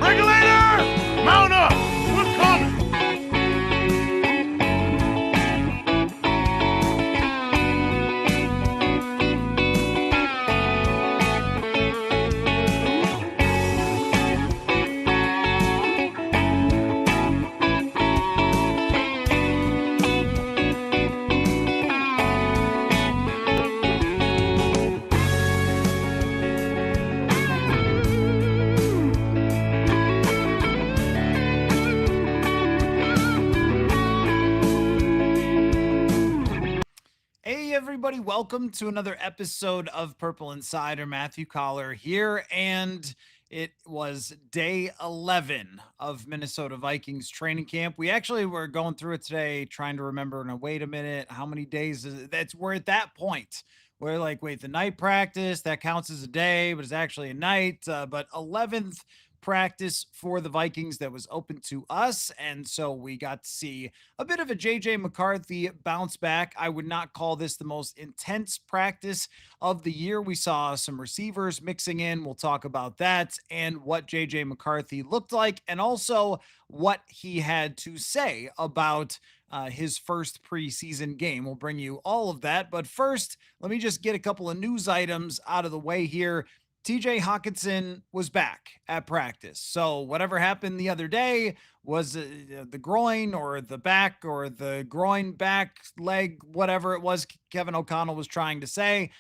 Regulator, mount up. We're coming. Everybody, welcome to another episode of Purple Insider. Matthew Coller here, and it was day 11 of Minnesota Vikings training camp. We actually were going through it today, trying to remember, now wait a minute, how many days is it? We're at that point. We're like, wait, the night practice, that counts as a day, but it's actually a night. But 11th practice for the Vikings that was open to us. And so we got to see a bit of a JJ McCarthy bounce back. I would not call this the most intense practice of the year. We saw some receivers mixing in. We'll talk about that and what JJ McCarthy looked like, and also what he had to say about his first preseason game. We'll bring you all of that. But first, let me just get a couple of news items out of the way here. TJ Hockenson was back at practice. So whatever happened the other day, was the groin or the back or the groin, back, leg, whatever it was Kevin O'Connell was trying to say,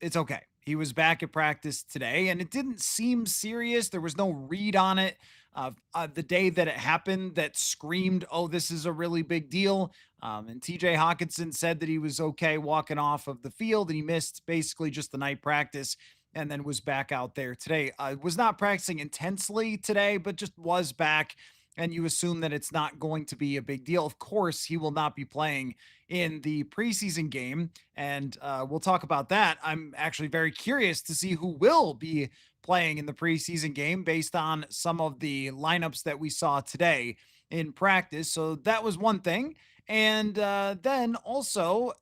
it's okay. He was back at practice today, and it didn't seem serious. There was no read on it the day that it happened that screamed, oh, this is a really big deal. And TJ Hockenson said that he was okay walking off of the field, and he missed basically just the night practice and then was back out there today. Was not practicing intensely today, but just was back. And you assume that it's not going to be a big deal. Of course, he will not be playing in the preseason game. And we'll talk about that. I'm actually very curious to see who will be playing in the preseason game based on some of the lineups that we saw today in practice. So that was one thing. And then also,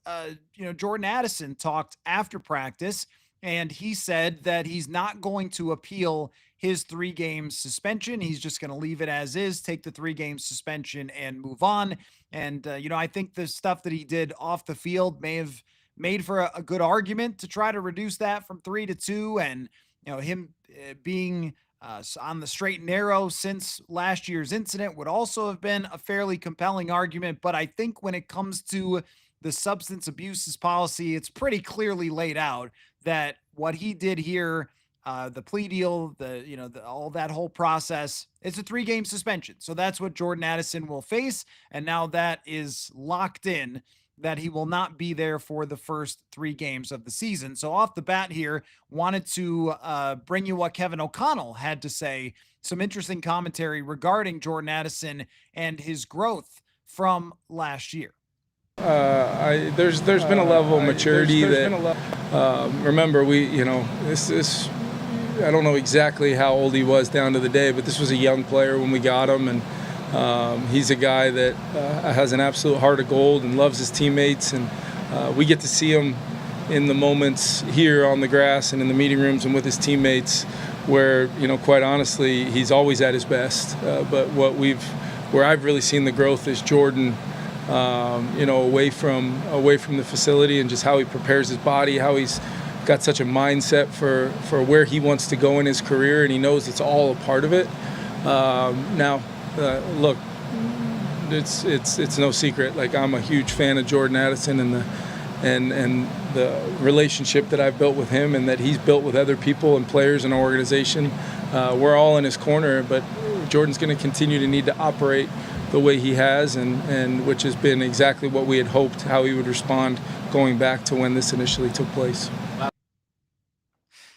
Jordan Addison talked after practice, and he said that he's not going to appeal his 3-game suspension. He's just going to leave it as is, take the 3-game suspension and move on. And, I think the stuff that he did off the field may have made for a good argument to try to reduce that from 3 to 2. And, him being on the straight and narrow since last year's incident would also have been a fairly compelling argument. But I think when it comes to the substance abuses policy, it's pretty clearly laid out that what he did here, the plea deal, all that whole process, it's a 3-game suspension. So that's what Jordan Addison will face. And now that is locked in, that he will not be there for the first 3 games of the season. So off the bat here, wanted to bring you what Kevin O'Connell had to say, some interesting commentary regarding Jordan Addison and his growth from last year. There's been a level of maturity remember, this I don't know exactly how old he was down to the day, but this was a young player when we got him, and he's a guy that has an absolute heart of gold and loves his teammates, and we get to see him in the moments here on the grass and in the meeting rooms and with his teammates where, quite honestly, he's always at his best. But where I've really seen the growth is Jordan, away from the facility, and just how he prepares his body, how he's got such a mindset for where he wants to go in his career, and he knows it's all a part of it. Look, it's no secret. Like, I'm a huge fan of Jordan Addison and the relationship that I've built with him and that he's built with other people and players in our organization. We're all in his corner, but Jordan's going to continue to need to operate the way he has, and which has been exactly what we had hoped, how he would respond going back to when this initially took place.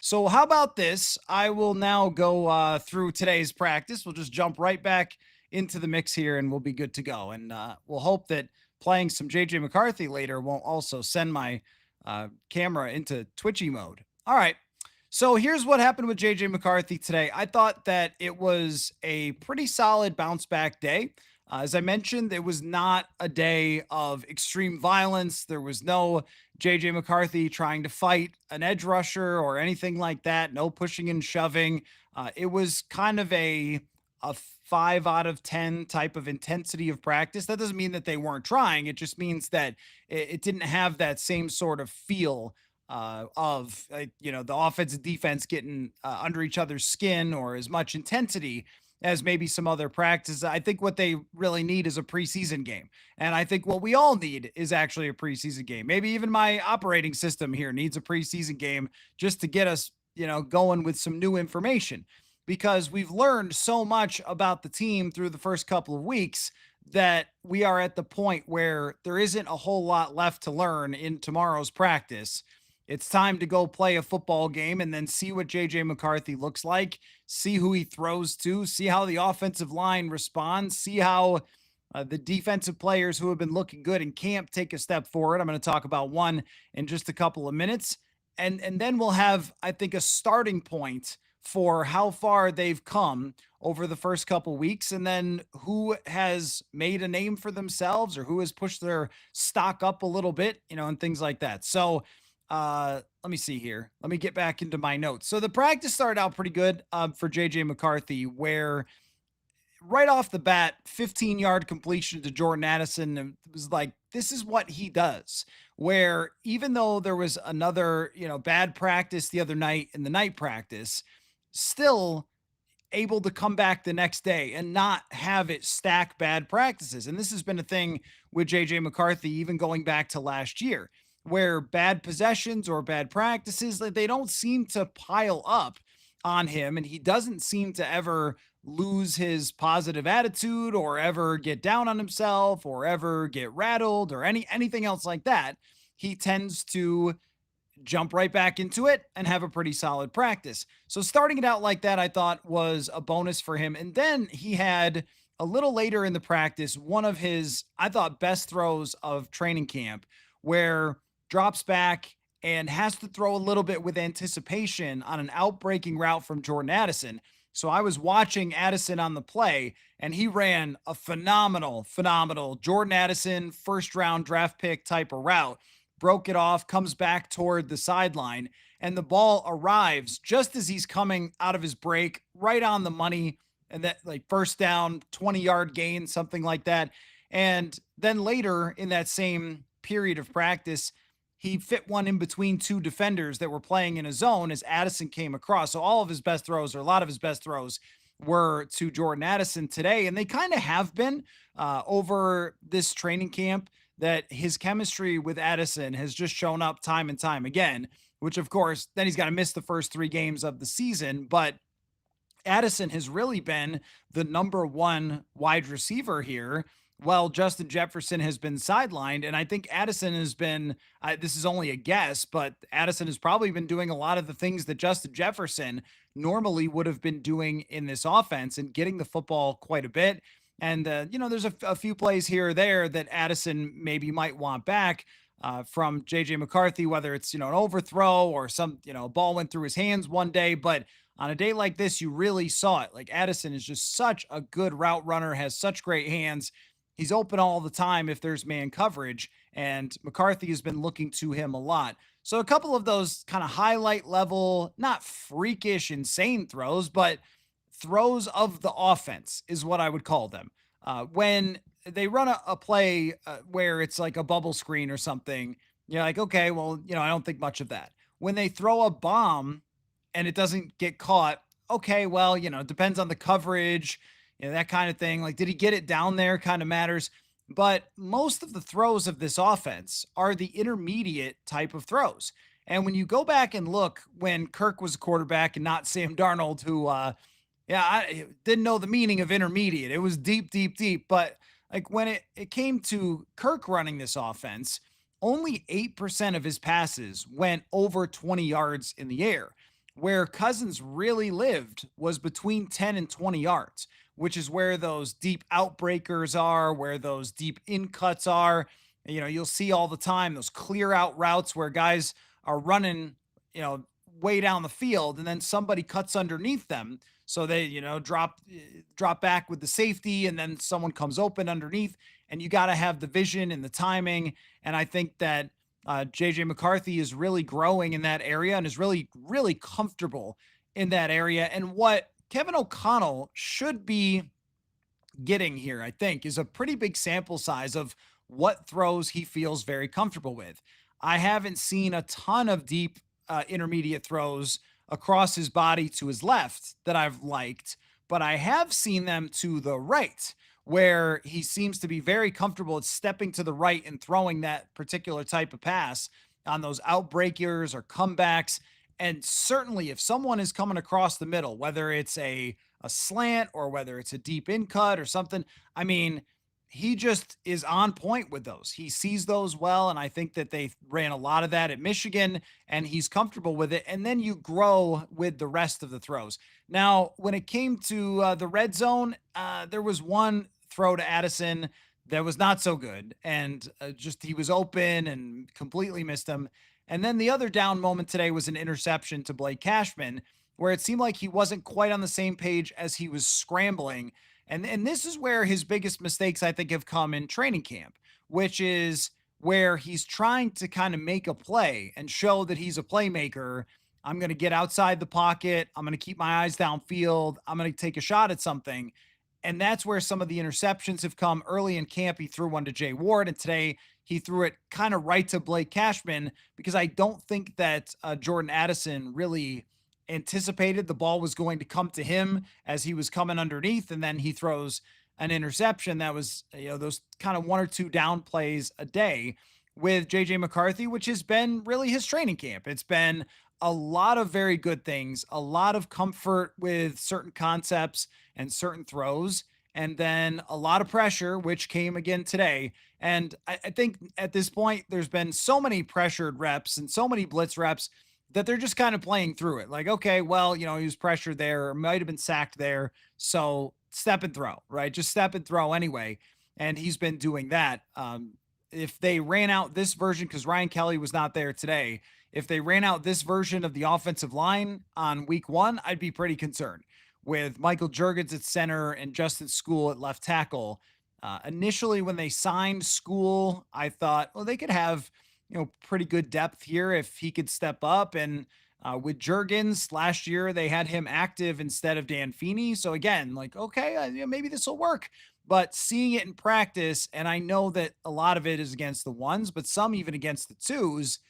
So how about this? I will now go through today's practice. We'll just jump right back into the mix here, and we'll be good to go. And we'll hope that playing some JJ McCarthy later won't also send my camera into twitchy mode. All right. So here's what happened with JJ McCarthy today. I thought that it was a pretty solid bounce back day. As I mentioned, it was not a day of extreme violence. There was no JJ McCarthy trying to fight an edge rusher or anything like that. No pushing and shoving. It was kind of a 5 out of 10 type of intensity of practice. That doesn't mean that they weren't trying. It just means that it didn't have that same sort of feel of the offense and defense getting under each other's skin, or as much intensity as maybe some other practices. I think what they really need is a preseason game. And I think what we all need is actually a preseason game. Maybe even my operating system here needs a preseason game just to get us, going with some new information, because we've learned so much about the team through the first couple of weeks that we are at the point where there isn't a whole lot left to learn in tomorrow's practice. It's time to go play a football game and then see what JJ McCarthy looks like, see who he throws to, see how the offensive line responds, see how the defensive players who have been looking good in camp take a step forward. I'm going to talk about one in just a couple of minutes. And then we'll have, I think, a starting point for how far they've come over the first couple weeks, and then who has made a name for themselves or who has pushed their stock up a little bit, and things like that. So let me see here. Let me get back into my notes. So the practice started out pretty good for JJ McCarthy, where right off the bat, 15-yard completion to Jordan Addison. It was like, this is what he does. Where even though there was another, bad practice the other night in the night practice, still able to come back the next day and not have it stack bad practices. And this has been a thing with JJ McCarthy, even going back to last year, where bad possessions or bad practices, they don't seem to pile up on him. And he doesn't seem to ever lose his positive attitude or ever get down on himself or ever get rattled or anything else like that. He tends to jump right back into it and have a pretty solid practice. So starting it out like that, I thought was a bonus for him. And then he had a little later in the practice, one of his, I thought, best throws of training camp, where drops back and has to throw a little bit with anticipation on an outbreaking route from Jordan Addison. So I was watching Addison on the play, and he ran a phenomenal Jordan Addison first round draft pick type of route, broke it off, comes back toward the sideline, and the ball arrives just as he's coming out of his break, right on the money. And that, like, first down, 20-yard gain, something like that. And then later in that same period of practice, he fit one in between two defenders that were playing in a zone as Addison came across. So all of his best throws, or a lot of his best throws, were to Jordan Addison today. And they kind of have been over this training camp, that his chemistry with Addison has just shown up time and time again, which of course, then he's got to miss the first 3 games of the season. But Addison has really been the number one wide receiver here, while Justin Jefferson has been sidelined. And I think Addison has been, this is only a guess, but Addison has probably been doing a lot of the things that Justin Jefferson normally would have been doing in this offense, and getting the football quite a bit. And, there's a few plays here or there that Addison maybe might want back from JJ McCarthy, whether it's, an overthrow or some, a ball went through his hands one day. But on a day like this, you really saw it. Like, Addison is just such a good route runner, has such great hands. He's open all the time if there's man coverage, and McCarthy has been looking to him a lot. So a couple of those kind of highlight level, not freakish, insane throws, but throws of the offense is what I would call them. When they run a play where it's like a bubble screen or something, you're like, okay, well, I don't think much of that. When they throw a bomb and it doesn't get caught, okay, well, it depends on the coverage, that kind of thing. Like, did he get it down there kind of matters. But most of the throws of this offense are the intermediate type of throws. And when you go back and look, when Kirk was a quarterback and not Sam Darnold, who, I didn't know the meaning of intermediate. It was deep, deep, deep. But like, when it came to Kirk running this offense, only 8% of his passes went over 20 yards in the air. Where Cousins really lived was between 10 and 20 yards, which is where those deep outbreakers are, where those deep in cuts are. You'll see all the time those clear out routes where guys are running, way down the field, and then somebody cuts underneath them. So they, drop back with the safety, and then someone comes open underneath, and you got to have the vision and the timing. And I think that JJ McCarthy is really growing in that area and is really, really comfortable in that area. And what Kevin O'Connell should be getting here, I think, is a pretty big sample size of what throws he feels very comfortable with. I haven't seen a ton of deep intermediate throws across his body to his left that I've liked, but I have seen them to the right, where he seems to be very comfortable at stepping to the right and throwing that particular type of pass on those outbreakers or comebacks. And certainly, if someone is coming across the middle, whether it's a slant or whether it's a deep in cut or something, I mean, he just is on point with those. He sees those well, and I think that they ran a lot of that at Michigan, and he's comfortable with it. And then you grow with the rest of the throws. Now, when it came to the red zone, there was one throw to Addison that was not so good, and just he was open and completely missed him. And then the other down moment today was an interception to Blake Cashman, where it seemed like he wasn't quite on the same page as he was scrambling. And this is where his biggest mistakes, I think, have come in training camp, which is where he's trying to kind of make a play and show that he's a playmaker. I'm going to get outside the pocket. I'm going to keep my eyes downfield. I'm going to take a shot at something. And that's where some of the interceptions have come early in camp. He threw one to Jay Ward, and today he threw it kind of right to Blake Cashman, because I don't think that Jordan Addison really anticipated the ball was going to come to him as he was coming underneath, and then he throws an interception that was, those kind of one or two down plays a day with JJ McCarthy, which has been really his training camp. It's been a lot of very good things, a lot of comfort with certain concepts and certain throws, and then a lot of pressure, which came again today. And I think at this point, there's been so many pressured reps and so many blitz reps that they're just kind of playing through it. Like, okay, well, he was pressured there, or might have been sacked there. So step and throw, right? Just step and throw anyway. And he's been doing that. If they ran out this version, because Ryan Kelly was not there today, if they ran out this version of the offensive line on week 1, I'd be pretty concerned with Michael Juergens at center and Justin School at left tackle. Initially, when they signed School, I thought, well, they could have, pretty good depth here if he could step up. And with Juergens last year, they had him active instead of Dan Feeney. So again, like, okay, maybe this will work. But seeing it in practice, and I know that a lot of it is against the ones, but some even against the twos,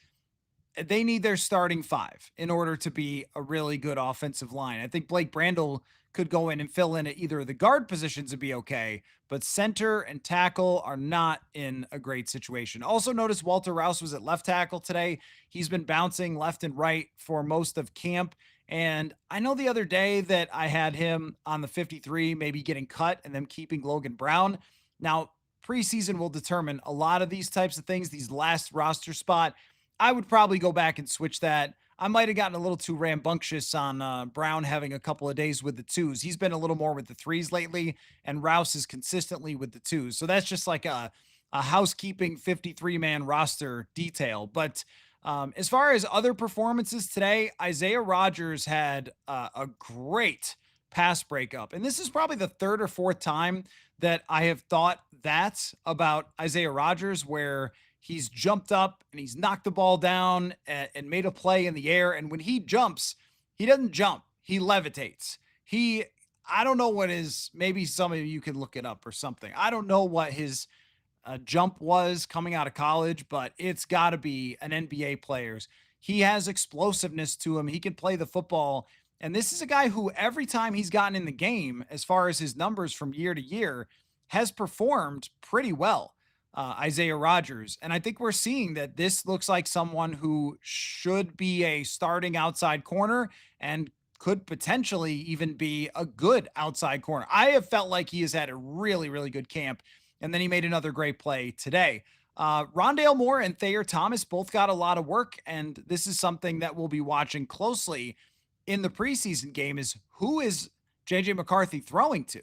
they need their starting 5 in order to be a really good offensive line. I think Blake Brandel could go in and fill in at either of the guard positions and be okay, but center and tackle are not in a great situation. Also notice Walter Rouse was at left tackle today. He's been bouncing left and right for most of camp. And I know the other day that I had him on the 53, maybe getting cut and them keeping Logan Brown. Now, preseason will determine a lot of these types of things, these last roster spot. I would probably go back and switch that. I might have gotten a little too rambunctious on Brown having a couple of days with the 2s. He's been a little more with the 3s lately, and Rouse is consistently with the 2s. So that's just like a housekeeping 53-man roster detail. But as far as other performances today, Isaiah Rodgers had a great pass breakup. And this is probably the 3rd or 4th time that I have thought that about Isaiah Rodgers, where he's jumped up and he's knocked the ball down and made a play in the air. And when he jumps, he doesn't jump. He levitates. I don't know what maybe some of you can look it up or something. I don't know what his jump was coming out of college, but it's got to be an NBA player's. He has explosiveness to him. He can play the football. And this is a guy who every time he's gotten in the game, as far as his numbers from year to year, has performed pretty well. Isaiah Rodgers. And I think we're seeing that this looks like someone who should be a starting outside corner and could potentially even be a good outside corner. I have felt like he has had a really, really good camp. And then he made another great play today. Rondale Moore and Thayer Thomas both got a lot of work. And this is something that we'll be watching closely in the preseason game, is who is JJ McCarthy throwing to?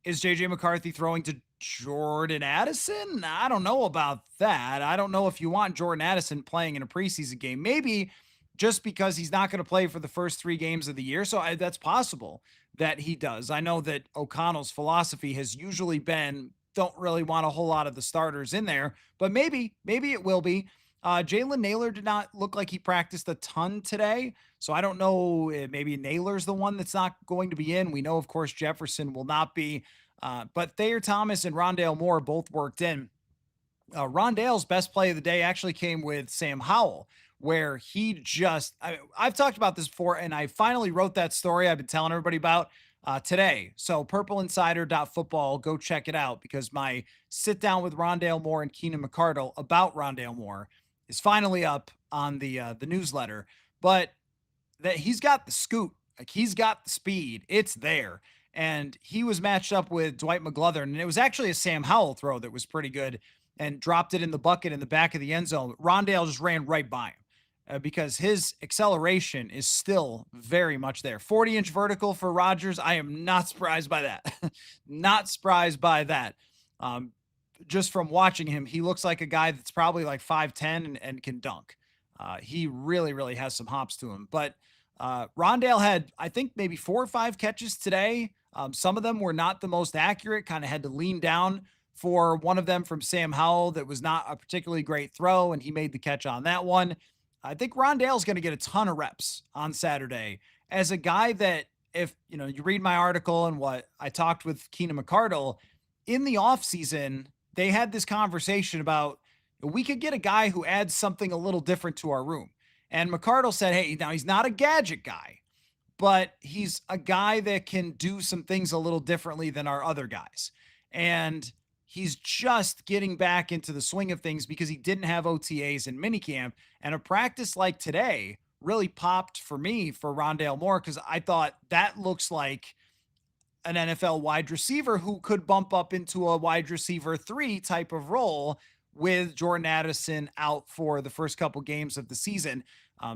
Is JJ McCarthy throwing to Jordan Addison? I don't know about that. I don't know if you want Jordan Addison playing in a preseason game. Maybe just because he's not going to play for the first 3 games of the year. So that's possible. that he does. I know that O'Connell's philosophy has usually been don't really want a whole lot of the starters in there, but maybe it will be. Jalen Naylor did not look like he practiced a ton today. So I don't know. Maybe Naylor's the one that's not going to be in. We know, of course, Jefferson will not be. But Thayer Thomas and Rondale Moore both worked in. Rondale's best play of the day actually came with Sam Howell, where I've talked about this before, and I finally wrote that story I've been telling everybody about today. So purpleinsider.football, go check it out because my sit down with Rondale Moore and Keenan McCardle about Rondale Moore is finally up on the newsletter. But that he's got the scoot, like he's got the speed, it's there. And he was matched up with Dwight McGlothern, and it was actually a Sam Howell throw that was pretty good and dropped it in the bucket in the back of the end zone. Rondale just ran right by him because his acceleration is still very much there. 40-inch vertical for Rodgers. I am not surprised by that. Not surprised by that. Just from watching him, he looks like a guy that's probably like 5'10 and can dunk. He really, really has some hops to him. But Rondale had, I think, maybe 4 or 5 catches today. Some of them were not the most accurate, kind of had to lean down for one of them from Sam Howell that was not a particularly great throw, and he made the catch on that one. I think Rondale's going to get a ton of reps on Saturday as a guy that, if you read my article and what I talked with Keenan McCardle in the offseason, they had this conversation about we could get a guy who adds something a little different to our room. And McCardle said, hey, now he's not a gadget guy, but he's a guy that can do some things a little differently than our other guys. And he's just getting back into the swing of things because he didn't have OTAs in minicamp. And a practice like today really popped for me for Rondale Moore because I thought that looks like an NFL wide receiver who could bump up into a wide receiver 3 type of role with Jordan Addison out for the first couple games of the season.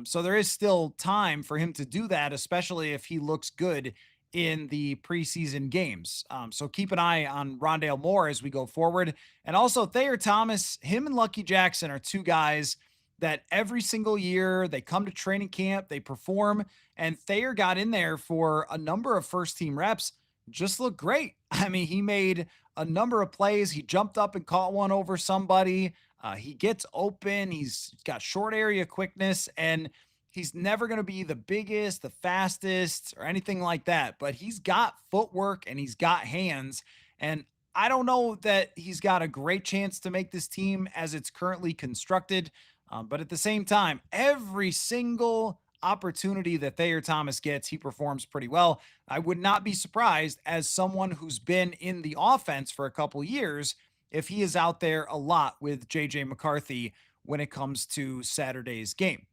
So there is still time for him to do that, especially if he looks good in the preseason games. So keep an eye on Rondale Moore as we go forward. And also Thayer Thomas, him and Lucky Jackson are 2 guys that every single year they come to training camp, they perform, and Thayer got in there for a number of first team reps, just looked great. I mean, he made a number of plays. He jumped up and caught one over somebody. He gets open. He's got short area quickness, and he's never going to be the biggest, the fastest, or anything like that. But he's got footwork and he's got hands. And I don't know that he's got a great chance to make this team as it's currently constructed. But at the same time, every single opportunity that Thayer Thomas gets, he performs pretty well. I would not be surprised as someone who's been in the offense for a couple years if he is out there a lot with JJ McCarthy when it comes to Saturday's game.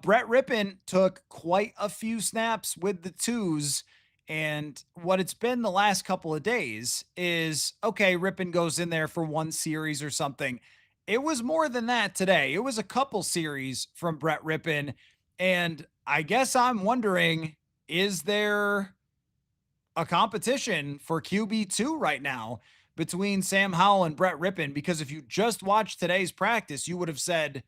Brett Rippon took quite a few snaps with the twos, and what it's been the last couple of days is, okay, Rippon goes in there for one series or something. It was more than that today. It was a couple series from Brett Rippon, and I guess I'm wondering, is there a competition for QB2 right now between Sam Howell and Brett Rippon? Because if you just watched today's practice, you would have said,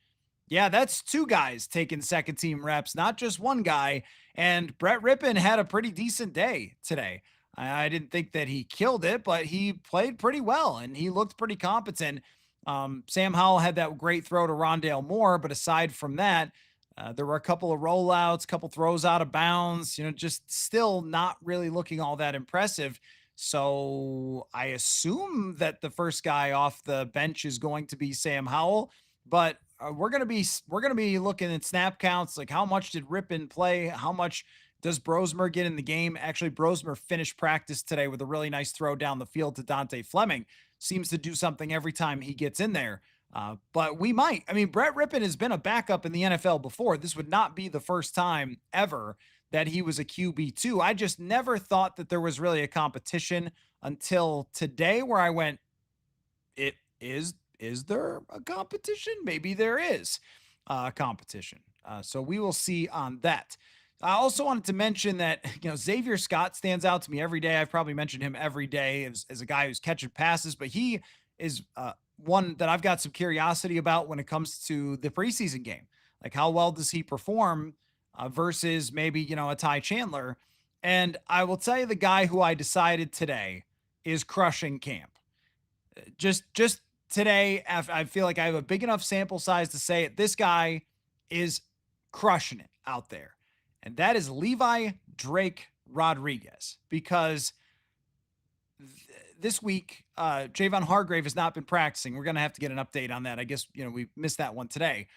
yeah, that's 2 guys taking second team reps, not just one guy. And Brett Rippon had a pretty decent day today. I didn't think that he killed it, but he played pretty well and he looked pretty competent. Sam Howell had that great throw to Rondale Moore, but aside from that, there were a couple of rollouts, couple throws out of bounds, just still not really looking all that impressive. So I assume that the first guy off the bench is going to be Sam Howell, but we're going to be looking at snap counts. Like how much did Rippon play? How much does Brosmer get in the game? Actually, Brosmer finished practice today with a really nice throw down the field to Dante Fleming. Seems to do something every time he gets in there. But we might. I mean, Brett Rippon has been a backup in the NFL before. This would not be the first time ever that he was a QB2. I just never thought that there was really a competition until today where I went, is there a competition? Maybe there is a competition. So we will see on that. I also wanted to mention that, Xavier Scott stands out to me every day. I've probably mentioned him every day as a guy who's catching passes, but he is one that I've got some curiosity about when it comes to the preseason game. Like how well does he perform versus maybe, a Ty Chandler? And I will tell you the guy who I decided today is crushing camp. Just today, I feel like I have a big enough sample size to say it. This guy is crushing it out there. And that is Levi Drake Rodriguez, because this week, Javon Hargrave has not been practicing. We're going to have to get an update on that. I guess, we missed that one today.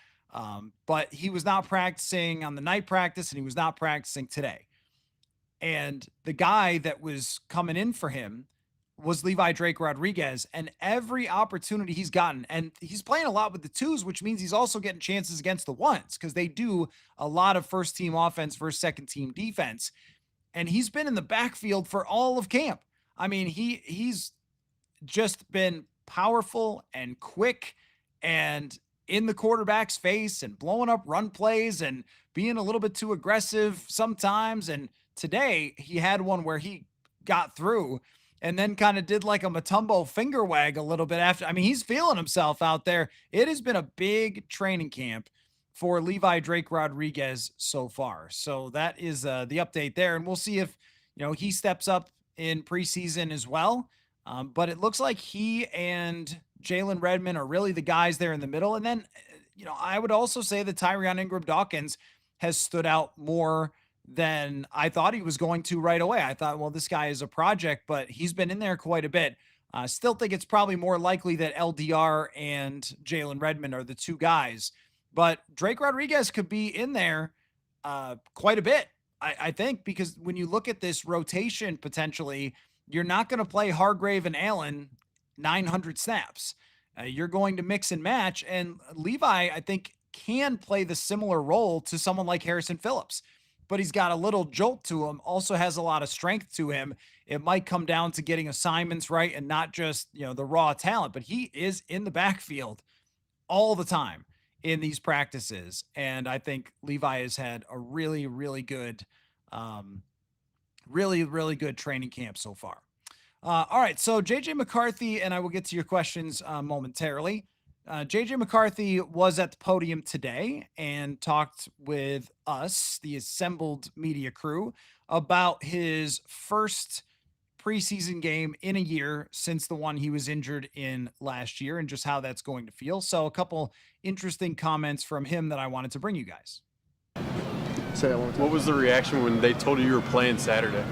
But he was not practicing on the night practice, and he was not practicing today. And the guy that was coming in for him was Levi Drake Rodriguez, and every opportunity he's gotten, and he's playing a lot with the twos, which means he's also getting chances against the ones, because they do a lot of first team offense versus second team defense. And he's been in the backfield for all of camp. I mean, he's just been powerful and quick and in the quarterback's face and blowing up run plays and being a little bit too aggressive sometimes. And today he had one where he got through and then kind of did like a Matumbo finger wag a little bit after. I mean, he's feeling himself out there. It has been a big training camp for Levi Drake Rodriguez so far. So that is the update there. And we'll see if, he steps up in preseason as well. But it looks like he and Jalen Redmond are really the guys there in the middle. And then, I would also say that Tyrion Ingram-Dawkins has stood out more than I thought he was going to right away. I thought, well, this guy is a project, but he's been in there quite a bit. Still think it's probably more likely that LDR and Jalen Redmond are the two guys. But Drake Rodriguez could be in there quite a bit, I think, because when you look at this rotation potentially, you're not going to play Hargrave and Allen 900 snaps. You're going to mix and match. And Levi, I think, can play the similar role to someone like Harrison Phillips, but he's got a little jolt to him, also has a lot of strength to him. It might come down to getting assignments right and not just, the raw talent, but he is in the backfield all the time in these practices. And I think Levi has had a really, really good, really good training camp so far. All right. So JJ McCarthy, and I will get to your questions momentarily. JJ McCarthy was at the podium today and talked with us, the assembled media crew, about his first preseason game in a year since the one he was injured in last year, and just how that's going to feel. So a couple interesting comments from him that I wanted to bring you guys. Say that one more time. What was the reaction when they told you were playing Saturday?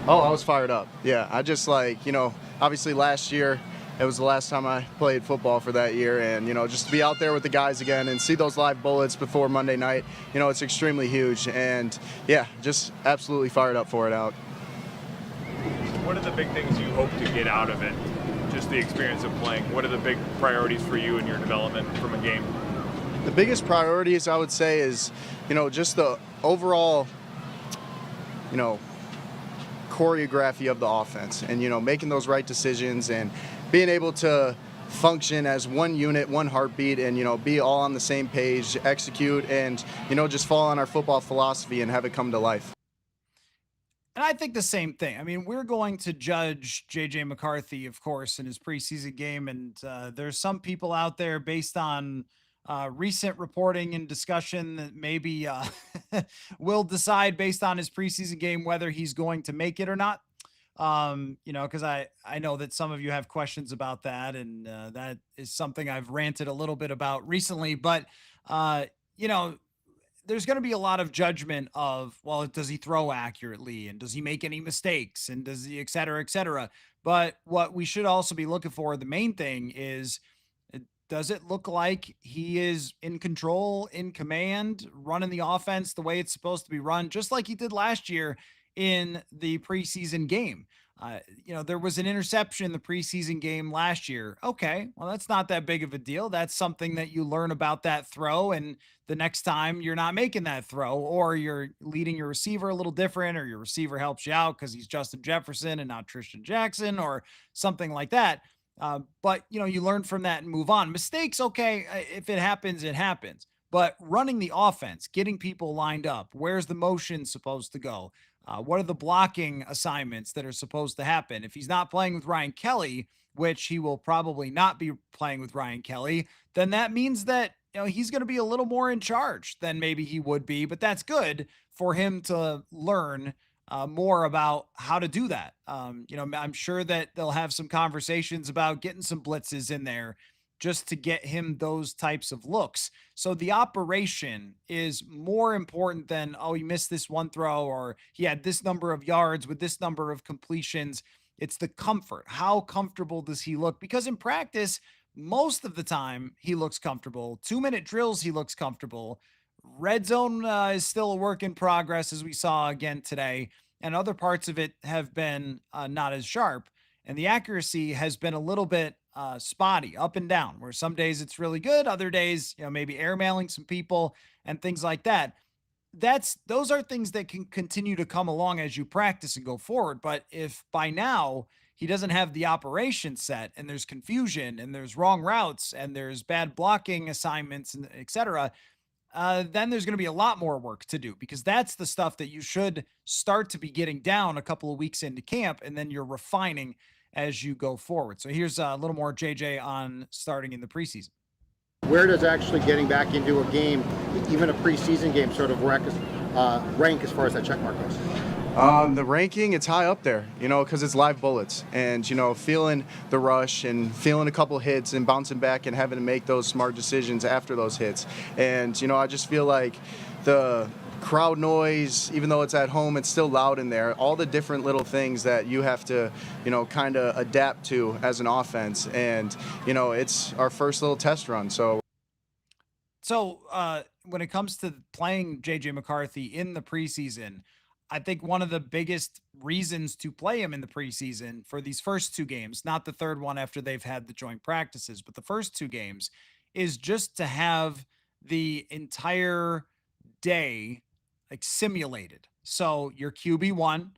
Oh, I was fired up. Yeah, I just obviously last year, it was the last time I played football for that year, and, just to be out there with the guys again and see those live bullets before Monday night, it's extremely huge. And, yeah, just absolutely fired up for it out. What are the big things you hope to get out of it, just the experience of playing? What are the big priorities for you in your development from a game? The biggest priorities, I would say, is, just the overall, choreography of the offense and, making those right decisions and being able to function as one unit, one heartbeat, and, be all on the same page, execute, and, just follow on our football philosophy and have it come to life. And I think the same thing. I mean, we're going to judge JJ McCarthy, of course, in his preseason game. And there's some people out there based on recent reporting and discussion that maybe will decide based on his preseason game whether he's going to make it or not. Because I know that some of you have questions about that, and that is something I've ranted a little bit about recently. But, there's going to be a lot of judgment of, well, does he throw accurately, and does he make any mistakes, and does he, et cetera, et cetera. But what we should also be looking for, the main thing is, does it look like he is in control, in command, running the offense the way it's supposed to be run, just like he did last year in the preseason game? There was an interception in the preseason game last year. Okay, well, that's not that big of a deal. That's something that you learn about that throw, and the next time you're not making that throw, or you're leading your receiver a little different, or your receiver helps you out because he's Justin Jefferson and not Tristan Jackson or something like that. But, you learn from that and move on. Mistakes, okay, if it happens, it happens. But running the offense, getting people lined up, where's the motion supposed to go? What are the blocking assignments that are supposed to happen? If he's not playing with Ryan Kelly, which he will probably not be playing with Ryan Kelly, then that means that he's going to be a little more in charge than maybe he would be. But that's good for him to learn more about how to do that. I'm sure that they'll have some conversations about getting some blitzes in there just to get him those types of looks. So the operation is more important than, oh, he missed this one throw or he had this number of yards with this number of completions. It's the comfort. How comfortable does he look? Because in practice, most of the time he looks comfortable. 2-minute drills, he looks comfortable. Red zone is still a work in progress, as we saw again today. And other parts of it have been not as sharp. And the accuracy has been a little bit spotty, up and down, where some days it's really good, other days, maybe airmailing some people and things like that. Those are things that can continue to come along as you practice and go forward. But if by now he doesn't have the operation set and there's confusion and there's wrong routes and there's bad blocking assignments and et cetera, then there's going to be a lot more work to do, because that's the stuff that you should start to be getting down a couple of weeks into camp, and then you're refining as you go forward. So here's a little more JJ on starting in the preseason. Where does actually getting back into a game, even a preseason game, sort of rank as far as that check mark goes? The ranking, it's high up there, because it's live bullets. And, feeling the rush and feeling a couple hits and bouncing back and having to make those smart decisions after those hits. And, I just feel like the crowd noise, even though it's at home, it's still loud in there. All the different little things that you have to, kind of adapt to as an offense. And, it's our first little test run. So when it comes to playing JJ McCarthy in the preseason, I think one of the biggest reasons to play him in the preseason for these first two games, not the third one after they've had the joint practices, but the first two games, is just to have the entire day simulated. So you're QB1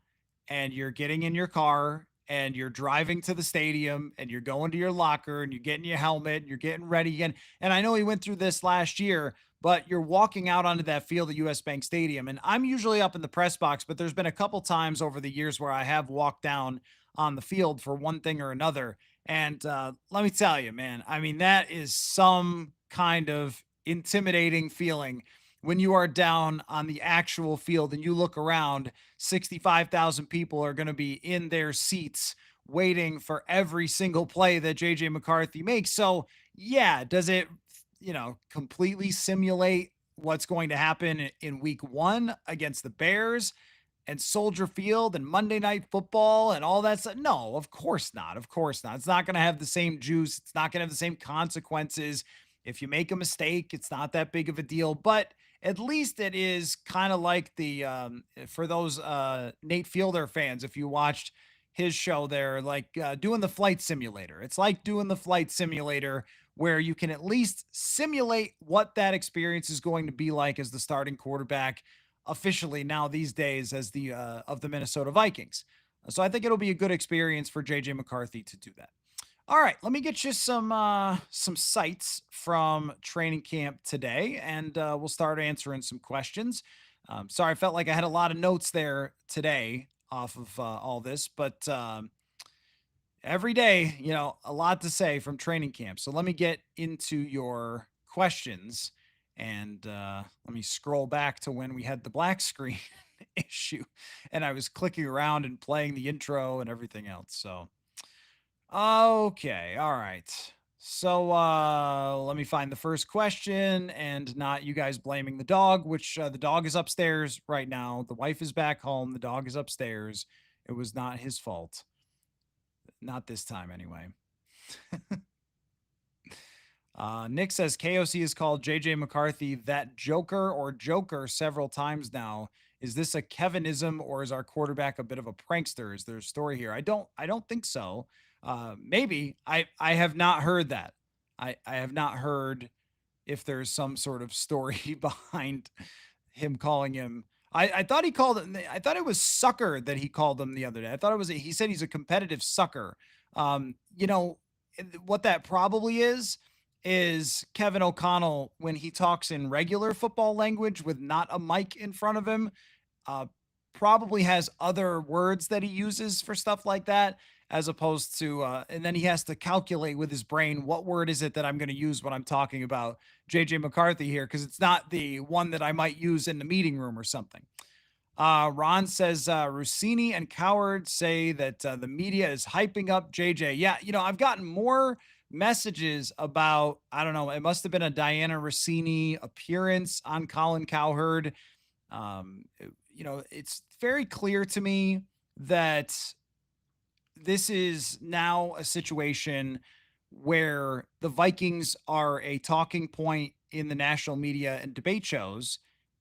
and you're getting in your car and you're driving to the stadium and you're going to your locker and you're getting your helmet and you're getting ready again. And I know he went through this last year, but you're walking out onto that field at US Bank Stadium. And I'm usually up in the press box, but there's been a couple times over the years where I have walked down on the field for one thing or another. And let me tell you, man, I mean, that is some kind of intimidating feeling when you are down on the actual field and you look around. 65,000 people are going to be in their seats waiting for every single play that JJ McCarthy makes. So yeah, does it, completely simulate what's going to happen in week 1 against the Bears and Soldier Field and Monday Night Football and all that stuff? No, of course not. Of course not. It's not going to have the same juice. It's not going to have the same consequences. If you make a mistake, it's not that big of a deal, but at least it is kind of like for those Nate Fielder fans, if you watched his show there, like doing the flight simulator. It's like doing the flight simulator where you can at least simulate what that experience is going to be like as the starting quarterback officially now these days as the of the Minnesota Vikings. So I think it'll be a good experience for JJ McCarthy to do that. All right, let me get you some sights from training camp today, and we'll start answering some questions. Sorry, I felt like I had a lot of notes there today off of all this, but every day, a lot to say from training camp. So let me get into your questions, and let me scroll back to when we had the black screen issue, and I was clicking around and playing the intro and everything else. So, okay, all right. So let me find the first question, and not you guys blaming the dog, which the dog is upstairs right now. The wife is back home. The dog is upstairs. It was not his fault. Not this time, anyway. Nick says KOC has called JJ McCarthy that joker or joker several times now. Is this a Kevinism, or is our quarterback a bit of a prankster? Is there a story here? I don't think so. Maybe I have not heard that. I have not heard if there's some sort of story behind him calling him. I thought he called him. I thought it was sucker that he called him the other day. I thought it was, he said he's a competitive sucker. What that probably is Kevin O'Connell, when he talks in regular football language with not a mic in front of him, probably has other words that he uses for stuff like that, as opposed to, and then he has to calculate with his brain, what word is it that I'm going to use when I'm talking about JJ McCarthy here? Because it's not the one that I might use in the meeting room or something. Ron says Rossini and Coward say that the media is hyping up JJ. Yeah, I've gotten more messages about, I don't know, it must have been a Diana Rossini appearance on Colin Cowherd. It's very clear to me that this is now a situation where the Vikings are a talking point in the national media and debate shows.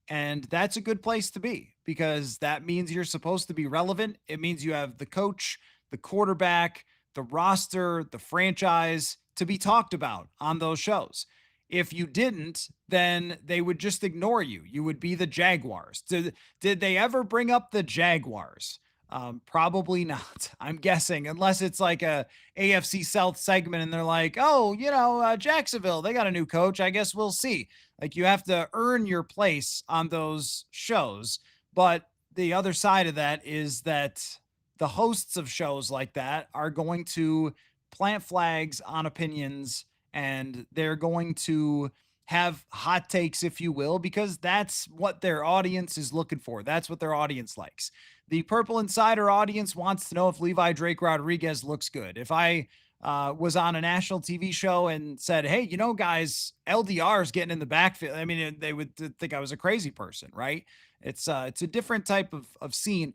And that's a good place to be because that means you're supposed to be relevant. It means you have the coach, the quarterback, the roster, the franchise to be talked about on those shows. If you didn't, then they would just ignore you. You would be the Jaguars. Did they ever bring up the Jaguars? Probably not. I'm guessing, unless it's like a AFC South segment and they're like, oh, Jacksonville, they got a new coach. I guess we'll see. Like, you have to earn your place on those shows. But the other side of that is that the hosts of shows like that are going to plant flags on opinions, and they're going to have hot takes, if you will, because that's what their audience is looking for. That's what their audience likes. The Purple Insider audience wants to know if Levi Drake Rodriguez looks good. If I was on a national TV show and said, hey, guys, LDR is getting in the backfield, I mean, they would think I was a crazy person, right? It's a different type of scene.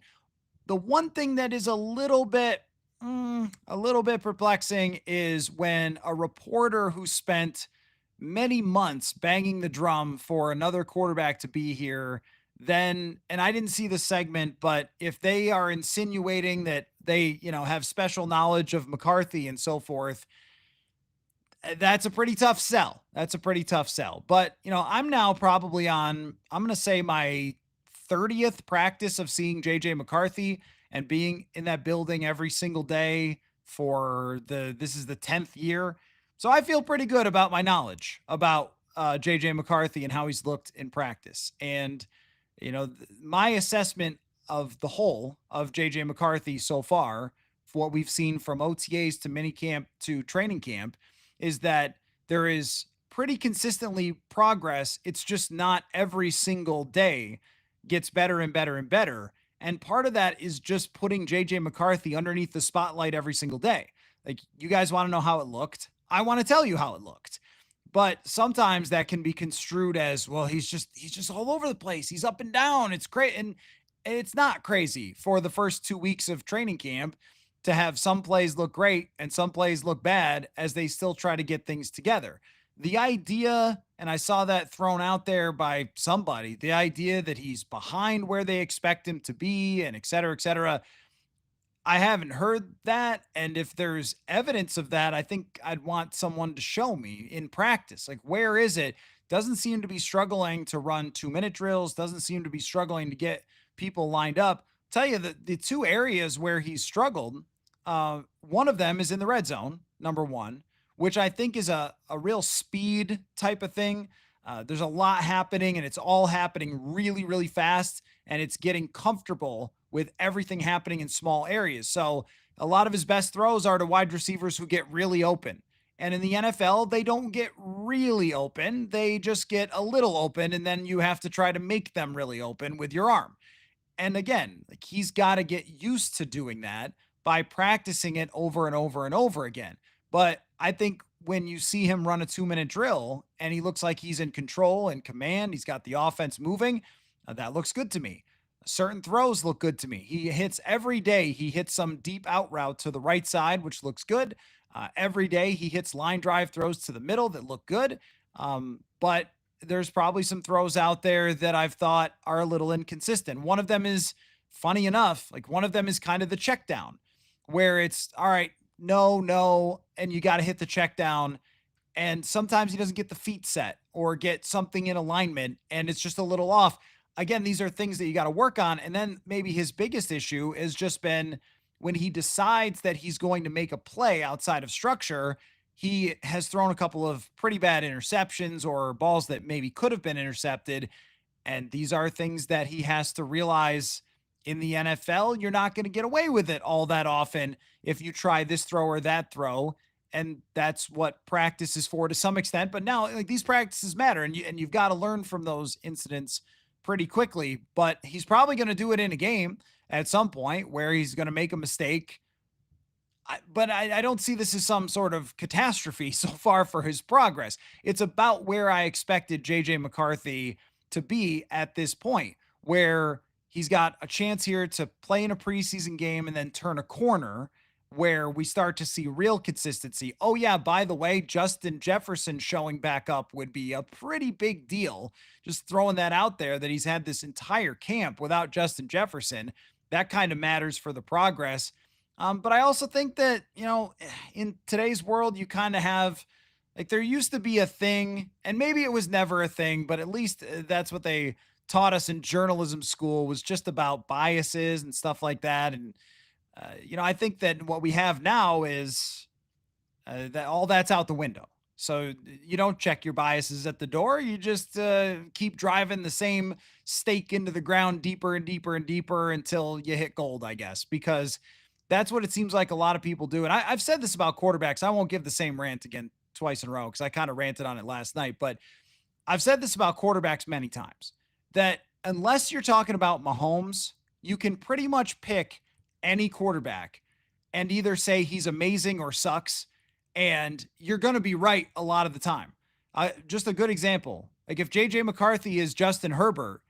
The one thing that is a little bit perplexing is when a reporter who spent many months banging the drum for another quarterback to be here, then, and I didn't see the segment, but if they are insinuating that they, have special knowledge of McCarthy and so forth, that's a pretty tough sell. But, I'm now probably on, I'm going to say my 30th practice of seeing JJ McCarthy and being in that building every single day this is the 10th year. So I feel pretty good about my knowledge about JJ McCarthy and how he's looked in practice. And, my assessment of the whole of JJ McCarthy so far, for what we've seen from OTAs to minicamp to training camp, is that there is pretty consistently progress. It's just not every single day gets better and better and better. And part of that is just putting JJ McCarthy underneath the spotlight every single day. Like, you guys want to know how it looked? I want to tell you how it looked. But sometimes that can be construed as, well, he's just all over the place. He's up and down. It's great. And it's not crazy for the first 2 weeks of training camp to have some plays look great and some plays look bad as they still try to get things together. The idea, and I saw that thrown out there by somebody, the idea that he's behind where they expect him to be and et cetera, I haven't heard that. And if there's evidence of that, I think I'd want someone to show me in practice. Like, where is it? Doesn't seem to be struggling to run 2-minute drills. Doesn't seem to be struggling to get people lined up. Tell you that the two areas where he's struggled, one of them is in the red zone, number one, which I think is a real speed type of thing. There's a lot happening and it's all happening really, really fast. And it's getting comfortable with everything happening in small areas. So a lot of his best throws are to wide receivers who get really open. And in the NFL, they don't get really open. They just get a little open, and then you have to try to make them really open with your arm. And again, like, he's got to get used to doing that by practicing it over and over and over again. But I think when you see him run a 2-minute drill and he looks like he's in control and command, he's got the offense moving, that looks good to me. Certain throws look good to me. He hits every day. He hits some deep out route to the right side, which looks good. Every day he hits line drive throws to the middle that look good. But there's probably some throws out there that I've thought are a little inconsistent. One of them is, funny enough, like, one of them is kind of the check down where it's all right, no, and you got to hit the check down. And sometimes he doesn't get the feet set or get something in alignment, and it's just a little off. Again, these are things that you got to work on. And then maybe his biggest issue has just been when he decides that he's going to make a play outside of structure, he has thrown a couple of pretty bad interceptions or balls that maybe could have been intercepted. And these are things that he has to realize in the NFL. You're not going to get away with it all that often if you try this throw or that throw. And that's what practice is for to some extent. But now, like, these practices matter, and you've got to learn from those incidents pretty quickly, but he's probably going to do it in a game at some point where he's going to make a mistake. But I don't see this as some sort of catastrophe so far for his progress. It's about where I expected JJ McCarthy to be at this point, where he's got a chance here to play in a preseason game and then turn a corner where we start to see real consistency. Oh, yeah, by the way, Justin Jefferson showing back up would be a pretty big deal. Just throwing that out there, that he's had this entire camp without Justin Jefferson. That kind of matters for the progress. But I also think that, in today's world, you kind of have, like, there used to be a thing, and maybe it was never a thing, but at least that's what they taught us in journalism school, was just about biases and stuff like that. And, I think that what we have now is that all that's out the window. So you don't check your biases at the door. You just keep driving the same stake into the ground deeper and deeper and deeper until you hit gold, I guess, because that's what it seems like a lot of people do. And I've said this about quarterbacks. I won't give the same rant again twice in a row because I kind of ranted on it last night. But I've said this about quarterbacks many times, that unless you're talking about Mahomes, you can pretty much pick any quarterback and either say he's amazing or sucks, and you're going to be right a lot of the time. Just a good example, like if JJ McCarthy is Justin Herbert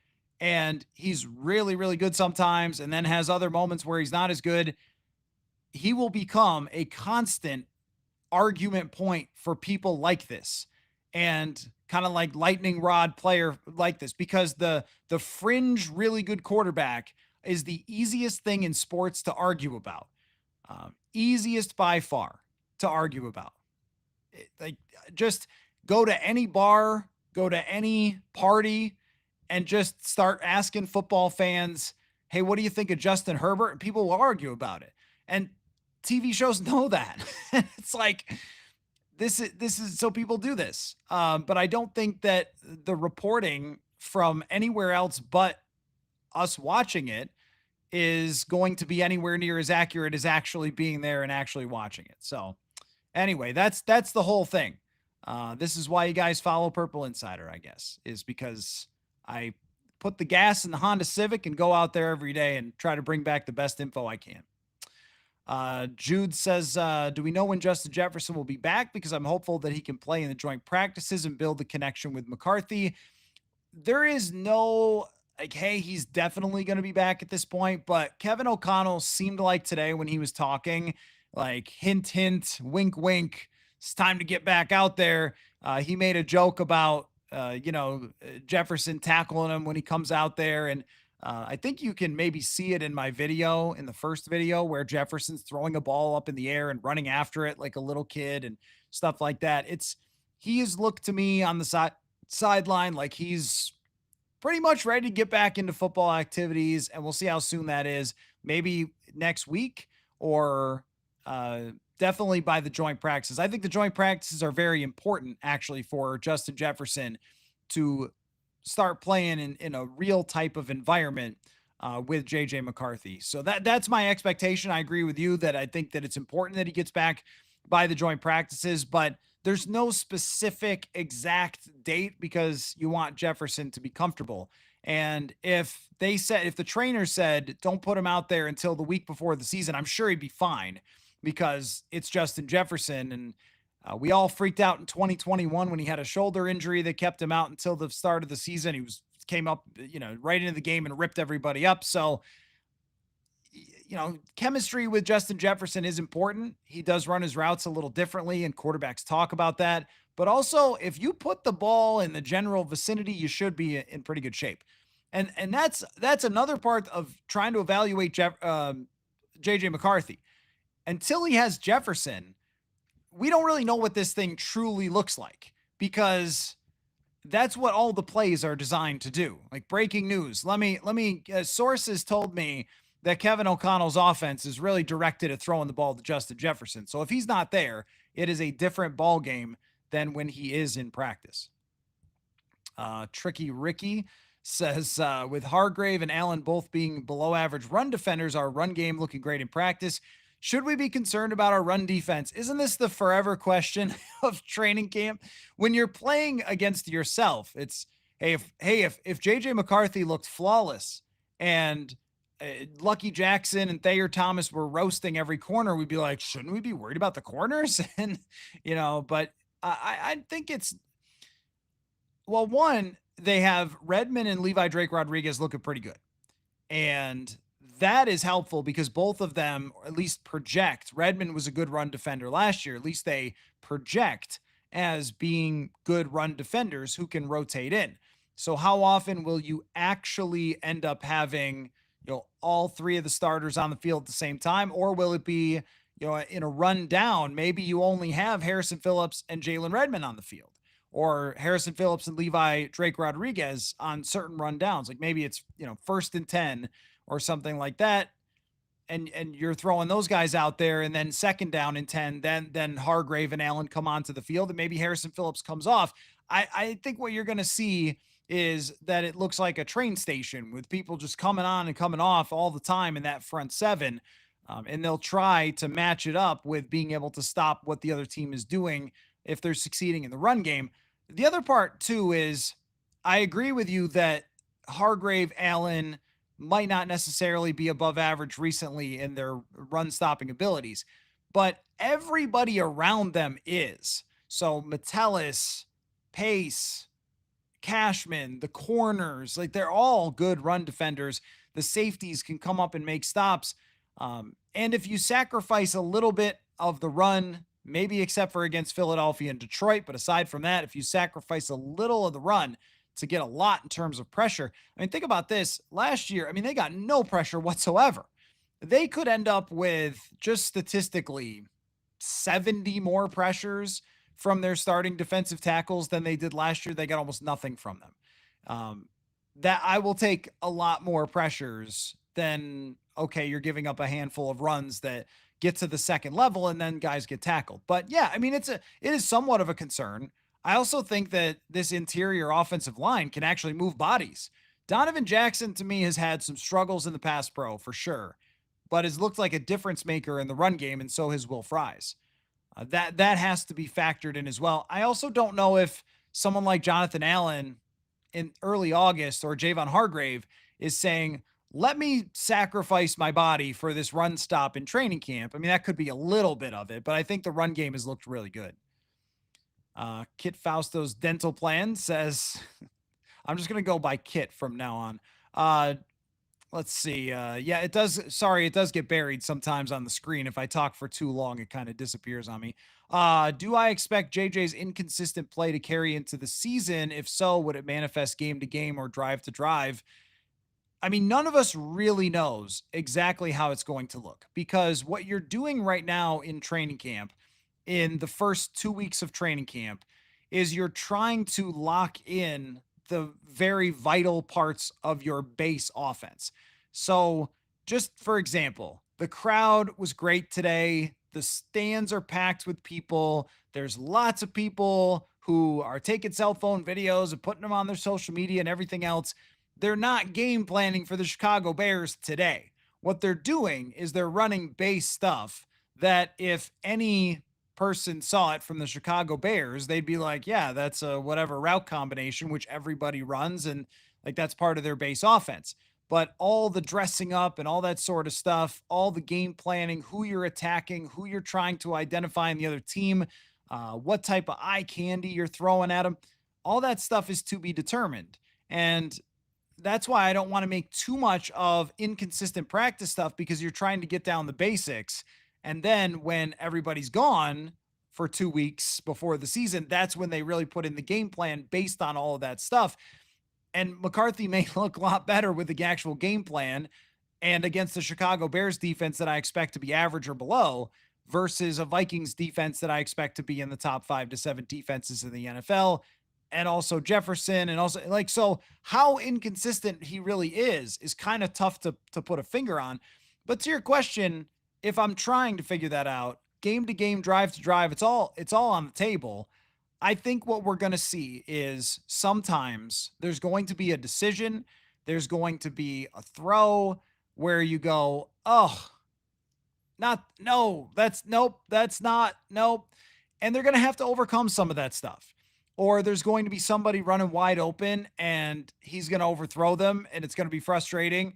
and he's really, really good sometimes and then has other moments where he's not as good, he will become a constant argument point for people like this, and kind of like lightning rod player like this, because the fringe really good quarterback is the easiest thing in sports to argue about. Easiest by far to argue about. Like, just go to any bar, go to any party, and just start asking football fans, hey, what do you think of Justin Herbert? And people will argue about it. And TV shows know that. It's like, this is so people do this. But I don't think that the reporting from anywhere else but us watching it is going to be anywhere near as accurate as actually being there and actually watching it. So anyway, that's the whole thing. This is why you guys follow Purple Insider, I guess, is because I put the gas in the Honda Civic and go out there every day and try to bring back the best info I can. Jude says, do we know when Justin Jefferson will be back? Because I'm hopeful that he can play in the joint practices and build the connection with McCarthy. There is no, like, hey, he's definitely going to be back at this point. But Kevin O'Connell seemed like today when he was talking, like, hint, hint, wink, wink, it's time to get back out there. He made a joke about, Jefferson tackling him when he comes out there. And I think you can maybe see it in my video, in the first video, where Jefferson's throwing a ball up in the air and running after it like a little kid and stuff like that. He has looked to me on the sideline like he's pretty much ready to get back into football activities, and we'll see how soon that is. Maybe next week, or definitely by the joint practices. I think the joint practices are very important, actually, for Justin Jefferson to start playing in a real type of environment with JJ McCarthy. So that's my expectation. I agree with you that I think that it's important that he gets back by the joint practices, but there's no specific exact date because you want Jefferson to be comfortable. And if the trainer said, don't put him out there until the week before the season, I'm sure he'd be fine, because it's Justin Jefferson. And we all freaked out in 2021 when he had a shoulder injury that kept him out until the start of the season. He came up, right into the game and ripped everybody up. So, chemistry with Justin Jefferson is important. He does run his routes a little differently, and quarterbacks talk about that. But also, if you put the ball in the general vicinity, you should be in pretty good shape. And that's another part of trying to evaluate JJ McCarthy. Until he has Jefferson, we don't really know what this thing truly looks like, because that's what all the plays are designed to do. Like, breaking news. Sources told me that Kevin O'Connell's offense is really directed at throwing the ball to Justin Jefferson. So if he's not there, it is a different ball game than when he is in practice. Tricky Ricky says, with Hargrave and Allen both being below average run defenders, our run game looking great in practice. Should we be concerned about our run defense? Isn't this the forever question of training camp? When you're playing against yourself, it's, If JJ McCarthy looked flawless and Lucky Jackson and Thayer Thomas were roasting every corner, we'd be like, shouldn't we be worried about the corners? And, but I think it's, well, one, they have Redmond and Levi Drake Rodriguez looking pretty good. And that is helpful because both of them, or at least project, Redmond was a good run defender last year. At least they project as being good run defenders who can rotate in. So how often will you actually end up having, all three of the starters on the field at the same time? Or will it be, in a run down, maybe you only have Harrison Phillips and Jalen Redmond on the field, or Harrison Phillips and Levi Drake Rodriguez on certain run downs. Like maybe it's, 1st and 10 or something like that. And you're throwing those guys out there, and then 2nd down and 10, then Hargrave and Allen come onto the field, and maybe Harrison Phillips comes off. I think what you're going to see is that it looks like a train station with people just coming on and coming off all the time in that front 7. And they'll try to match it up with being able to stop what the other team is doing if they're succeeding in the run game. The other part too is I agree with you that Hargrave, Allen might not necessarily be above average recently in their run stopping abilities, but everybody around them is. So Metellus, Pace, Cashman, the corners, like they're all good run defenders. The safeties can come up and make stops. And if you sacrifice a little bit of the run, maybe except for against Philadelphia and Detroit, but aside from that, if you sacrifice a little of the run to get a lot in terms of pressure, I mean, think about this. Last year, I mean, they got no pressure whatsoever. They could end up with, just statistically, 70 more pressures from their starting defensive tackles than they did last year. They got almost nothing from them. That I will take a lot more pressures than, okay, you're giving up a handful of runs that get to the second level and then guys get tackled. But yeah, I mean, it is somewhat of a concern. I also think that this interior offensive line can actually move bodies. Donovan Jackson, to me, has had some struggles in the pass pro for sure, but has looked like a difference maker in the run game, and so has Will Fries. That has to be factored in as well. I also don't know if someone like Jonathan Allen in early August or Javon Hargrave is saying, let me sacrifice my body for this run stop in training camp. I mean, that could be a little bit of it, but I think the run game has looked really good. Kit Fausto's dental plan says, I'm just going to go by Kit from now on. Let's see. Yeah, it does. Sorry, it does get buried sometimes on the screen. If I talk for too long, it kind of disappears on me. Do I expect JJ's inconsistent play to carry into the season? If so, would it manifest game to game or drive to drive? I mean, none of us really knows exactly how it's going to look, because what you're doing right now in training camp, in the first 2 weeks of training camp, is you're trying to lock in the very vital parts of your base offense. So just for example, the crowd was great today. The stands are packed with people. There's lots of people who are taking cell phone videos and putting them on their social media and everything else. They're not game planning for the Chicago Bears today. What they're doing is they're running base stuff that if any person saw it from the Chicago Bears, they'd be like, yeah, that's a whatever route combination, which everybody runs. And like, that's part of their base offense. But all the dressing up and all that sort of stuff, all the game planning, who you're attacking, who you're trying to identify in the other team, what type of eye candy you're throwing at them, all that stuff is to be determined. And that's why I don't want to make too much of inconsistent practice stuff, because you're trying to get down the basics. And then when everybody's gone for 2 weeks before the season, that's when they really put in the game plan based on all of that stuff. And McCarthy may look a lot better with the actual game plan and against the Chicago Bears defense that I expect to be average or below, versus a Vikings defense that I expect to be in the top 5 to 7 defenses in the NFL. And also Jefferson, and also like, so how inconsistent he really is kind of tough to put a finger on. But to your question, if I'm trying to figure that out, game to game, drive to drive, it's all on the table. I think what we're going to see is sometimes there's going to be a decision. There's going to be a throw where you go, oh, that's not. And they're going to have to overcome some of that stuff. or there's going to be somebody running wide open and he's going to overthrow them and it's going to be frustrating.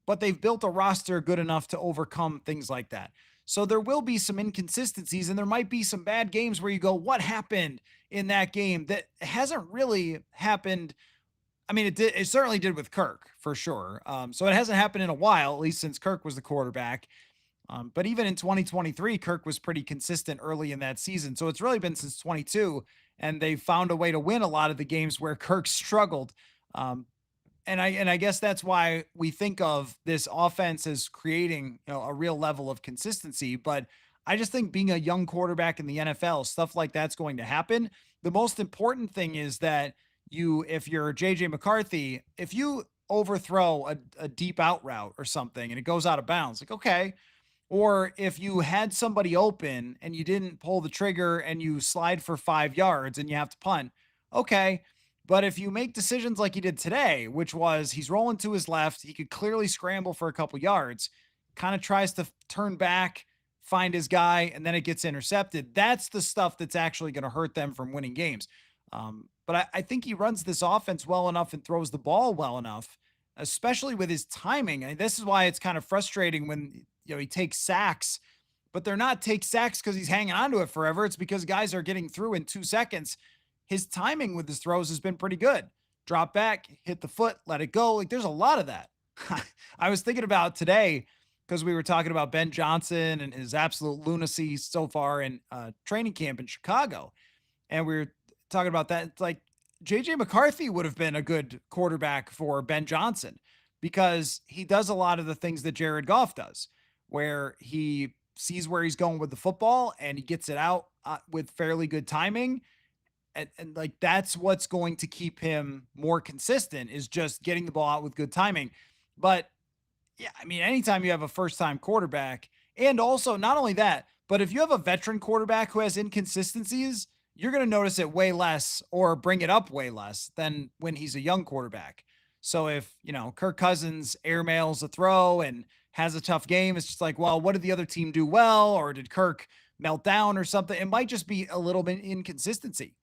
But they've built a roster good enough to overcome things like that. So there will be some inconsistencies and there might be some bad games where you go, what happened in that game that hasn't really happened? I mean, it certainly did with Kirk for sure. So it hasn't happened in a while, at least since Kirk was the quarterback. But even in 2023, Kirk was pretty consistent early in that season. So it's really been since 22, and they found a way to win a lot of the games where Kirk struggled. And I guess that's why we think of this offense as creating, a real level of consistency. But I just think being a young quarterback in the NFL, stuff like that's going to happen. The most important thing is that if you're JJ McCarthy, if you overthrow a deep out route or something and it goes out of bounds, like, okay. Or if you had somebody open and you didn't pull the trigger and you slide for 5 yards and you have to punt, okay. But if you make decisions like he did today, which was he's rolling to his left, he could clearly scramble for a couple yards, kind of tries to turn back, find his guy, and then it gets intercepted. That's the stuff that's actually going to hurt them from winning games. But I think he runs this offense well enough and throws the ball well enough, especially with his timing. And this is why it's kind of frustrating when he takes sacks, but they're not take sacks because he's hanging on to it forever. It's because guys are getting through in 2 seconds. His timing with his throws has been pretty good. Drop back, hit the foot, let it go. Like there's a lot of that. I was thinking about today because we were talking about Ben Johnson and his absolute lunacy so far in training camp in Chicago. And we were talking about that. It's like JJ McCarthy would have been a good quarterback for Ben Johnson because he does a lot of the things that Jared Goff does, where he sees where he's going with the football and he gets it out with fairly good timing. And like, that's what's going to keep him more consistent is just getting the ball out with good timing. But yeah, I mean, anytime you have a first time quarterback, and also not only that, but if you have a veteran quarterback who has inconsistencies, you're going to notice it way less or bring it up way less than when he's a young quarterback. So if, Kirk Cousins airmails a throw and has a tough game, it's just like, well, what did the other team do well? Or did Kirk melt down or something? It might just be a little bit inconsistency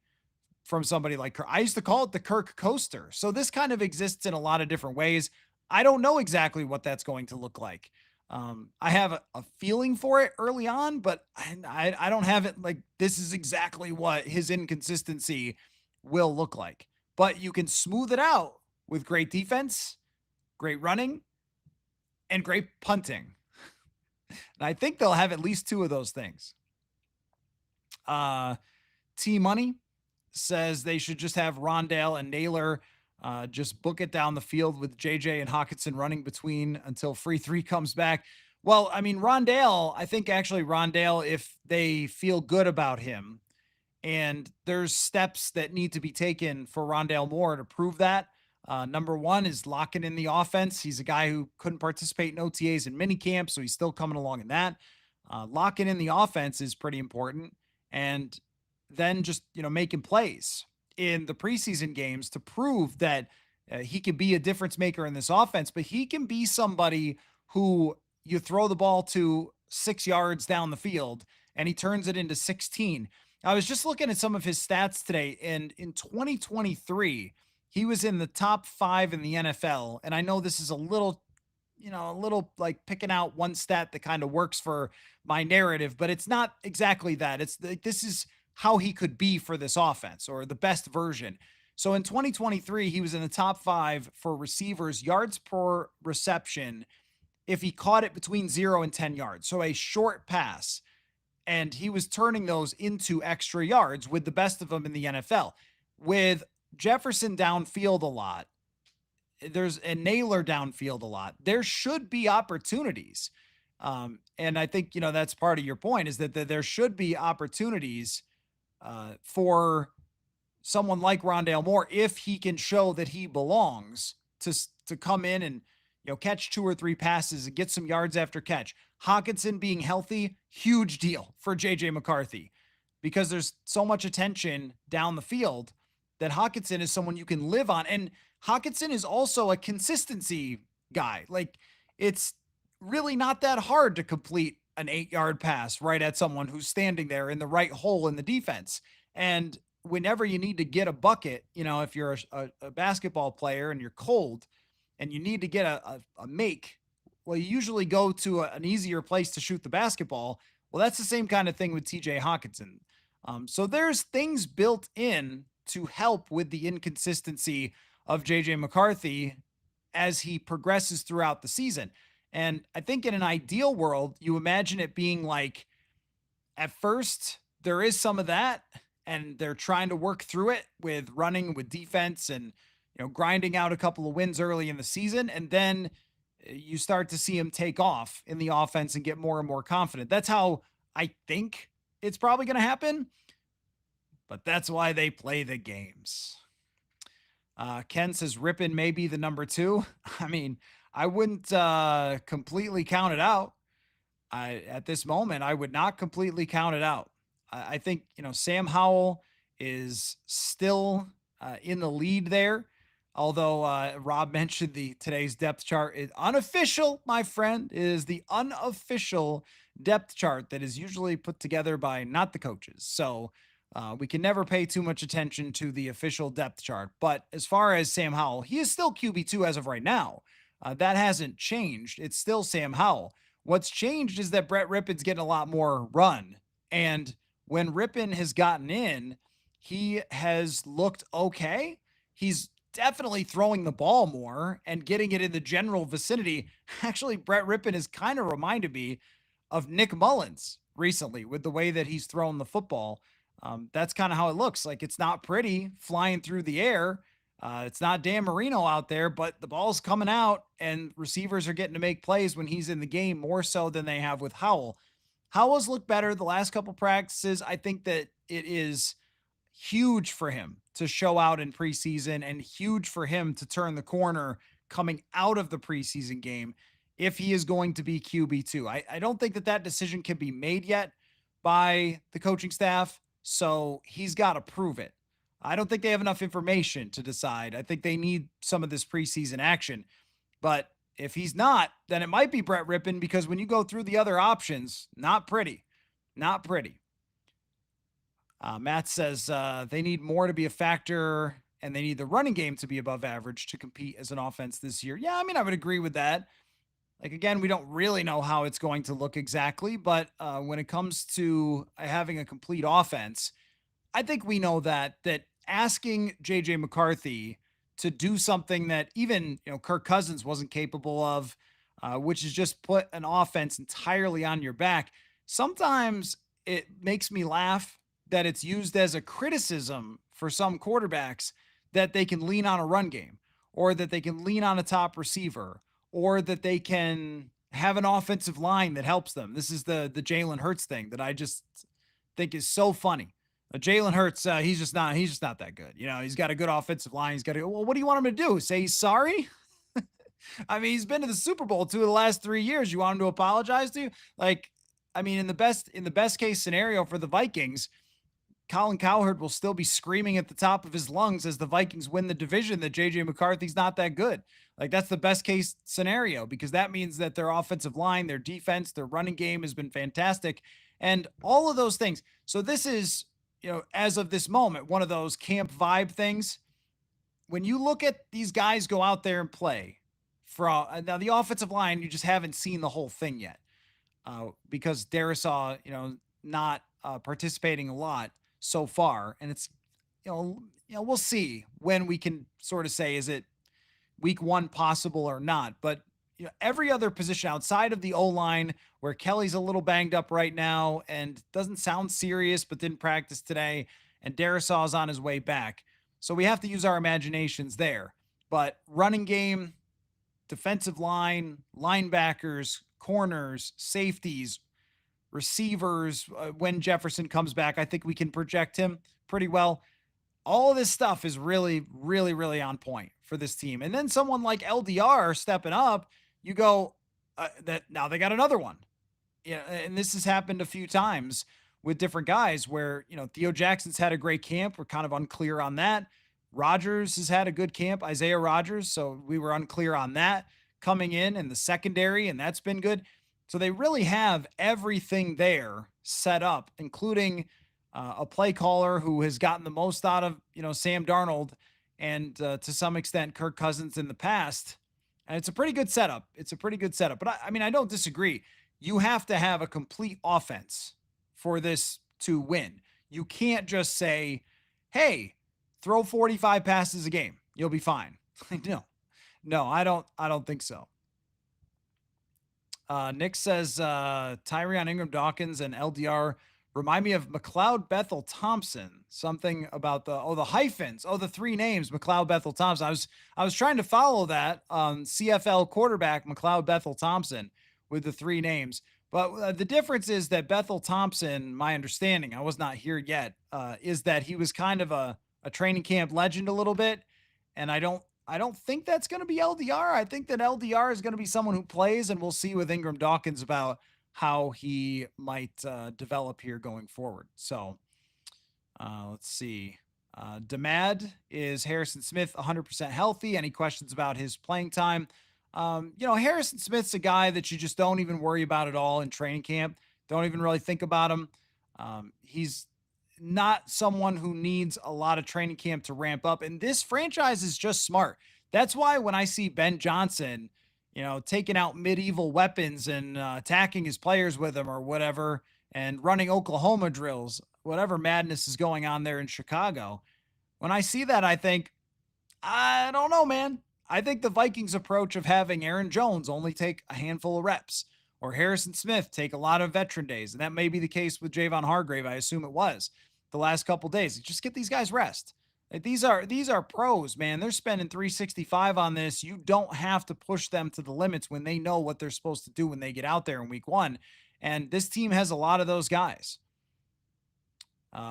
from somebody like Kirk. I used to call it the Kirk coaster. So this kind of exists in a lot of different ways. I don't know exactly what that's going to look like. I have a feeling for it early on, but I don't have it like this is exactly what his inconsistency will look like. But you can smooth it out with great defense, great running, and great punting. And I think they'll have at least 2 of those things. T-Money says they should just have Rondale and Naylor just book it down the field with JJ and Hockenson running between until free 3 comes back. Well, I mean, Rondale, I think actually Rondale, if they feel good about him and there's steps that need to be taken for Rondale Moore to prove that. Number 1 is locking in the offense. He's a guy who couldn't participate in OTAs and minicamp, so he's still coming along in that. Locking in the offense is pretty important. And then just, making plays in the preseason games to prove that he can be a difference maker in this offense, but he can be somebody who you throw the ball to 6 yards down the field and he turns it into 16. I was just looking at some of his stats today, and in 2023, he was in the top 5 in the NFL. And I know this is a little like picking out one stat that kind of works for my narrative, but it's not exactly that. It's this is how he could be for this offense, or the best version. So in 2023, he was in the top 5 for receivers yards per reception if he caught it between 0 and 10 yards. So a short pass, and he was turning those into extra yards with the best of them in the NFL. With Jefferson downfield a lot, there's a Naylor downfield a lot. There should be opportunities. And I think, that's part of your point, is that there should be opportunities for someone like Rondale Moore, if he can show that he belongs, to come in and, catch 2 or 3 passes and get some yards after catch. Hockenson being healthy, huge deal for JJ McCarthy, because there's so much attention down the field that Hockenson is someone you can live on. And Hockenson is also a consistency guy. Like, it's really not that hard to complete an 8-yard pass right at someone who's standing there in the right hole in the defense. And whenever you need to get a bucket, if you're a basketball player and you're cold and you need to get a make, well, you usually go to an easier place to shoot the basketball. Well, that's the same kind of thing with TJ Hockenson. So there's things built in to help with the inconsistency of JJ McCarthy as he progresses throughout the season. And I think in an ideal world, you imagine it being like, at first, there is some of that, and they're trying to work through it with running, with defense, and grinding out a couple of wins early in the season. And then you start to see him take off in the offense and get more and more confident. That's how I think it's probably going to happen. But that's why they play the games. Ken says Rippon may be the number 2. I mean, I wouldn't completely count it out. At this moment, I would not completely count it out. I think, Sam Howell is still in the lead there. Although Rob mentioned today's depth chart is unofficial, my friend, is the unofficial depth chart that is usually put together by not the coaches. So we can never pay too much attention to the official depth chart. But as far as Sam Howell, he is still QB2 as of right now. That hasn't changed. It's still Sam Howell. What's changed is that Brett Rippon's getting a lot more run. And when Rippon has gotten in, he has looked okay. He's definitely throwing the ball more and getting it in the general vicinity. Actually, Brett Rippon has kind of reminded me of Nick Mullins recently with the way that he's thrown the football. That's kind of how it looks. Like, it's not pretty flying through the air. It's not Dan Marino out there, but the ball's coming out and receivers are getting to make plays when he's in the game more so than they have with Howell. Howell's looked better the last couple practices. I think that it is huge for him to show out in preseason and huge for him to turn the corner coming out of the preseason game if he is going to be QB2. I don't think that decision can be made yet by the coaching staff, so he's got to prove it. I don't think they have enough information to decide. I think they need some of this preseason action. But if he's not, then it might be Brett Rippon, because when you go through the other options, not pretty. Not pretty. Matt says they need more to be a factor, and they need the running game to be above average to compete as an offense this year. Yeah, I mean, I would agree with that. Like, again, we don't really know how it's going to look exactly, but when it comes to having a complete offense, I think we know that asking JJ McCarthy to do something that even, Kirk Cousins wasn't capable of, which is just put an offense entirely on your back. Sometimes it makes me laugh that it's used as a criticism for some quarterbacks that they can lean on a run game, or that they can lean on a top receiver, or that they can have an offensive line that helps them. This is the Jalen Hurts thing that I just think is so funny. Jalen Hurts, he's just not that good. He's got a good offensive line. He's got to, well, what do you want him to do? Say he's sorry? I mean, he's been to the Super Bowl 2 of the last 3 years. You want him to apologize to you? Like, I mean, in the best case scenario for the Vikings, Colin Cowherd will still be screaming at the top of his lungs as the Vikings win the division that JJ McCarthy's not that good. Like, that's the best case scenario, because that means that their offensive line, their defense, their running game has been fantastic, and all of those things. So this is, as of this moment, one of those camp vibe things. When you look at these guys go out there and play now the offensive line, you just haven't seen the whole thing yet, because Darrisaw, not participating a lot so far. And it's, we'll see when we can sort of say, is it week 1 possible or not? But every other position outside of the O-line, where Kelly's a little banged up right now and doesn't sound serious, but didn't practice today, and Darrisaw's on his way back. So we have to use our imaginations there. But running game, defensive line, linebackers, corners, safeties, receivers, when Jefferson comes back, I think we can project him pretty well. All of this stuff is really, really, really on point for this team. And then someone like LDR stepping up, you go, that now they got another one. And this has happened a few times with different guys where, Theo Jackson's had a great camp. We're kind of unclear on that. Rodgers has had a good camp, Isaiah Rodgers. So we were unclear on that coming in the secondary, and that's been good. So they really have everything there set up, including a play caller who has gotten the most out of, Sam Darnold and to some extent Kirk Cousins in the past. And it's a pretty good setup. But I mean, I don't disagree. You have to have a complete offense for this to win. You can't just say, hey, throw 45 passes a game. You'll be fine. No, I don't think so. Nick says Tyrion Ingram Dawkins and LDR remind me of McLeod Bethel Thompson. Something about the hyphens. The three names, McLeod Bethel Thompson. I was trying to follow that CFL quarterback McLeod Bethel Thompson with the three names. But the difference is that Bethel Thompson, my understanding, I was not here yet, is that he was kind of a training camp legend a little bit. And I don't think that's going to be LDR. I think that LDR is going to be someone who plays, and we'll see with Ingram Dawkins about how he might develop here going forward. So let's see. Damad, is Harrison Smith 100% healthy? Any questions about his playing time? Harrison Smith's a guy that you just don't even worry about at all in training camp. Don't even really think about him. He's not someone who needs a lot of training camp to ramp up. And this franchise is just smart. That's why when I see Ben Johnson, taking out medieval weapons and attacking his players with them or whatever, and running Oklahoma drills, whatever madness is going on there in Chicago. When I see that, I think, I don't know, man. I think the Vikings approach of having Aaron Jones only take a handful of reps, or Harrison Smith take a lot of veteran days. And that may be the case with Javon Hargrave. I assume it was the last couple of days. Just get these guys rest. These are pros, man. They're spending 365 on this. You don't have to push them to the limits when they know what they're supposed to do when they get out there in week one. And this team has a lot of those guys.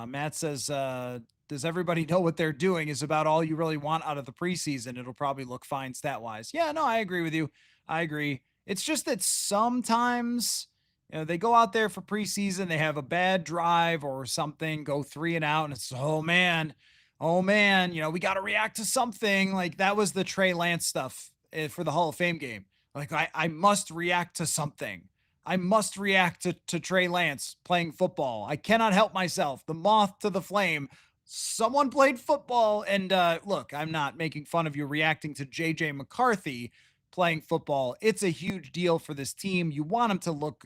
Matt says, does everybody know what they're doing is about all you really want out of the preseason. It'll probably look fine stat-wise. Yeah, no, I agree with you. I agree. It's just that sometimes, they go out there for preseason, they have a bad drive or something, go 3 and out, and it's, oh man, we got to react to something. Like that was the Trey Lance stuff for the Hall of Fame game. Like I must react to something. I must react to Trey Lance playing football. I cannot help myself. The moth to the flame. Someone played football. And look, I'm not making fun of you reacting to JJ McCarthy playing football. It's a huge deal for this team. You want him to look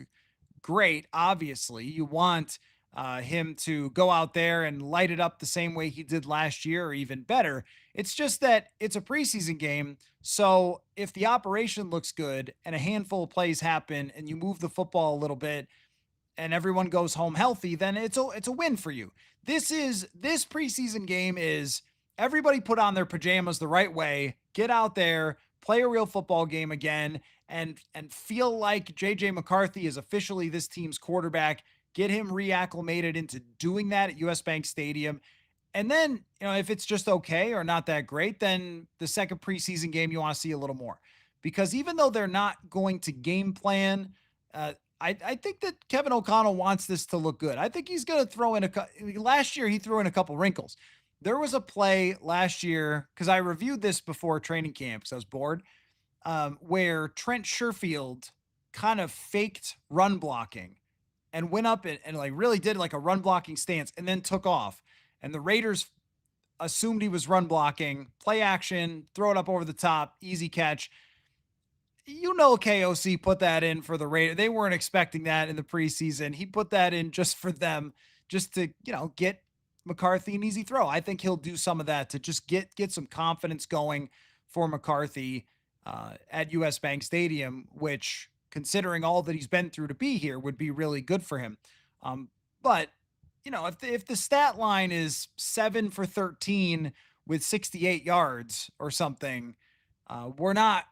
great, obviously. You want him to go out there and light it up the same way he did last year or even better. It's just that it's a preseason game. So if the operation looks good and a handful of plays happen and you move the football a little bit and everyone goes home healthy, then it's a win for you. This preseason game is everybody put on their pajamas the right way, get out there, play a real football game again, and feel like JJ McCarthy is officially this team's quarterback. Get him reacclimated into doing that at US Bank Stadium. And then, if it's just okay or not that great, then the second preseason game, you want to see a little more. Because even though they're not going to game plan, I think that Kevin O'Connell wants this to look good. I think he's going to throw in last year, he threw in a couple wrinkles. There was a play last year, because I reviewed this before training camp because I was bored, where Trent Sherfield kind of faked run blocking and went up and like really did like a run blocking stance and then took off. And the Raiders assumed he was run blocking, play action, throw it up over the top, easy catch. KOC put that in for the Raiders. They weren't expecting that in the preseason. He put that in just for them, just to, get McCarthy an easy throw. I think he'll do some of that to just get some confidence going for McCarthy at US Bank Stadium, which, considering all that he's been through to be here, would be really good for him. But if the stat line is 7 for 13 with 68 yards or something, we're not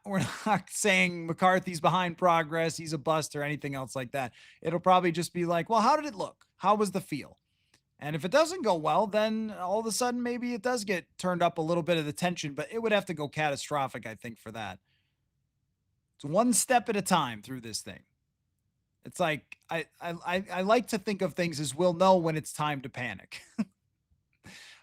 saying McCarthy's behind progress, he's a bust or anything else like that. It'll probably just be like, well, how did it look? How was the feel? And if it doesn't go well, then all of a sudden maybe it does get turned up a little bit of the tension, but it would have to go catastrophic, I think, for that. It's one step at a time through this thing. It's like, I like to think of things as we'll know when it's time to panic.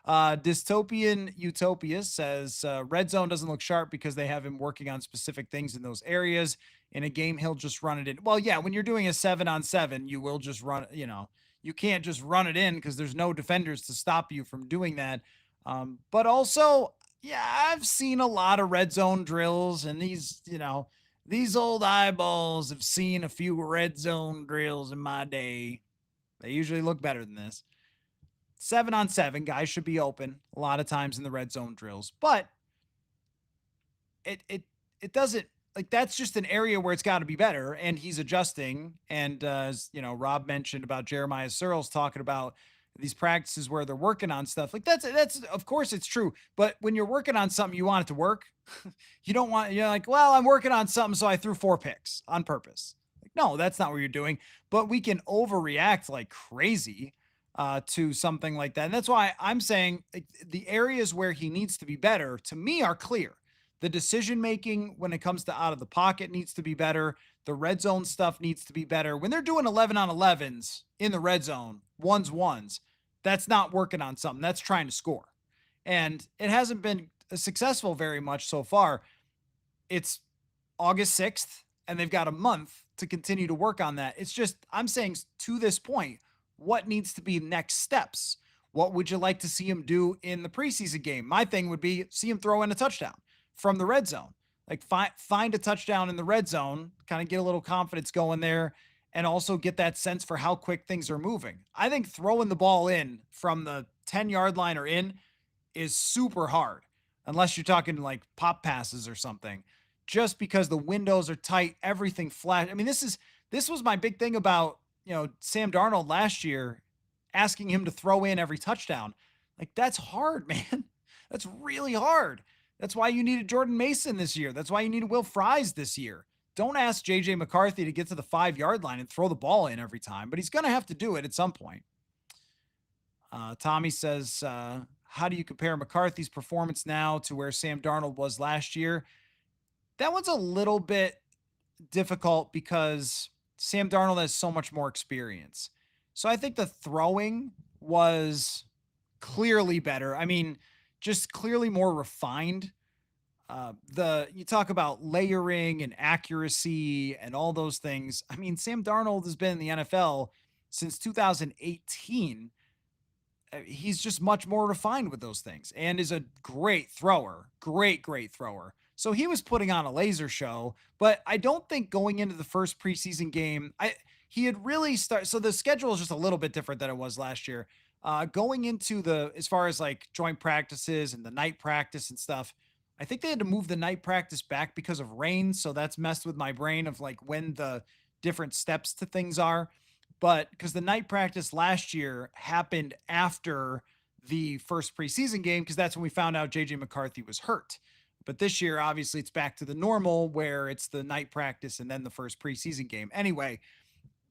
Dystopian Utopia says, red zone doesn't look sharp because they have him working on specific things in those areas. In a game, he'll just run it in. Well, yeah, when you're doing a 7-on-7, you will just run, you can't just run it in because there's no defenders to stop you from doing that. But also, yeah, I've seen a lot of red zone drills, and these old eyeballs have seen a few red zone drills in my day. They usually look better than this. 7-on-7, guys should be open a lot of times in the red zone drills, but it doesn't, like, that's just an area where it's got to be better, and he's adjusting. And as Rob mentioned about Jeremiah Searles talking about these practices where they're working on stuff, like that's of course it's true, but when you're working on something, you want it to work. You don't want, you're like, well, I'm working on something, so I threw 4 picks on purpose. Like, no, that's not what you're doing. But we can overreact like crazy to something like that. And that's why I'm saying, like, the areas where he needs to be better, to me, are clear. The decision making when it comes to out of the pocket needs to be better. The red zone stuff needs to be better. When they're doing 11-on-11s in the red zone, ones, that's not working on something. That's trying to score. And it hasn't been successful very much so far. It's August 6th, and they've got a month to continue to work on that. It's just, I'm saying, to this point, what needs to be next steps? What would you like to see him do in the preseason game? My thing would be see him throw in a touchdown from the red zone. Like, find a touchdown in the red zone, kind of get a little confidence going there, and also get that sense for how quick things are moving. I think throwing the ball in from the 10-yard line or in is super hard, unless you're talking like pop passes or something, just because the windows are tight, everything flat. I mean, this was my big thing about, Sam Darnold last year, asking him to throw in every touchdown. Like, that's hard, man. That's really hard. That's why you needed Jordan Mason this year. That's why you needed Will Fries this year. Don't ask JJ McCarthy to get to the 5-yard line and throw the ball in every time, but he's going to have to do it at some point. Tommy says, how do you compare McCarthy's performance now to where Sam Darnold was last year? That one's a little bit difficult because Sam Darnold has so much more experience. So I think the throwing was clearly better. I mean, just clearly more refined. You talk about layering and accuracy and all those things. I mean, Sam Darnold has been in the NFL since 2018. He's just much more refined with those things and is a great thrower. Great thrower. So he was putting on a laser show, but I don't think going into the first preseason game, he had really started. So the schedule is just a little bit different than it was last year. Going into as far as like joint practices and the night practice and stuff, I think they had to move the night practice back because of rain. So that's messed with my brain of like when the different steps to things are. But because the night practice last year happened after the first preseason game, because that's when we found out JJ McCarthy was hurt. But this year, obviously, it's back to the normal where it's the night practice and then the first preseason game. Anyway,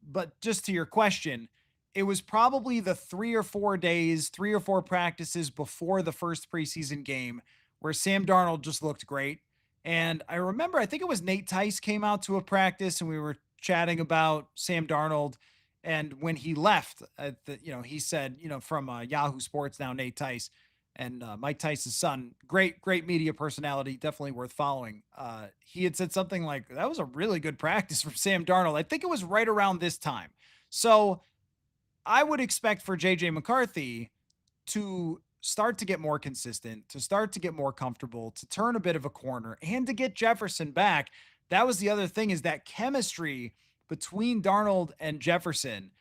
but just to your question, it was probably the 3 or 4 days, 3 or 4 practices before the first preseason game where Sam Darnold just looked great. And I remember, I think it was Nate Tice came out to a practice and we were chatting about Sam Darnold. And when he left, he said, from Yahoo Sports now, Nate Tice, and Mike Tice's son, great media personality, definitely worth following. He had said something like, that was a really good practice from Sam Darnold. I think it was right around this time. So I would expect for JJ McCarthy to start to get more consistent, to start to get more comfortable, to turn a bit of a corner, and to get Jefferson back. That was the other thing, is that chemistry between Darnold and Jefferson.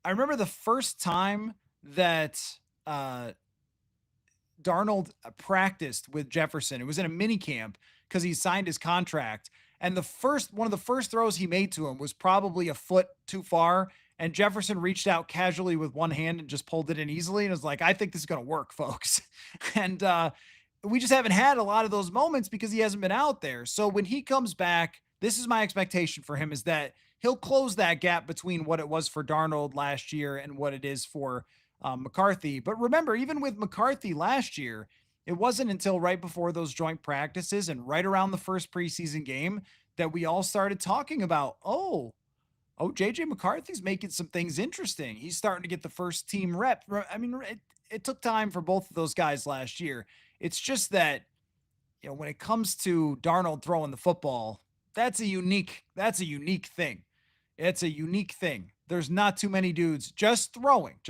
I remember the first time that Darnold practiced with Jefferson. It was in a mini camp because he signed his contract. And one of the first throws he made to him was probably a foot too far. And Jefferson reached out casually with one hand and just pulled it in easily. And was like, I think this is going to work, folks. And we just haven't had a lot of those moments because he hasn't been out there. So when he comes back, this is my expectation for him, is that he'll close that gap between what it was for Darnold last year and what it is for McCarthy. But remember, even with McCarthy last year, it wasn't until right before those joint practices and right around the first preseason game that we all started talking about, oh, JJ McCarthy's making some things interesting. He's starting to get the first team rep. I mean, it took time for both of those guys last year. It's just that, when it comes to Darnold throwing the football, that's a unique thing. It's a unique thing. There's not too many dudes just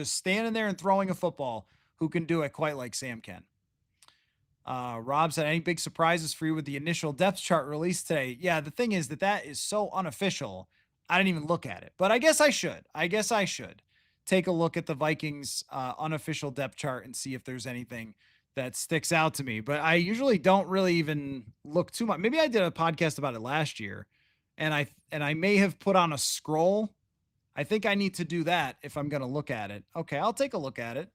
standing there and throwing a football who can do it quite like Sam can. Rob said, any big surprises for you with the initial depth chart released today? Yeah, the thing is that is so unofficial. I didn't even look at it, but I guess I should take a look at the Vikings unofficial depth chart and see if there's anything that sticks out to me. But I usually don't really even look too much. Maybe I did a podcast about it last year, and I may have put on a scroll. I think I need to do that if I'm going to look at it. Okay, I'll take a look at it.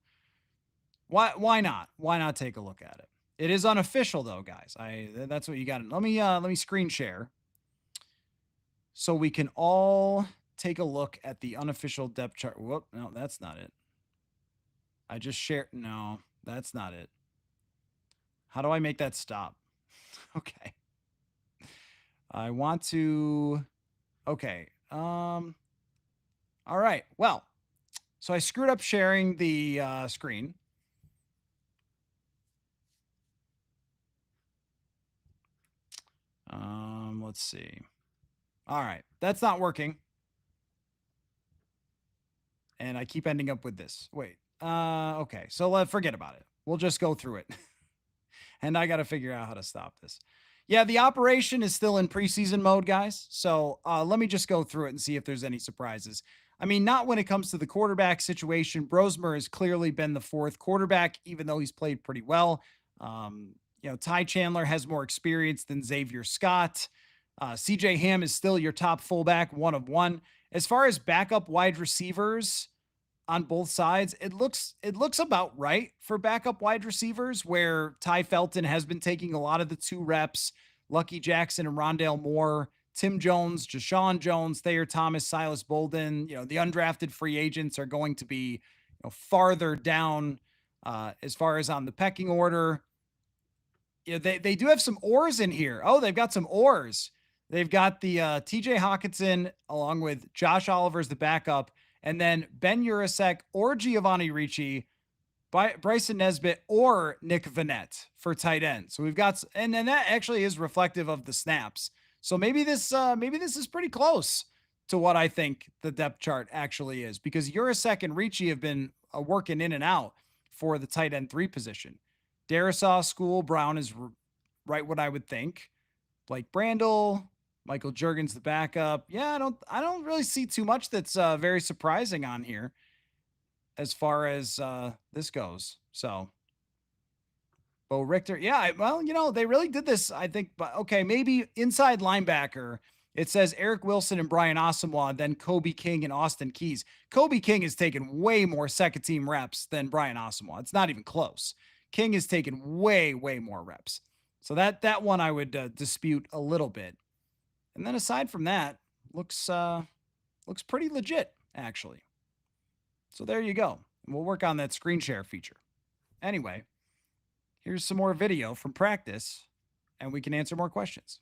Why not? Why not take a look at it? It is unofficial though, guys. That's what you got. Let me screen share so we can all take a look at the unofficial depth chart. Whoop, no, that's not it. I just shared. No, that's not it. How do I make that stop? Okay. I want to. Okay. All right. Well, so I screwed up sharing the screen. Let's see. All right. That's not working. And I keep ending up with this. Wait. Okay. So forget about it. We'll just go through it. And I got to figure out how to stop this. Yeah, the operation is still in preseason mode, guys. So let me just go through it and see if there's any surprises. I mean, not when it comes to the quarterback situation. Brosmer has clearly been the fourth quarterback, even though he's played pretty well. Ty Chandler has more experience than Xavier Scott. CJ Ham is still your top fullback, one of one. As far as backup wide receivers on both sides, it looks about right for backup wide receivers, where Ty Felton has been taking a lot of the 2 reps. Lucky Jackson and Rondale Moore, Tim Jones, Jashawn Jones, Thayer Thomas, Silas Bolden. The undrafted free agents are going to be farther down as far as on the pecking order. They do have some oars in here. Oh, they've got some oars. They've got the TJ Hockenson along with Josh Oliver as the backup, and then Ben Urasek or Giovanni Ricci, Bryson Nesbitt or Nick Vanette for tight end. So we've got, and then that actually is reflective of the snaps. So maybe this is pretty close to what I think the depth chart actually is, because Urasek and Ricci have been working in and out for the tight end 3 position. Darisaw, School, Brown is right what I would think. Blake Brandel, Michael Juergens, the backup. Yeah, I don't really see too much that's very surprising on here as far as this goes. So, Bo Richter. Yeah, they really did this, I think. But okay, maybe inside linebacker, it says Eric Wilson and Brian Asamoah, then Kobe King and Austin Keys. Kobe King has taken way more second team reps than Brian Asamoah. It's not even close. King has taken way, way more reps. So that one I would dispute a little bit. And then aside from that, looks pretty legit, actually. So there you go. And we'll work on that screen share feature. Anyway, here's some more video from practice, and we can answer more questions.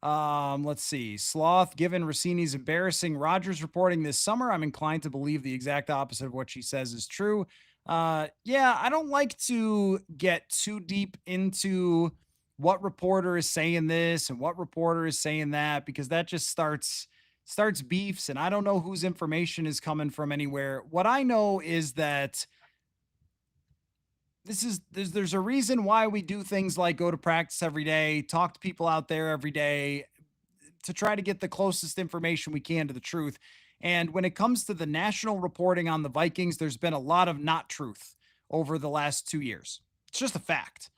Let's see. Sloth, given Rossini's embarrassing Rodgers reporting this summer, I'm inclined to believe the exact opposite of what she says is true. Yeah, I don't like to get too deep into what reporter is saying this and what reporter is saying that, because that just starts beefs, and I don't know whose information is coming from anywhere. What I know is that there's a reason why we do things like go to practice every day, talk to people out there every day to try to get the closest information we can to the truth. And when it comes to the national reporting on the Vikings, there's been a lot of not truth over the last 2 years. It's just a fact.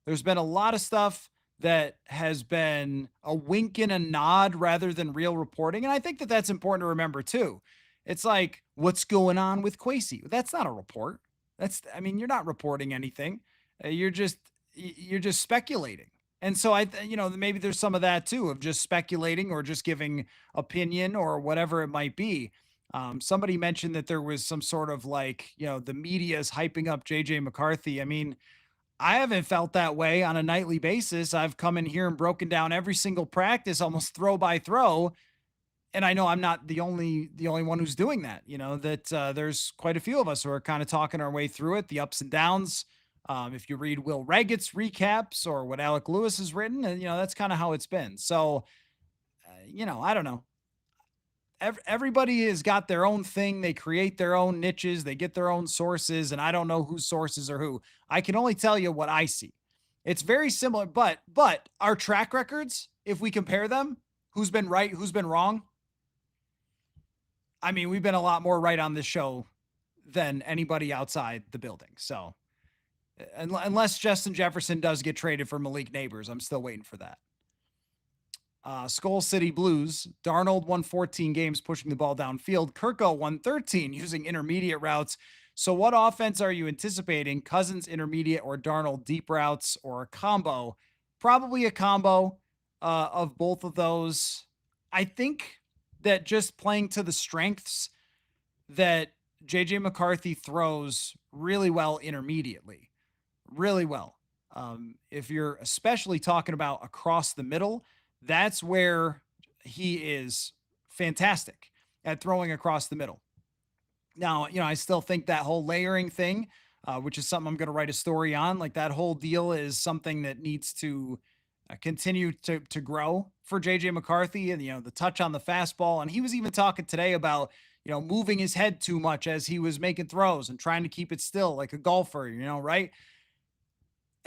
There's been a lot of stuff that has been a wink and a nod rather than real reporting. And I think that that's important to remember too. It's like, what's going on with Kwesi? That's not a report. You're not reporting anything. You're just speculating. And so maybe there's some of that too, of just speculating or just giving opinion or whatever it might be. Somebody mentioned that there was some sort of the media is hyping up JJ McCarthy. I haven't felt that way on a nightly basis. I've come in here and broken down every single practice, almost throw by throw. And I know I'm not the only one who's doing that, there's quite a few of us who are kind of talking our way through it, the ups and downs. If you read Will Reggett's recaps or what Alec Lewis has written, and that's kind of how it's been. So I don't know. Everybody has got their own thing. They create their own niches. They get their own sources, and I don't know whose sources are who. I can only tell you what I see. It's very similar, but our track records, if we compare them, who's been right, who's been wrong? I mean, we've been a lot more right on this show than anybody outside the building. So unless Justin Jefferson does get traded for Malik Neighbors, I'm still waiting for that. Skull City Blues. Darnold won 14 games pushing the ball downfield. Kirko won 13 using intermediate routes. So what offense are you anticipating? Cousins intermediate or Darnold deep routes or a combo? Probably a combo of both of those. I think that just playing to the strengths that JJ McCarthy throws really well intermediately. Really well. If you're especially talking about across the middle, that's where he is fantastic at throwing across the middle. Now, I still think that whole layering thing, which is something I'm going to write a story on, like that whole deal is something that needs to continue to grow for JJ McCarthy and, the touch on the fastball. And he was even talking today about, moving his head too much as he was making throws and trying to keep it still like a golfer, right?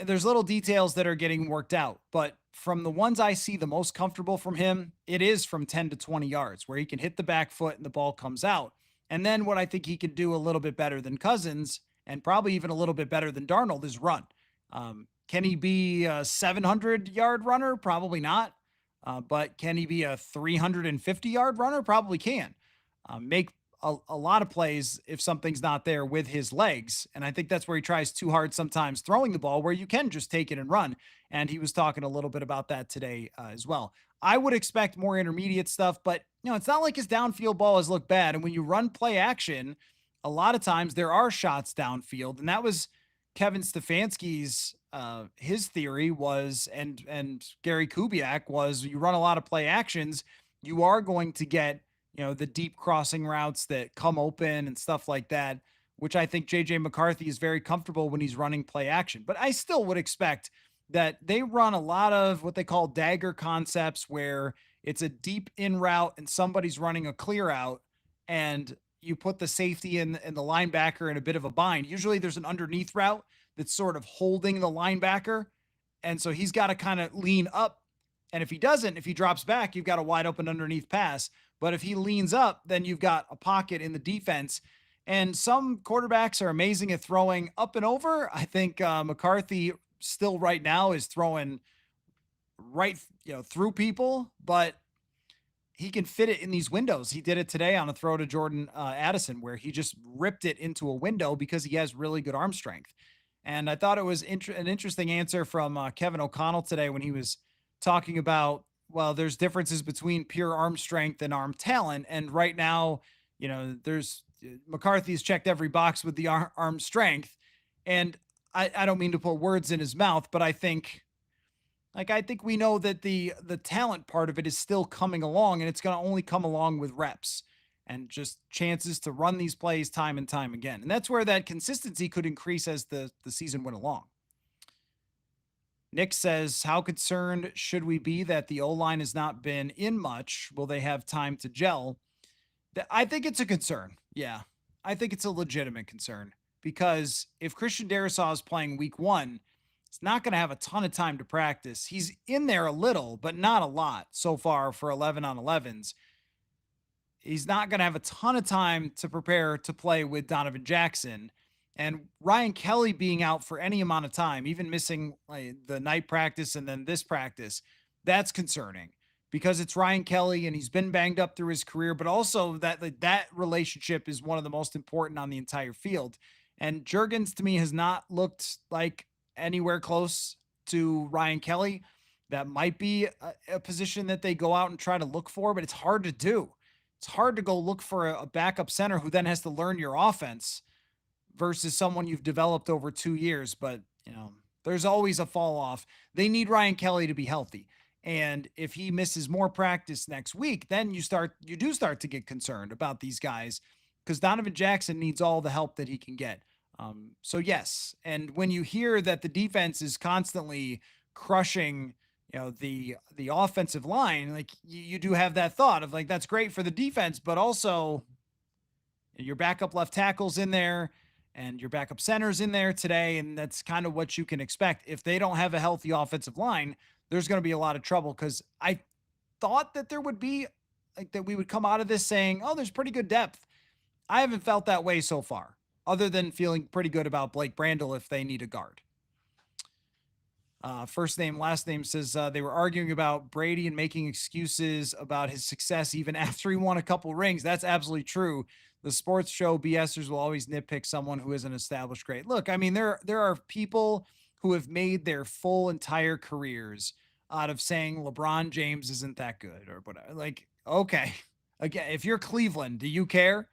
There's little details that are getting worked out, but from the ones I see the most comfortable from him, it is from 10 to 20 yards where he can hit the back foot and the ball comes out. And then what I think he could do a little bit better than Cousins and probably even a little bit better than Darnold is run. Can he be a 700-yard runner? Probably not. But can he be a 350-yard runner? Probably can. Make a lot of plays if something's not there with his legs. And I think that's where he tries too hard sometimes throwing the ball where you can just take it and run. And he was talking a little bit about that today as well. I would expect more intermediate stuff, but it's not like his downfield ball has looked bad. And when you run play action, a lot of times there are shots downfield. And that was Kevin Stefanski's, his theory was, and Gary Kubiak was, you run a lot of play actions, you are going to get, the deep crossing routes that come open and stuff like that, which I think JJ McCarthy is very comfortable when he's running play action. But I still would expect that they run a lot of what they call dagger concepts where it's a deep in route and somebody's running a clear out and you put the safety and the linebacker in a bit of a bind. Usually there's an underneath route that's sort of holding the linebacker. And so he's got to kind of lean up. And if he doesn't, if he drops back, you've got a wide open underneath pass. But if he leans up, then you've got a pocket in the defense. And some quarterbacks are amazing at throwing up and over. I think McCarthy still right now is throwing right, through people, but he can fit it in these windows. He did it today on a throw to Jordan Addison, where he just ripped it into a window because he has really good arm strength. And I thought it was an interesting answer from Kevin O'Connell today when he was talking about, well, there's differences between pure arm strength and arm talent. And right now, there's McCarthy's checked every box with the arm strength. And I don't mean to put words in his mouth, but I think we know that the talent part of it is still coming along, and it's going to only come along with reps and just chances to run these plays time and time again. And that's where that consistency could increase as the season went along. Nick says, how concerned should we be that the O-line has not been in much? Will they have time to gel? I think it's a concern. Yeah, I think it's a legitimate concern because if Christian Darrisaw is playing week 1, he's not going to have a ton of time to practice. He's in there a little, but not a lot so far for 11 on 11s. He's not going to have a ton of time to prepare to play with Donovan Jackson. And Ryan Kelly being out for any amount of time, even missing the night practice and then this practice, that's concerning because it's Ryan Kelly and he's been banged up through his career, but also that relationship is one of the most important on the entire field. And Juergens to me has not looked like anywhere close to Ryan Kelly. That might be a position that they go out and try to look for, but it's hard to do. It's hard to go look for a backup center who then has to learn your offense versus someone you've developed over 2 years. But, there's always a fall off. They need Ryan Kelly to be healthy. And if he misses more practice next week, then you do start to get concerned about these guys because Donovan Jackson needs all the help that he can get. So yes. And when you hear that the defense is constantly crushing the offensive line, like you do have that thought of like, that's great for the defense, but also your backup left tackle's in there and your backup center's in there today. And that's kind of what you can expect. If they don't have a healthy offensive line, there's going to be a lot of trouble, because I thought that there would be like that we would come out of this saying, oh, there's pretty good depth. I haven't felt that way so far, other than feeling pretty good about Blake Brandel if they need a guard. First name, last name says they were arguing about Brady and making excuses about his success even after he won a couple rings. That's absolutely true. The sports show BSers will always nitpick someone who isn't established great. Look, I mean, there are people who have made their full entire careers out of saying LeBron James isn't that good or whatever. Like, okay, again, if you're Cleveland, do you care?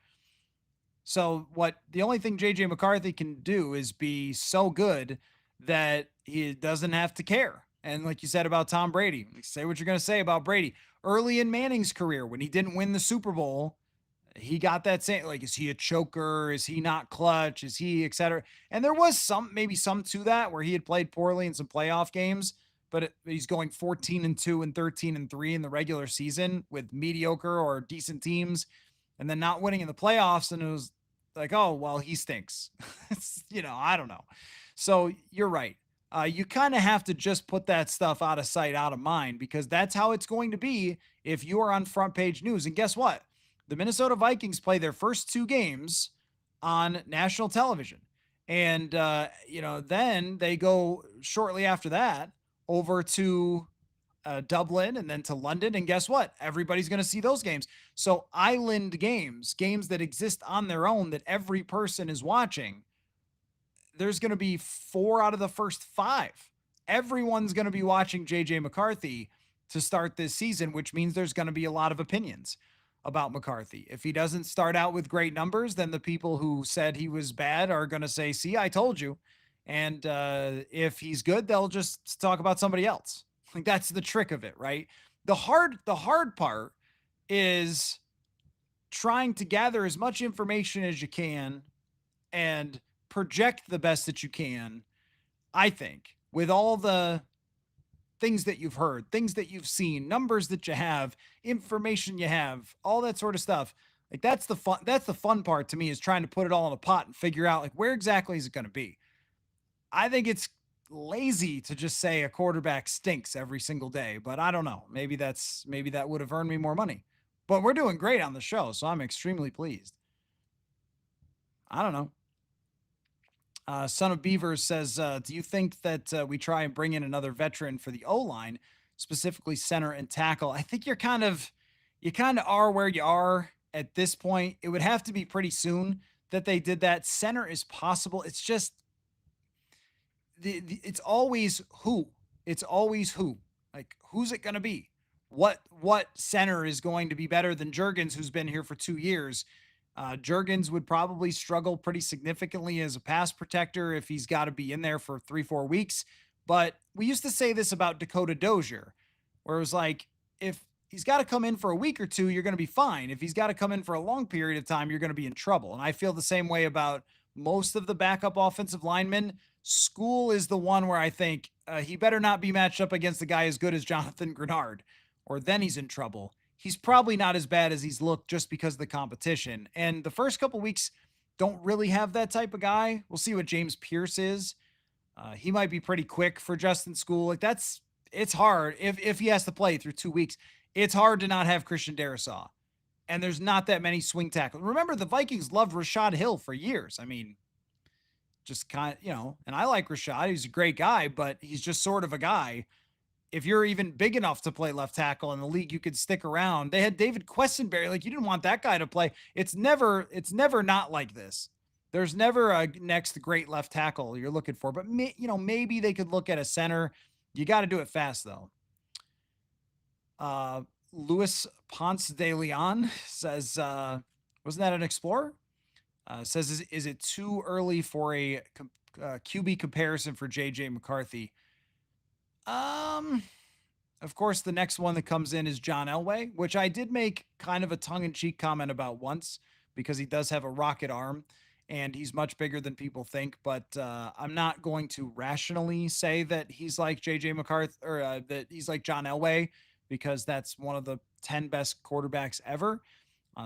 So the only thing JJ McCarthy can do is be so good that he doesn't have to care. And like you said about Tom Brady, say what you're going to say about Brady. Early in Manning's career, when he didn't win the Super Bowl, he got that same, like, is he a choker? Is he not clutch? Is he, et cetera? And there was maybe some to that where he had played poorly in some playoff games, but he's going 14-2 and 13-3 in the regular season with mediocre or decent teams, and then not winning in the playoffs. And it was like, oh, well, he stinks. I don't know. So you're right. You kind of have to just put that stuff out of sight, out of mind, because that's how it's going to be if you are on front page news. And guess what? The Minnesota Vikings play their first 2 games on national television. And, then they go shortly after that over to Dublin and then to London. And guess what? Everybody's going to see those games. So island games that exist on their own that every person is watching, there's going to be 4 out of the first 5. Everyone's going to be watching JJ McCarthy to start this season, which means there's going to be a lot of opinions about McCarthy. If he doesn't start out with great numbers, then the people who said he was bad are going to say, see, I told you. And if he's good, they'll just talk about somebody else. Like, that's the trick of it, right? The hard part is trying to gather as much information as you can and project the best that you can, I think, with all the things that you've heard, things that you've seen, numbers that you have, information you have, all that sort of stuff. Like, that's the fun part to me, is trying to put it all in a pot and figure out, like, where exactly is it going to be? I think it's lazy to just say a quarterback stinks every single day, but I don't know. Maybe that would have earned me more money. But we're doing great on the show, so I'm extremely pleased. I don't know. Son of Beavers says, do you think that we try and bring in another veteran for the O-line, specifically center and tackle? I think you kind of are where you are at this point. It would have to be pretty soon that they did that. Center is possible. It's just, it's always who. It's always who. Like, who's it going to be? What center is going to be better than Juergens, who's been here for 2 years? Juergens would probably struggle pretty significantly as a pass protector if he's got to be in there for 3-4 weeks. But we used to say this about Dakota Dozier, where it was like, if he's got to come in for a week or 2, you're going to be fine. If he's got to come in for a long period of time, you're going to be in trouble. And I feel the same way about most of the backup offensive linemen. School is the one where I think he better not be matched up against a guy as good as Jonathan Grenard, or then he's in trouble. He's probably not as bad as he's looked just because of the competition. And the first couple weeks don't really have that type of guy. We'll see what James Pierce is. He might be pretty quick for Justin School. Like, it's hard if he has to play through 2 weeks. It's hard to not have Christian Darrisaw. And there's not that many swing tackles. Remember, the Vikings loved Rashad Hill for years. I mean, just kind of, and I like Rashad. He's a great guy, but he's just sort of a guy. If you're even big enough to play left tackle in the league, you could stick around. They had David Questenberry. Like, you didn't want that guy to play. It's never not like this. There's never a next great left tackle you're looking for, but maybe they could look at a center. You got to do it fast though. Luis Ponce de Leon says, wasn't that an Explorer? Says, is it too early for a QB comparison for JJ McCarthy? Of course, the next one that comes in is John Elway, which I did make kind of a tongue-in-cheek comment about once, because he does have a rocket arm. and he's much bigger than people think. But I'm not going to rationally say that he's like JJ McCarthy or that he's like John Elway, because that's one of the 10 best quarterbacks ever.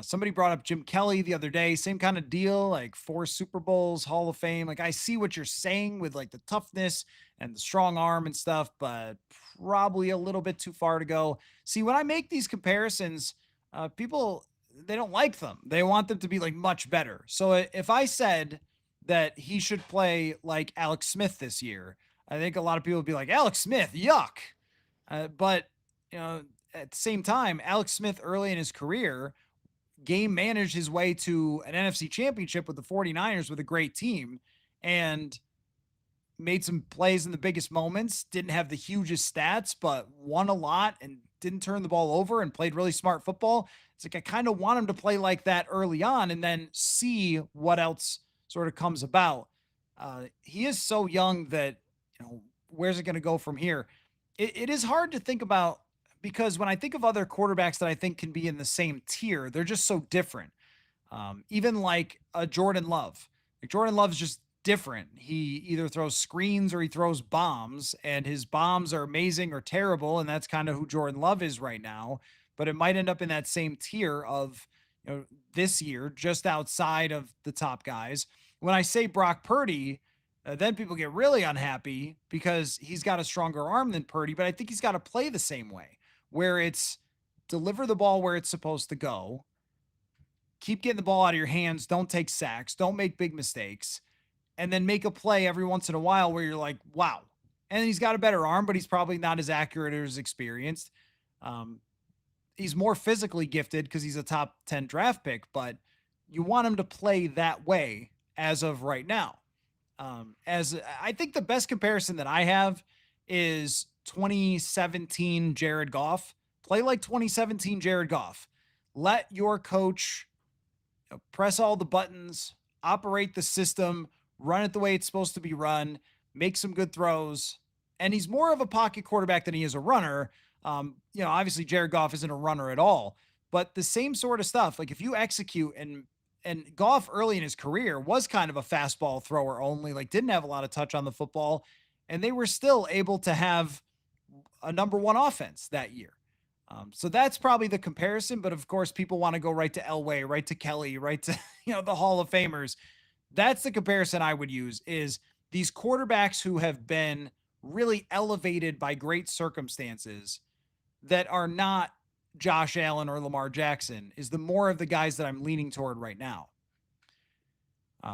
Somebody brought up Jim Kelly the other day, same kind of deal, like 4 Super Bowls, Hall of Fame. Like, I see what you're saying with like the toughness and the strong arm and stuff, but probably a little bit too far to go. See, when I make these comparisons, people, they don't like them. They want them to be like much better. So if I said that he should play like Alex Smith this year, I think a lot of people would be like, Alex Smith, yuck. But, at the same time, Alex Smith early in his career game managed his way to an NFC championship with the 49ers with a great team and made some plays in the biggest moments, didn't have the hugest stats, but won a lot and didn't turn the ball over and played really smart football. It's like, I kind of want him to play like that early on and then see what else sort of comes about. He is so young that, where's it going to go from here? It is hard to think about, because when I think of other quarterbacks that I think can be in the same tier, they're just so different. Even like a Jordan Love. Like, Jordan Love's just different. He either throws screens or he throws bombs, and his bombs are amazing or terrible, and that's kind of who Jordan Love is right now. But it might end up in that same tier of, this year, just outside of the top guys. When I say Brock Purdy, then people get really unhappy because he's got a stronger arm than Purdy, but I think he's got to play the same way, where it's deliver the ball where it's supposed to go, keep getting the ball out of your hands, don't take sacks, don't make big mistakes, and then make a play every once in a while where you're like, wow. And he's got a better arm, but he's probably not as accurate or as experienced. He's more physically gifted because he's a top 10 draft pick, but you want him to play that way as of right now. As I think the best comparison that I have is 2017 Jared Goff. Play like 2017 Jared Goff. Let your coach press all the buttons, operate the system, run it the way it's supposed to be run, make some good throws. And he's more of a pocket quarterback than he is a runner. Obviously Jared Goff isn't a runner at all, but the same sort of stuff. Like, if you execute, and Goff early in his career was kind of a fastball thrower only, like didn't have a lot of touch on the football, and they were still able to have a number 1 offense that year. So that's probably the comparison. But of course, people want to go right to Elway, right to Kelly, right to, the Hall of Famers. That's the comparison I would use, is these quarterbacks who have been really elevated by great circumstances that are not Josh Allen or Lamar Jackson, is the more of the guys that I'm leaning toward right now.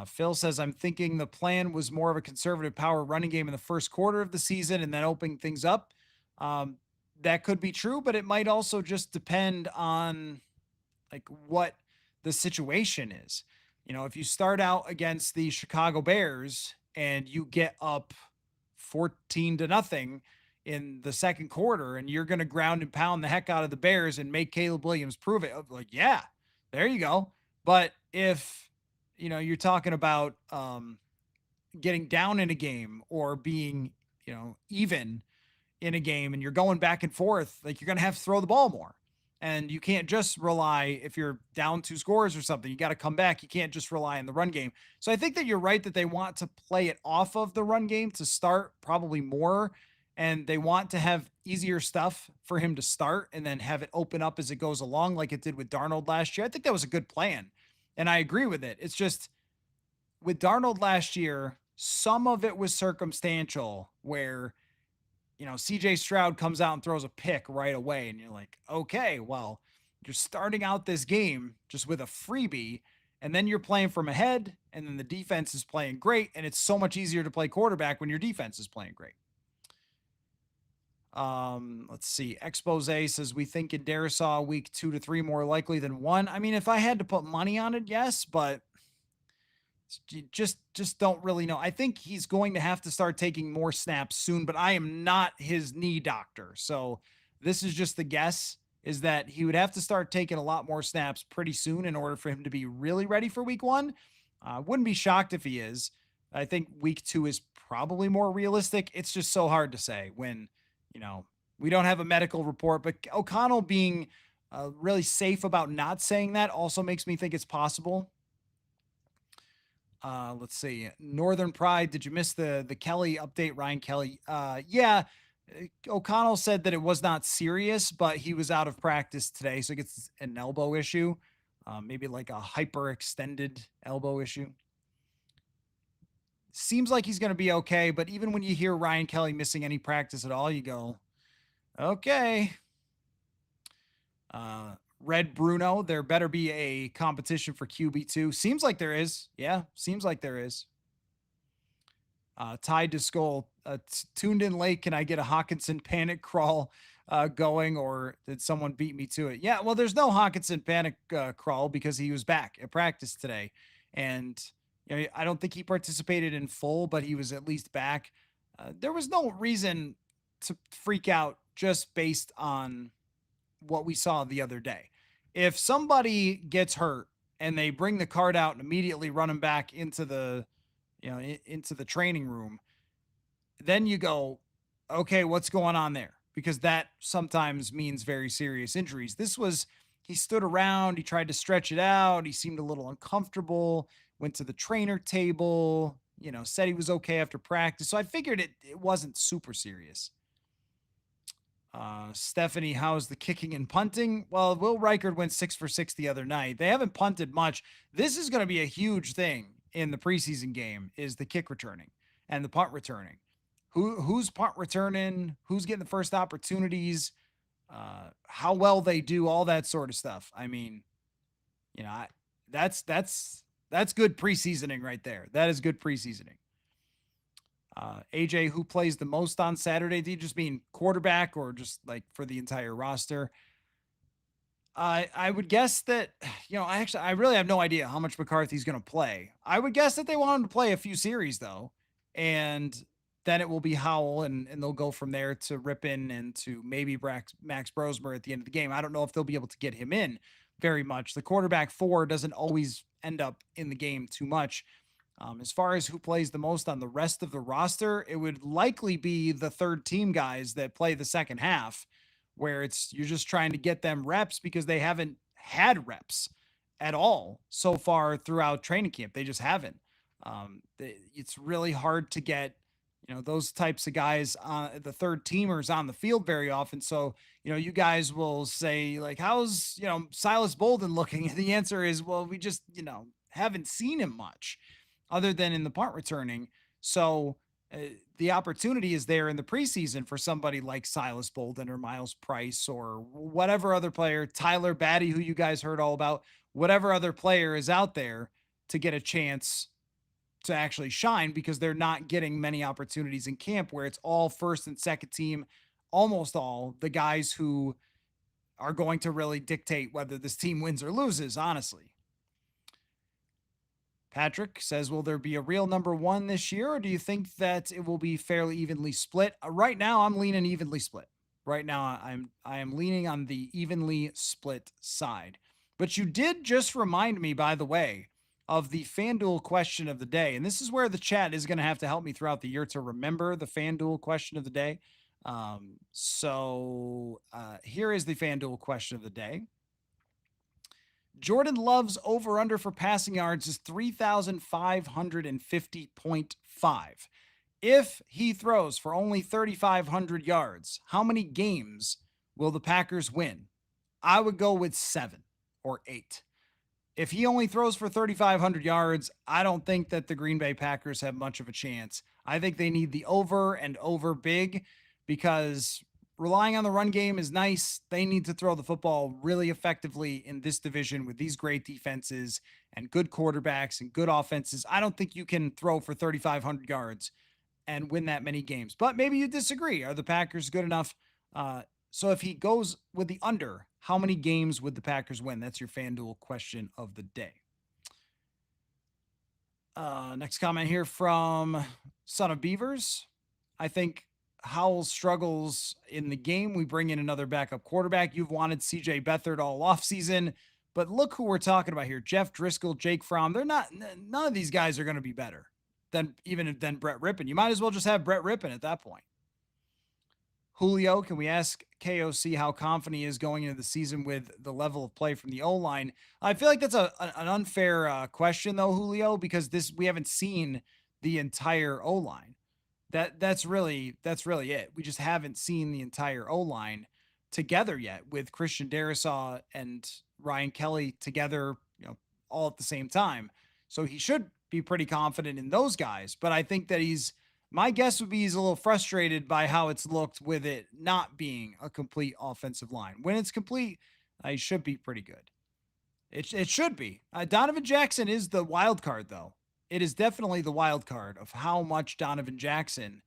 Phil says, I'm thinking the plan was more of a conservative power running game in the first quarter of the season and then opening things up. That could be true, but it might also just depend on like what the situation is. If you start out against the Chicago Bears and you get up 14-0 in the second quarter, and you're going to ground and pound the heck out of the Bears and make Caleb Williams prove it, like, yeah, there you go. But if, you're talking about getting down in a game or being, even in a game, and you're going back and forth, like, you're going to have to throw the ball more. And you can't just rely, if you're down 2 scores or something, you got to come back. You can't just rely on the run game. So I think that you're right that they want to play it off of the run game to start, probably more. And they want to have easier stuff for him to start and then have it open up as it goes along, like it did with Darnold last year. I think that was a good plan, and I agree with it. It's just with Darnold last year, some of it was circumstantial where, CJ Stroud comes out and throws a pick right away, and you're like, okay, well, you're starting out this game just with a freebie, and then you're playing from ahead, and then the defense is playing great, and it's so much easier to play quarterback when your defense is playing great. Let's see. Expose says, we think in Darisaw week 2 to 3 more likely than 1. I mean, if I had to put money on it, yes, but you just don't really know. I think he's going to have to start taking more snaps soon, but I am not his knee doctor. So this is just the guess, is that he would have to start taking a lot more snaps pretty soon in order for him to be really ready for week 1. Wouldn't be shocked if he is. I think week 2 is probably more realistic. It's just so hard to say when, we don't have a medical report, but O'Connell being really safe about not saying that also makes me think it's possible. Let's see. Northern Pride. Did you miss the Kelly update? Ryan Kelly. Yeah. O'Connell said that it was not serious, but he was out of practice today, so he gets an elbow issue, maybe like a hyperextended elbow issue. Seems like he's going to be okay, but even when you hear Ryan Kelly missing any practice at all, you go, okay. Red Bruno, there better be a competition for QB2. Seems like there is. Yeah, seems like there is. Tied to Skull, tuned in late. Can I get a Hockenson panic crawl going, or did someone beat me to it? Yeah, well, there's no Hockenson panic crawl because he was back at practice today. And you know, I don't think he participated in full, but he was at least back. There was no reason to freak out just based on what we saw the other day. If somebody gets hurt and they bring the card out and immediately run him back into the into the training room, then you go, okay, what's going on there? Because that sometimes means very serious injuries. He stood around, he tried to stretch it out, he seemed a little uncomfortable, went to the trainer table, said he was okay after practice. So I figured it wasn't super serious. Stephanie, how's the kicking and punting? Well, Will Reichard went 6 for 6 the other night. They haven't punted much. This is going to be a huge thing in the preseason game, is the kick returning and the punt returning. Who's punt returning? Who's getting the first opportunities? How well they do, all that sort of stuff. I mean, that's good preseasoning right there. That is good preseasoning. AJ, who plays the most on Saturday? Do you just mean quarterback or just like for the entire roster? I would guess that, I really have no idea how much McCarthy's going to play. I would guess that they want him to play a few series though. And then it will be Howell and they'll go from there to Rippon and to maybe Max Brosmer at the end of the game. I don't know if they'll be able to get him in very much. The quarterback 4 doesn't always end up in the game too much. As far as who plays the most on the rest of the roster, it would likely be the third team guys that play the second half, where you're just trying to get them reps because they haven't had reps at all so far throughout training camp. They just haven't. It's really hard to get, those types of guys, the third teamers on the field very often. So, you guys will say like, how's, Silas Bolden looking? And the answer is, well, we just, haven't seen him much other than in the punt returning. So the opportunity is there in the preseason for somebody like Silas Bolden or Miles Price or whatever other player, Tyler Batty, who you guys heard all about, whatever other player is out there to get a chance to actually shine, because they're not getting many opportunities in camp where it's all first and second team, almost all the guys who are going to really dictate whether this team wins or loses, honestly. Patrick says, will there be a real number 1 this year, or do you think that it will be fairly evenly split? Right now, I'm leaning evenly split. Right now, I am leaning on the evenly split side. But you did just remind me, by the way, of the FanDuel question of the day. And this is where the chat is going to have to help me throughout the year to remember the FanDuel question of the day. Here is the FanDuel question of the day. Jordan Love's over-under for passing yards is 3,550.5. If he throws for only 3,500 yards, how many games will the Packers win? I would go with 7 or 8. If he only throws for 3,500 yards, I don't think that the Green Bay Packers have much of a chance. I think they need the over and over big, because relying on the run game is nice. They need to throw the football really effectively in this division with these great defenses and good quarterbacks and good offenses. I don't think you can throw for 3,500 yards and win that many games. But maybe you disagree. Are the Packers good enough? So if he goes with the under, how many games would the Packers win? That's your FanDuel question of the day. Next comment here from Son of Beavers. I think Howell struggles in the game. We bring in another backup quarterback. You've wanted CJ Beathard all offseason, but look who we're talking about here. Jeff Driscoll, Jake Fromm. None of these guys are going to be better than Brett Rippon. You might as well just have Brett Rippon at that point. Julio, can we ask KOC how confident he is going into the season with the level of play from the O-line? I feel like that's an unfair question, though, Julio, because we haven't seen the entire O-line. That's really it. We just haven't seen the entire O-line together yet with Christian Darrisaw and Ryan Kelly together, all at the same time. So he should be pretty confident in those guys. But I think that my guess would be he's a little frustrated by how it's looked with it not being a complete offensive line. When it's complete, he should be pretty good. It should be. Donovan Jackson is the wild card, though. It is definitely the wild card of how much Donovan Jackson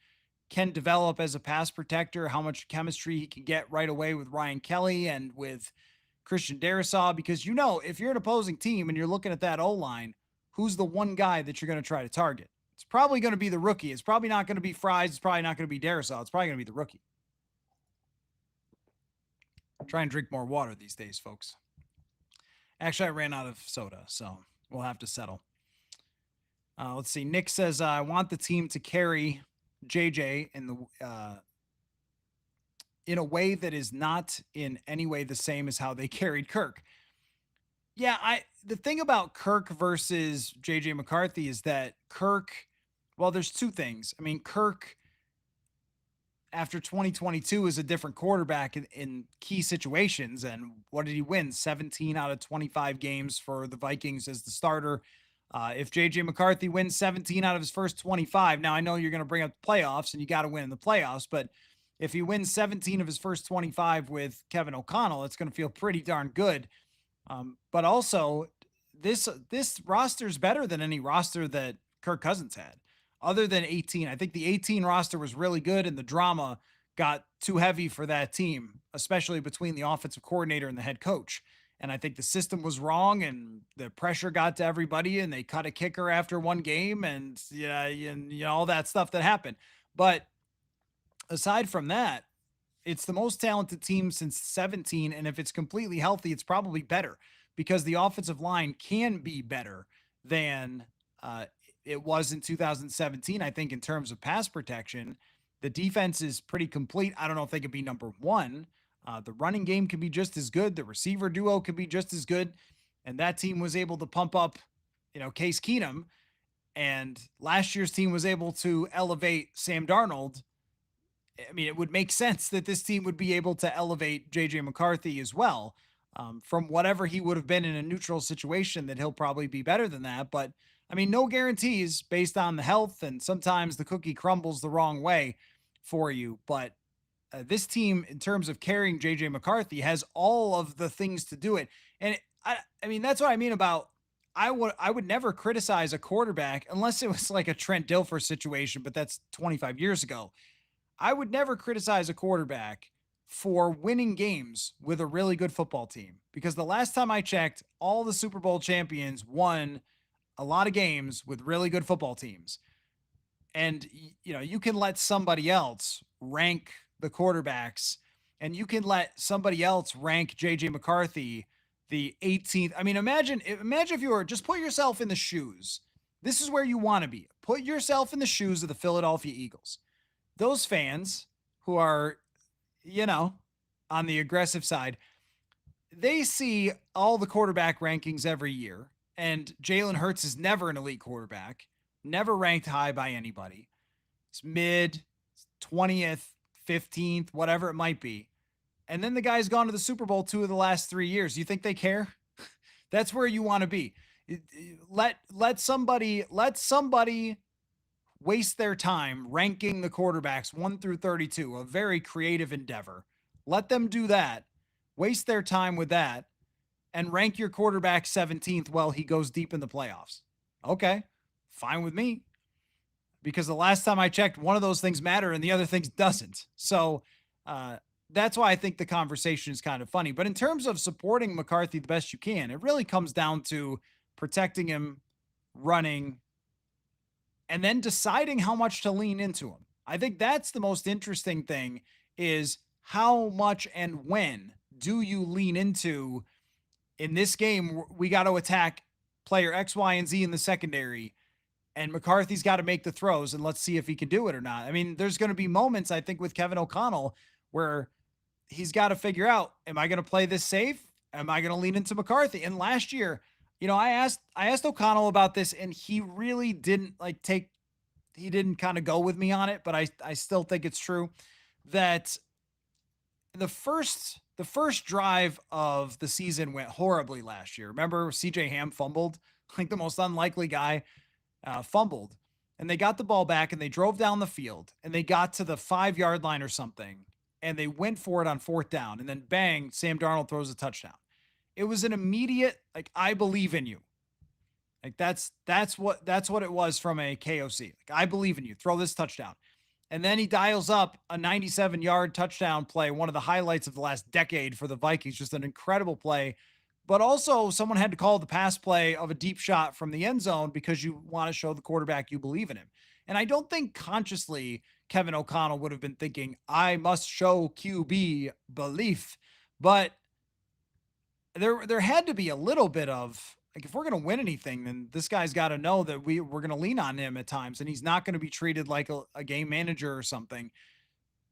can develop as a pass protector, how much chemistry he can get right away with Ryan Kelly and with Christian Darrisaw. Because, if you're an opposing team and you're looking at that O-line, who's the one guy that you're going to try to target? It's probably going to be the rookie. It's probably not going to be Fries. It's probably not going to be Darrisaw. It's probably going to be the rookie. Try and drink more water these days, folks. Actually, I ran out of soda, so we'll have to settle. Let's see. Nick says, I want the team to carry JJ in a way that is not in any way the same as how they carried Kirk. Yeah, the thing about Kirk versus JJ McCarthy is that Kirk, well, there's two things. I mean, Kirk, after 2022, is a different quarterback in key situations. And what did he win? 17 out of 25 games for the Vikings as the starter. If JJ McCarthy wins 17 out of his first 25, now I know you're going to bring up the playoffs and you got to win in the playoffs, but if he wins 17 of his first 25 with Kevin O'Connell, it's going to feel pretty darn good. But also, this roster is better than any roster that Kirk Cousins had, other than 18. I think the 18 roster was really good, and the drama got too heavy for that team, especially between the offensive coordinator and the head coach. And I think the system was wrong, and the pressure got to everybody, and they cut a kicker after one game, and all that stuff that happened. But aside from that, it's the most talented team since 17, and if it's completely healthy, it's probably better because the offensive line can be better than it was in 2017. I think in terms of pass protection, the defense is pretty complete. I don't know if they could be number one. The running game could be just as good. The receiver duo could be just as good. And that team was able to pump up, Case Keenum. And last year's team was able to elevate Sam Darnold. I mean, it would make sense that this team would be able to elevate JJ McCarthy as well. From whatever he would have been in a neutral situation, that he'll probably be better than that. But, I mean, no guarantees based on the health. And sometimes the cookie crumbles the wrong way for you. But this team, in terms of carrying JJ McCarthy, has all of the things to do it. And I mean, that's what I mean about, I would never criticize a quarterback unless it was like a Trent Dilfer situation, but that's 25 years ago. I would never criticize a quarterback for winning games with a really good football team, because the last time I checked, all the Super Bowl champions won a lot of games with really good football teams. And, you can let somebody else rank the quarterbacks, and you can let somebody else rank JJ McCarthy the 18th. I mean, imagine if you were, just put yourself in the shoes. This is where you want to be. Put yourself in the shoes of the Philadelphia Eagles. Those fans who are, on the aggressive side, they see all the quarterback rankings every year, and Jalen Hurts is never an elite quarterback, never ranked high by anybody. It's mid, 20th, 15th, whatever it might be. And then the guy's gone to the Super Bowl 2 of the last 3 years. You think they care? That's where you want to be. Let somebody waste their time ranking the quarterbacks 1 through 32, a very creative endeavor. Let them do that. Waste their time with that and rank your quarterback 17th while he goes deep in the playoffs. Okay, fine with me. Because the last time I checked, one of those things matter and the other things doesn't. So that's why I think the conversation is kind of funny. But in terms of supporting McCarthy the best you can, it really comes down to protecting him, running, and then deciding how much to lean into him. I think that's the most interesting thing, is how much and when do you lean into, in this game, we got to attack player X, Y, and Z in the secondary, and McCarthy's got to make the throws, and let's see if he can do it or not. I mean, there's going to be moments, I think, with Kevin O'Connell where he's got to figure out, am I going to play this safe? Am I going to lean into McCarthy? And last year, I asked O'Connell about this, and he really didn't he didn't kind of go with me on it, but I still think it's true that the first drive of the season went horribly last year. Remember, CJ Ham fumbled, like the most unlikely guy fumbled, and they got the ball back and they drove down the field and they got to the 5-yard line or something, and they went for it on 4th down, and then bang, Sam Darnold throws a touchdown. It was an immediate, like, I believe in you. Like that's what it was from a KOC. Like, I believe in you. Throw this touchdown. And then he dials up a 97-yard touchdown play, one of the highlights of the last decade for the Vikings, just an incredible play. But also someone had to call the pass play of a deep shot from the end zone because you want to show the quarterback you believe in him. And I don't think consciously Kevin O'Connell would have been thinking, I must show QB belief. But there had to be a little bit of, like, if we're going to win anything, then this guy's got to know that we're going to lean on him at times, and he's not going to be treated like a game manager or something.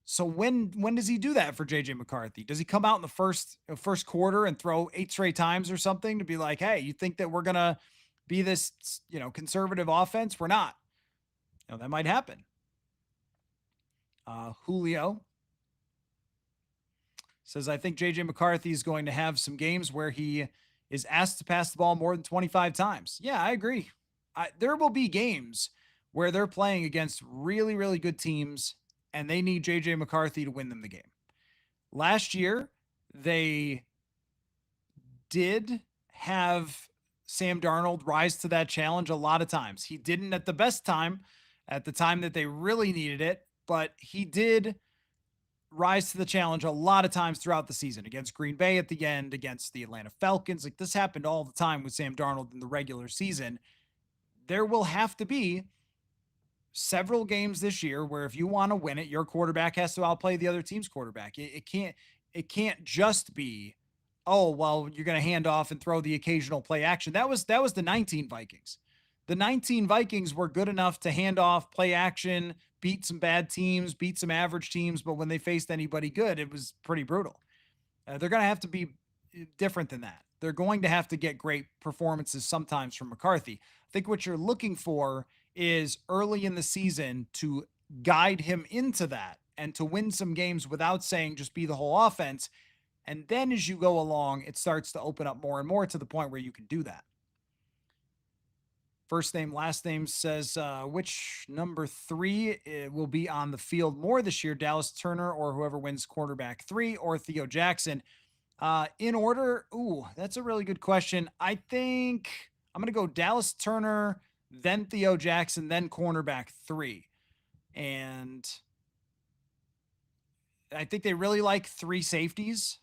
So when does he do that for JJ McCarthy? Does he come out in the first quarter and throw 8 straight times or something to be like, hey, you think that we're going to be this, conservative offense? We're not. That might happen. Julio says, I think JJ McCarthy is going to have some games where he is asked to pass the ball more than 25 times. Yeah, I agree. There will be games where they're playing against really, really good teams and they need JJ McCarthy to win them the game. Last year, they did have Sam Darnold rise to that challenge a lot of times. He didn't at the best time, at the time that they really needed it, but he did rise to the challenge a lot of times throughout the season, against Green Bay at the end, against the Atlanta Falcons. Like, this happened all the time with Sam Darnold in the regular season. There will have to be several games this year where if you want to win it, your quarterback has to outplay the other team's quarterback. It can't just be, oh, well, you're going to hand off and throw the occasional play action. That was the 19 Vikings. The 19 Vikings were good enough to hand off, play action, beat some bad teams, beat some average teams, but when they faced anybody good, it was pretty brutal. They're going to have to be different than that. They're going to have to get great performances sometimes from McCarthy. I think what you're looking for is early in the season to guide him into that and to win some games without saying just be the whole offense. And then as you go along, it starts to open up more and more to the point where you can do that. First name, last name says, which number 3 will be on the field more this year, Dallas Turner or whoever wins quarterback 3 or Theo Jackson? In order, that's a really good question. I think I'm going to go Dallas Turner, then Theo Jackson, then cornerback 3. And I think they really like 3 safeties.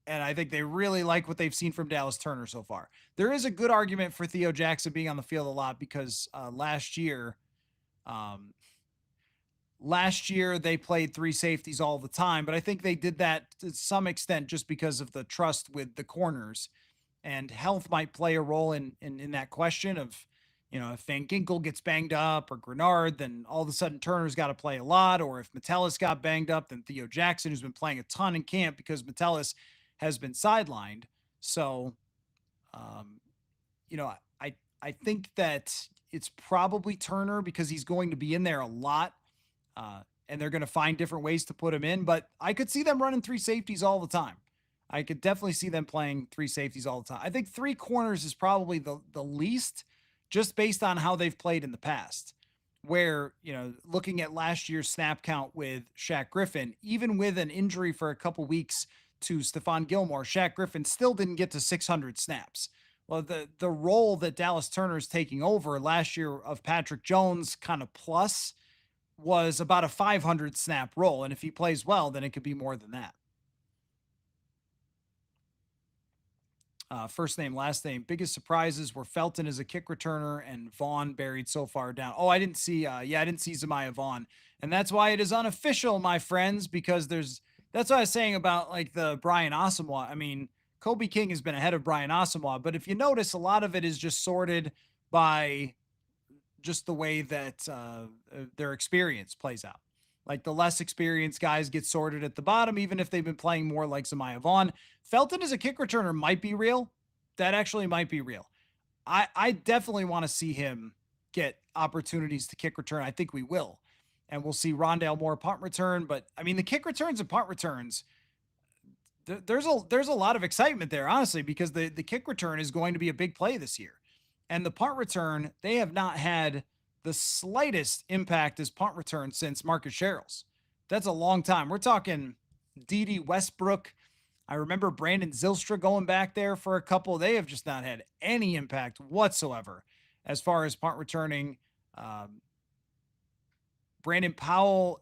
And I think they really like what they've seen from Dallas Turner so far. There is a good argument for Theo Jackson being on the field a lot because last year they played 3 safeties all the time, but I think they did that to some extent just because of the trust with the corners, and health might play a role in that question of, if Van Ginkel gets banged up or Grenard, then all of a sudden Turner's got to play a lot, or if Metellus got banged up, then Theo Jackson, who's been playing a ton in camp because Metellus has been sidelined. So, I think that it's probably Turner because he's going to be in there a lot, and they're going to find different ways to put him in. But I could see them running 3 safeties all the time. I could definitely see them playing 3 safeties all the time. I think 3 corners is probably the least, just based on how they've played in the past. Where, looking at last year's snap count with Shaq Griffin, even with an injury for a couple weeks to Stephon Gilmore, Shaq Griffin still didn't get to 600 snaps. Well, the role that Dallas Turner is taking over last year of Patrick Jones kind of plus was about a 500 snap role. And if he plays well, then it could be more than that. First name, last name. Biggest surprises were Felton as a kick returner and Vaughn buried so far down. Oh, I didn't see Zemiah Vaughn. And that's why it is unofficial, my friends, because that's what I was saying about like the Brian Asamoah. I mean, Kobe King has been ahead of Brian Asamoah, but if you notice, a lot of it is just sorted by just the way that their experience plays out. Like the less experienced guys get sorted at the bottom, even if they've been playing more like Zamaya Vaughn. Felton as a kick returner might be real. That actually might be real. I definitely want to see him get opportunities to kick return. I think we will. And we'll see Rondale Moore punt return. But I mean, the kick returns and punt returns, there's a lot of excitement there, honestly, because the kick return is going to be a big play this year. And the punt return, they have not had the slightest impact as punt return since Marcus Sherrills. That's a long time. We're talking D.D. Westbrook. I remember Brandon Zylstra going back there for a couple. They have just not had any impact whatsoever as far as punt returning. Brandon Powell,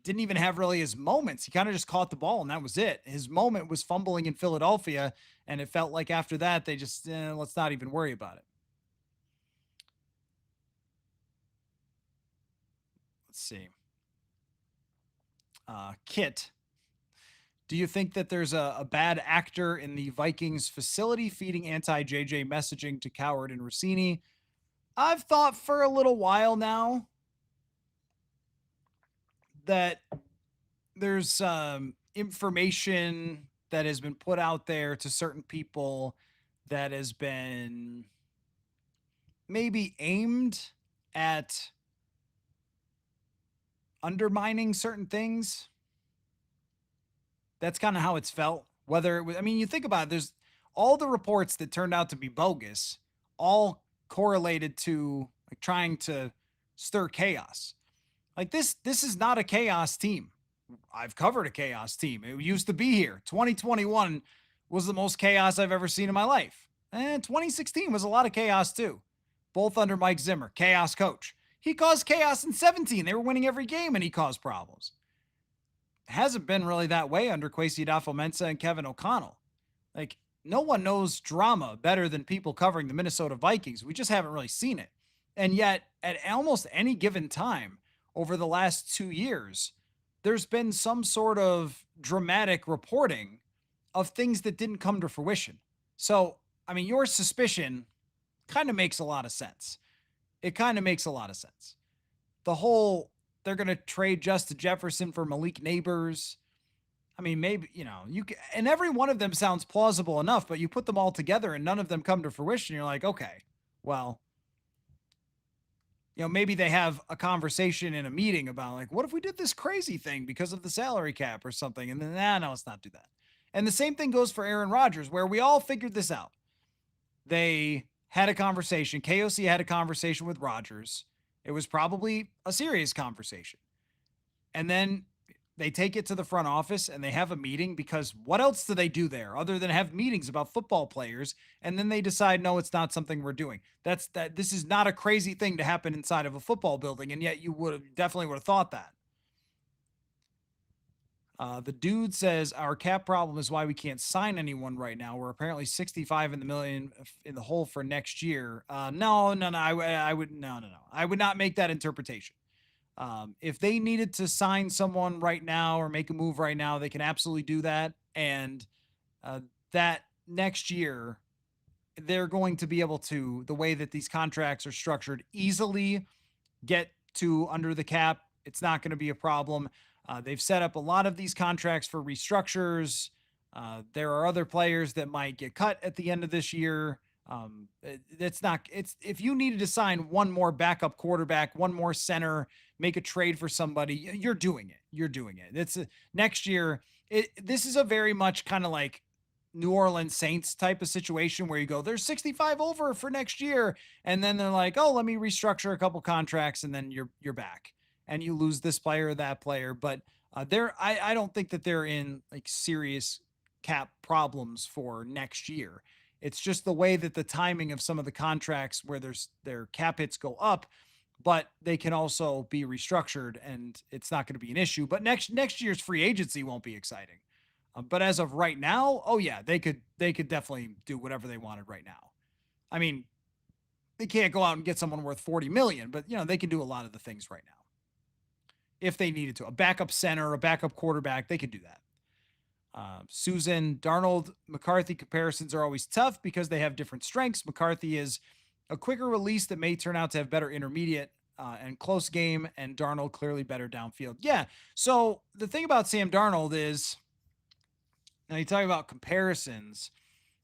didn't even have really his moments. He kind of just caught the ball and that was it. His moment was fumbling in Philadelphia, and it felt like after that they just, let's not even worry about it. Let's see. Kit, do you think that there's a bad actor in the Vikings facility feeding anti-JJ messaging to Coward and Rossini? I've thought for a little while now that there's information that has been put out there to certain people that has been maybe aimed at undermining certain things. That's kind of how it's felt. Whether it was, I mean, you think about it, there's all the reports that turned out to be bogus, all correlated to like trying to stir chaos. Like this is not a chaos team. I've covered a chaos team. It used to be here. 2021 was the most chaos I've ever seen in my life. And 2016 was a lot of chaos too. Both under Mike Zimmer, chaos coach. He caused chaos in 17. They were winning every game and he caused problems. It hasn't been really that way under Kwesi Adofo-Mensah and Kevin O'Connell. Like, no one knows drama better than people covering the Minnesota Vikings. We just haven't really seen it. And yet, at almost any given time over the last 2 years, there's been some sort of dramatic reporting of things that didn't come to fruition. So, I mean, your suspicion kind of makes a lot of sense. It kind of makes a lot of sense. The whole, they're going to trade Justin Jefferson for Malik Neighbors. I mean, maybe, you can, and every one of them sounds plausible enough, but you put them all together and none of them come to fruition. You're like, okay, well, maybe they have a conversation in a meeting about like, what if we did this crazy thing because of the salary cap or something? And then, no, let's not do that. And the same thing goes for Aaron Rodgers, where we all figured this out. They had a conversation. KOC had a conversation with Rodgers. It was probably a serious conversation. And then they take it to the front office and they have a meeting, because what else do they do there other than have meetings about football players? And then they decide, no, it's not something we're doing. This is not a crazy thing to happen inside of a football building. And yet you definitely would have thought that. The dude says our cap problem is why we can't sign anyone right now. We're apparently 65 in the million in the hole for next year. No. I would not make that interpretation. If they needed to sign someone right now or make a move right now, they can absolutely do that. And that next year, they're going to be able to, the way that these contracts are structured, easily get to under the cap. It's not going to be a problem. They've set up a lot of these contracts for restructures. There are other players that might get cut at the end of this year. If you needed to sign one more backup quarterback, one more center, make a trade for somebody, you're doing it. It's next year. This is a very much kind of like New Orleans Saints type of situation where you go, there's 65 over for next year. And then they're like, oh, let me restructure a couple contracts. And then you're back. And you lose this player or that player. But I don't think that they're in like serious cap problems for next year. It's just the way that the timing of some of the contracts where their cap hits go up, but they can also be restructured and it's not going to be an issue. But next year's free agency won't be exciting. But as of right now, oh yeah, they could definitely do whatever they wanted right now. I mean, they can't go out and get someone worth 40 million, but they can do a lot of the things right now. If they needed to, a backup center, a backup quarterback, they could do that. Susan, Darnold, McCarthy comparisons are always tough because they have different strengths. McCarthy is a quicker release that may turn out to have better intermediate and close game, and Darnold clearly better downfield. Yeah. So the thing about Sam Darnold is, now you talk about comparisons.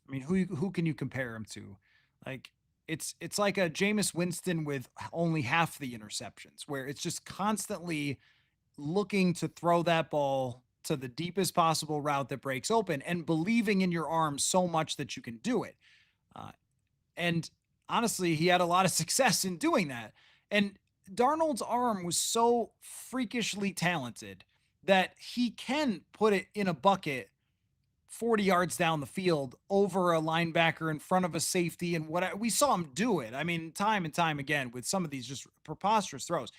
I mean, who can you compare him to? Like it's like a Jameis Winston with only half the interceptions, where it's just constantly looking to throw that ball to the deepest possible route that breaks open and believing in your arm so much that you can do it. Uh, and honestly, he had a lot of success in doing that. And Darnold's arm was so freakishly talented that he can put it in a bucket 40 yards down the field over a linebacker in front of a safety. And we saw him do it. I mean, time and time again with some of these just preposterous throws.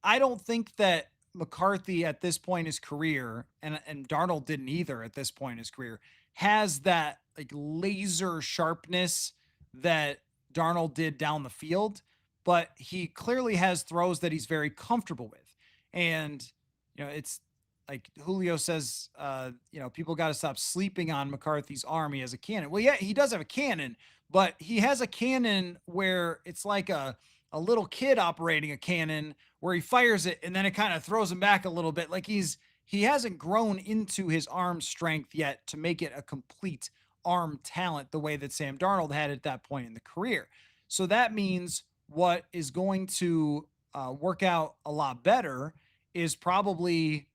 I don't think that McCarthy at this point in his career, and Darnold didn't either at this point in his career, has that like laser sharpness that Darnold did down the field, but he clearly has throws that he's very comfortable with. And, it's like Julio says, people got to stop sleeping on McCarthy's arm. He has a cannon. Well, yeah, he does have a cannon, but he has a cannon where it's like a little kid operating a cannon where he fires it and then it kind of throws him back a little bit. Like he hasn't grown into his arm strength yet to make it a complete arm talent the way that Sam Darnold had at that point in the career. So that means what is going to work out a lot better is probably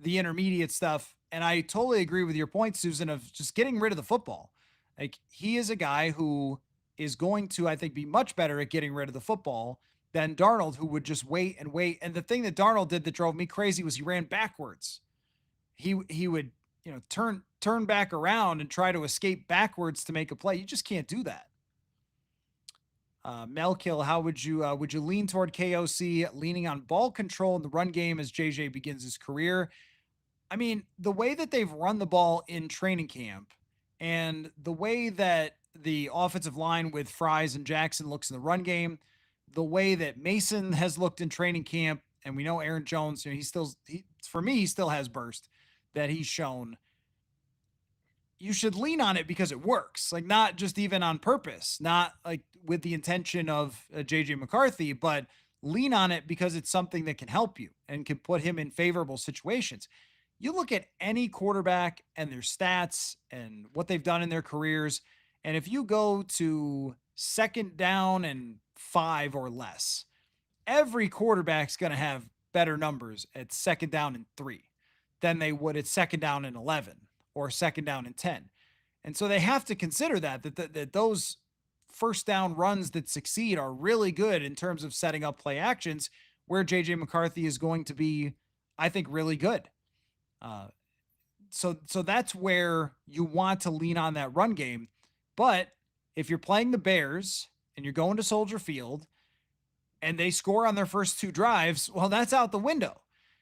the intermediate stuff. And I totally agree with your point, Susan, of just getting rid of the football. Like he is a guy who is going to, I think, be much better at getting rid of the football than Darnold, who would just wait and wait. And the thing that Darnold did that drove me crazy was he ran backwards. He would, turn back around and try to escape backwards to make a play. You just can't do that. Melkill, how would you lean toward KOC leaning on ball control in the run game as JJ begins his career? I mean, the way that they've run the ball in training camp and the way that the offensive line with Fries and Jackson looks in the run game, the way that Mason has looked in training camp, and we know Aaron Jones, for me, he still has burst that he's shown. You should lean on it because it works, like not just even on purpose, not like with the intention of JJ McCarthy, but lean on it because it's something that can help you and can put him in favorable situations. You look at any quarterback and their stats and what they've done in their careers. And if you go to 2nd down and 5 or less, every quarterback's going to have better numbers at 2nd down and 3 than they would at 2nd down and 11 or 2nd down and 10. And so they have to consider that those 1st down runs that succeed are really good in terms of setting up play actions where JJ McCarthy is going to be, I think, really good. So that's where you want to lean on that run game. But if you're playing the Bears and you're going to Soldier Field and they score on their first 2 drives, well, that's out the window.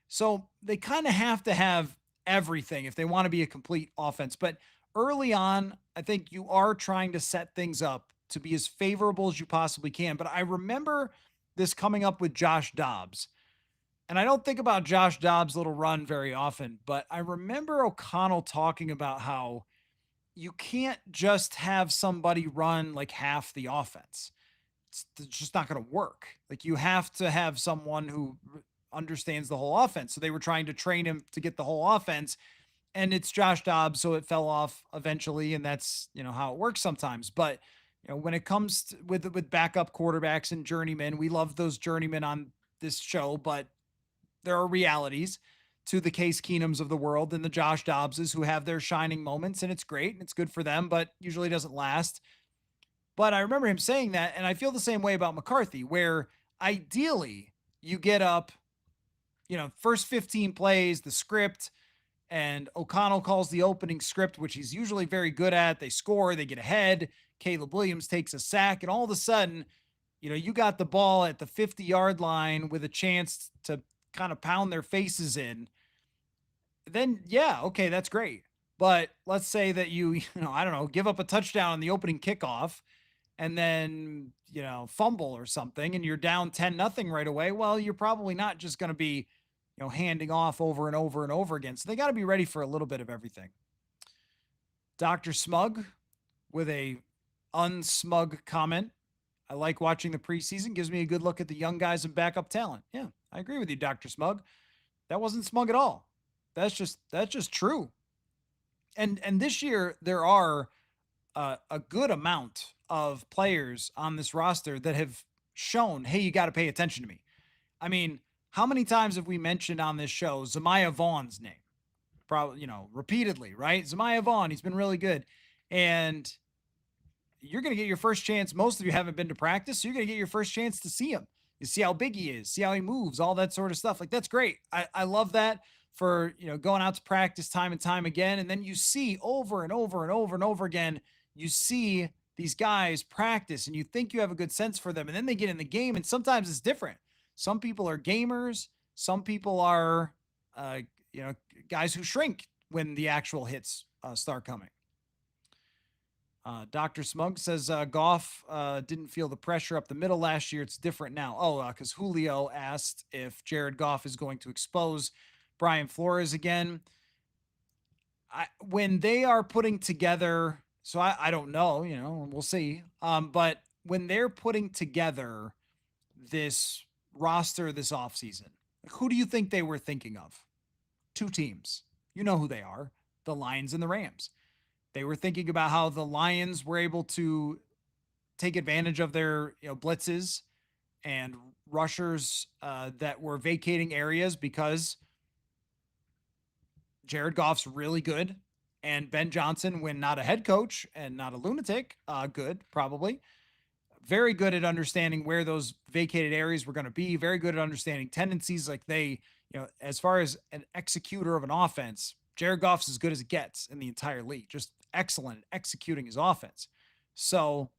So they kind of have to have everything if they want to be a complete offense. But early on, I think you are trying to set things up to be as favorable as you possibly can. But I remember this coming up with Josh Dobbs. And I don't think about Josh Dobbs' little run very often, but I remember O'Connell talking about how you can't just have somebody run like half the offense. It's just not going to work. Like you have to have someone who understands the whole offense. So they were trying to train him to get the whole offense, and it's Josh Dobbs, so it fell off eventually, and that's, how it works sometimes. But, when it comes to, with backup quarterbacks and journeymen, we love those journeymen on this show, but there are realities to the Case Keenums of the world and the Josh Dobbses who have their shining moments, and it's great and it's good for them, but usually doesn't last. But I remember him saying that, and I feel the same way about McCarthy, where ideally you get up, first 15 plays, the script, and O'Connell calls the opening script, which he's usually very good at. They score, they get ahead. Caleb Williams takes a sack, and all of a sudden, you got the ball at the 50-yard line with a chance to kind of pound their faces in. Then, yeah, okay, that's great. But let's say that you give up a touchdown on the opening kickoff and then, fumble or something, and you're down 10-0 right away. Well, you're probably not just going to be, handing off over and over and over again. So they got to be ready for a little bit of everything. Dr. Smug with a unsmug comment. I like watching the preseason. Gives me a good look at the young guys and backup talent. Yeah, I agree with you, Dr. Smug. That wasn't smug at all. That's just true. And this year there are a good amount of players on this roster that have shown, hey, you got to pay attention to me. I mean, how many times have we mentioned on this show Zamiah Vaughn's name? Probably, repeatedly, right? Zamiah Vaughn, he's been really good. And you're going to get your first chance. Most of you haven't been to practice, so you're going to get your first chance to see him. You see how big he is, see how he moves, all that sort of stuff. Like, that's great. I love that for, going out to practice time and time again. And then you see over and over and over and over again, you see these guys practice and you think you have a good sense for them. And then they get in the game and sometimes it's different. Some people are gamers. Some people are, guys who shrink when the actual hits start coming. Dr. Smug says Goff didn't feel the pressure up the middle last year. It's different now. Oh, because Julio asked if Jared Goff is going to expose Brian Flores again. When they are putting together, so I don't know, we'll see. But when they're putting together this roster this offseason, who do you think they were thinking of? Two teams. You know who they are, the Lions and the Rams. They were thinking about how the Lions were able to take advantage of their blitzes and rushers that were vacating areas because Jared Goff's really good. And Ben Johnson, when not a head coach and not a lunatic, good, probably. Very good at understanding where those vacated areas were going to be. Very good at understanding tendencies. Like as far as an executor of an offense, Jared Goff's as good as it gets in the entire league. Just excellent at executing his offense. So,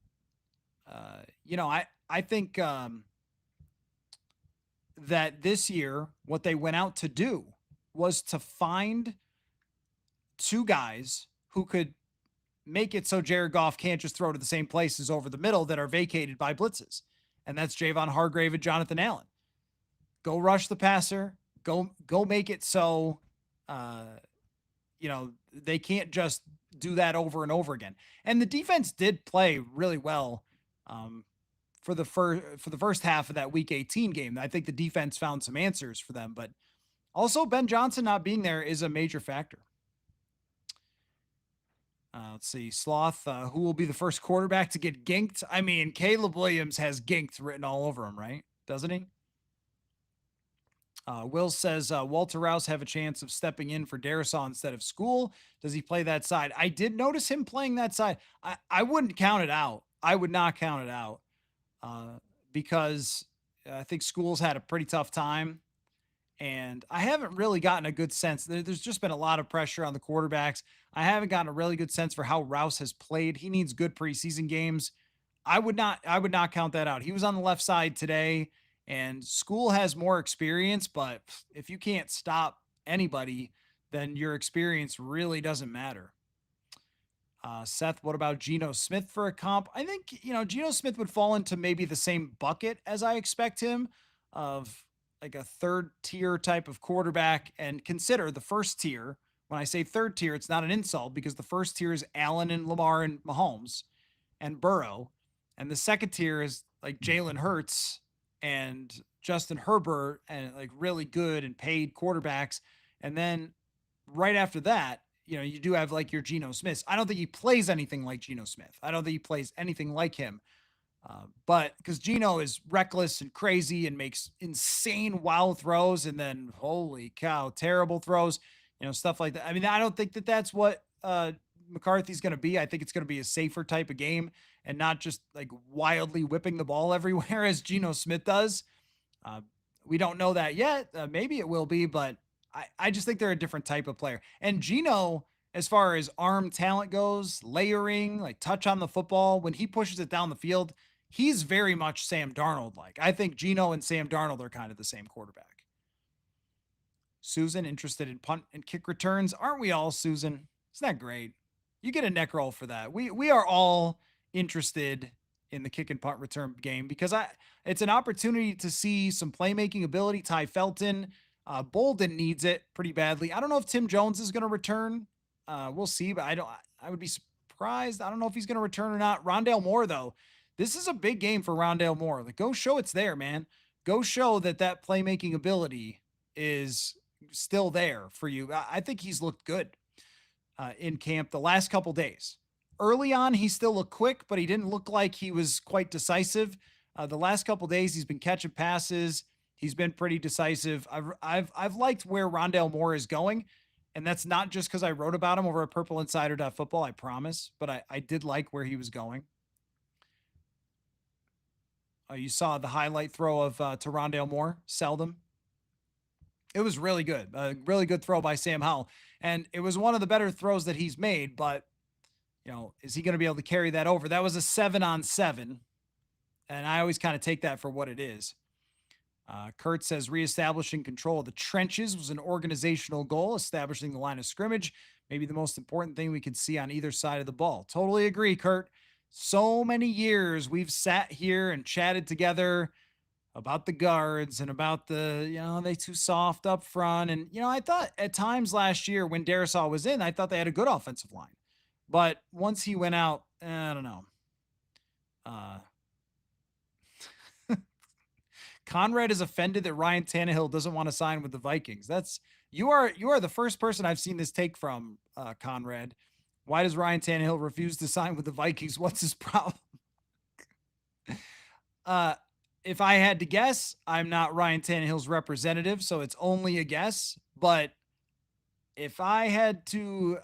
I think that this year, what they went out to do was to find two guys who could make it so Jared Goff can't just throw to the same places over the middle that are vacated by blitzes. And that's Javon Hargrave and Jonathan Allen. Go rush the passer. Go make it so, they can't just do that over and over again. And the defense did play really well for the first half of that Week 18 game. I think the defense found some answers for them, but also Ben Johnson not being there is a major factor. Let's see, Sloth, who will be the first quarterback to get ginked? I mean, Caleb Williams has ginked written all over him, right? Doesn't he? Will says, Walter Rouse have a chance of stepping in for Darisaw instead of School. Does he play that side? I did notice him playing that side. I wouldn't count it out. I would not count it out because I think School's had a pretty tough time. And I haven't really gotten a good sense. There's just been a lot of pressure on the quarterbacks. I haven't gotten a really good sense for how Rouse has played. He needs good preseason games. I would not count that out. He was on the left side today, and School has more experience, but if you can't stop anybody, then your experience really doesn't matter. Seth, what about Geno Smith for a comp? I think, Geno Smith would fall into maybe the same bucket as I expect him of like a third tier type of quarterback. And consider the first tier. When I say third tier, it's not an insult because the first tier is Allen and Lamar and Mahomes and Burrow. And the second tier is like Jalen Hurts and Justin Herbert and like really good and paid quarterbacks. And then right after that, you do have like your Geno Smith. I don't think he plays anything like Geno Smith. I don't think he plays anything like him. But because Geno is reckless and crazy and makes insane wild throws and then holy cow, terrible throws, stuff like that. I mean, I don't think that that's what McCarthy's going to be. I think it's going to be a safer type of game and not just like wildly whipping the ball everywhere as Geno Smith does. We don't know that yet. Maybe it will be, but I just think they're a different type of player. And Geno, as far as arm talent goes, layering, like touch on the football, when he pushes it down the field, he's very much Sam Darnold-like. I think Geno and Sam Darnold are kind of the same quarterback. Susan, interested in punt and kick returns. Aren't we all, Susan? Isn't that great? You get a neck roll for that. We are all interested in the kick and punt return game because it's an opportunity to see some playmaking ability. Ty Felton, Bolden needs it pretty badly. I don't know if Tim Jones is going to return. We'll see, but I would be surprised. I don't know if he's going to return or not. Rondale Moore, though, This is a big game for Rondale Moore. Like, go show it's there, man. Go show that playmaking ability is still there for you. I think he's looked good in camp the last couple days. Early on, he still looked quick, but he didn't look like he was quite decisive. The last couple days, he's been catching passes. He's been pretty decisive. I've liked where Rondale Moore is going, and that's not just because I wrote about him over at purpleinsider.football, I promise, but I did like where he was going. You saw the highlight throw of to Rondale Moore, seldom. It was really good. A really good throw by Sam Howell. And it was one of the better throws that he's made, but, is he going to be able to carry that over? That was a 7-on-7, and I always kind of take that for what it is. Kurt says reestablishing control of the trenches was an organizational goal, establishing the line of scrimmage, maybe the most important thing we could see on either side of the ball. Totally agree, Kurt. So many years we've sat here and chatted together about the guards and about they too soft up front. And, I thought at times last year when Darisaw was in, I thought they had a good offensive line. But once he went out, I don't know. Conrad is offended that Ryan Tannehill doesn't want to sign with the Vikings. You are the first person I've seen this take from, Conrad. Why does Ryan Tannehill refuse to sign with the Vikings? What's his problem? If I had to guess, I'm not Ryan Tannehill's representative, so it's only a guess. But if I had to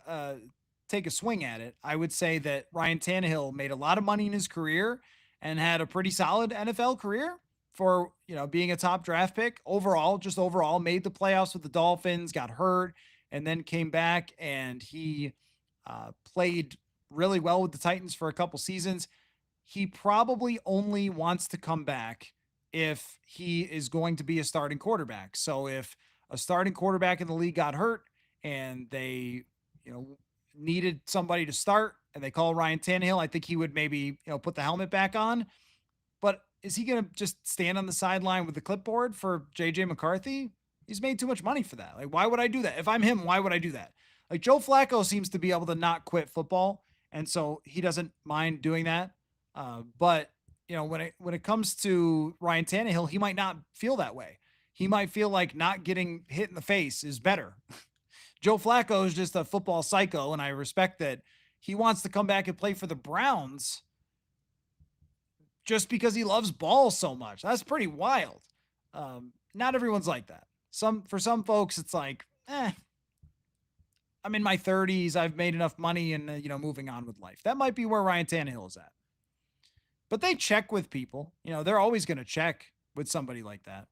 take a swing at it, I would say that Ryan Tannehill made a lot of money in his career and had a pretty solid NFL career for, being a top draft pick overall, made the playoffs with the Dolphins, got hurt, and then came back, and he played really well with the Titans for a couple seasons. He probably only wants to come back if he is going to be a starting quarterback. So if a starting quarterback in the league got hurt and they, needed somebody to start and they call Ryan Tannehill, I think he would maybe, put the helmet back on. But is he going to just stand on the sideline with the clipboard for JJ McCarthy? He's made too much money for that. Like, why would I do that? If I'm him, why would I do that? Like, Joe Flacco seems to be able to not quit football, and so he doesn't mind doing that. But when it comes to Ryan Tannehill, he might not feel that way. He might feel like not getting hit in the face is better. Joe Flacco is just a football psycho, and I respect that he wants to come back and play for the Browns just because he loves ball so much. That's pretty wild. Not everyone's like that. For some folks, it's like, I'm in my 30s. I've made enough money and, moving on with life. That might be where Ryan Tannehill is at. But they check with people. They're always going to check with somebody like that.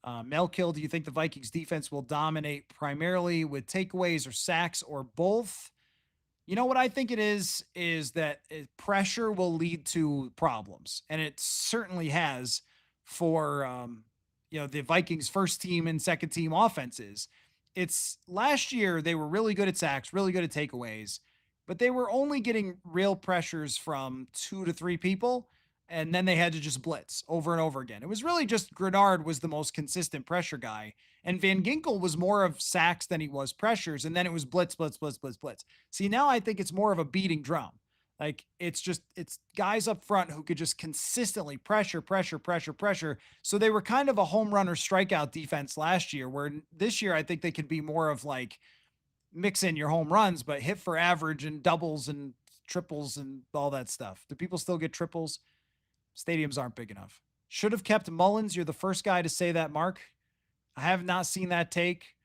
Melkill, do you think the Vikings defense will dominate primarily with takeaways or sacks or both? What I think it is that pressure will lead to problems. And it certainly has for, the Vikings first team and second team offenses. It's last year, they were really good at sacks, really good at takeaways, but they were only getting real pressures from 2 to 3 people. And then they had to just blitz over and over again. It was really just Grenard was the most consistent pressure guy. And Van Ginkel was more of sacks than he was pressures. And then it was blitz, blitz, blitz, blitz, blitz. See, now I think it's more of a beating drum. Like it's guys up front who could just consistently pressure. So they were kind of a home run or strikeout defense last year, where this year I think they could be more of like mix in your home runs, but hit for average and doubles and triples and all that stuff. Do people still get triples? Stadiums aren't big enough. Should have kept Mullins. You're the first guy to say that, Mark. I have not seen that take.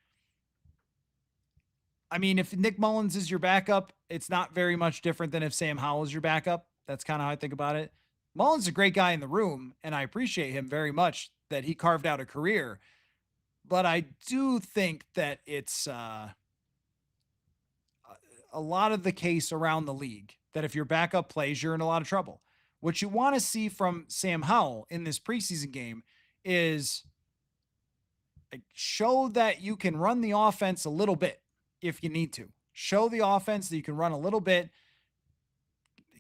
I mean, if Nick Mullins is your backup, it's not very much different than if Sam Howell is your backup. That's kind of how I think about it. Mullins is a great guy in the room, and I appreciate him very much that he carved out a career. But I do think that it's a lot of the case around the league that if your backup plays, you're in a lot of trouble. What you want to see from Sam Howell in this preseason game is show that you can run the offense a little bit if you need to. Show the offense that you can run a little bit,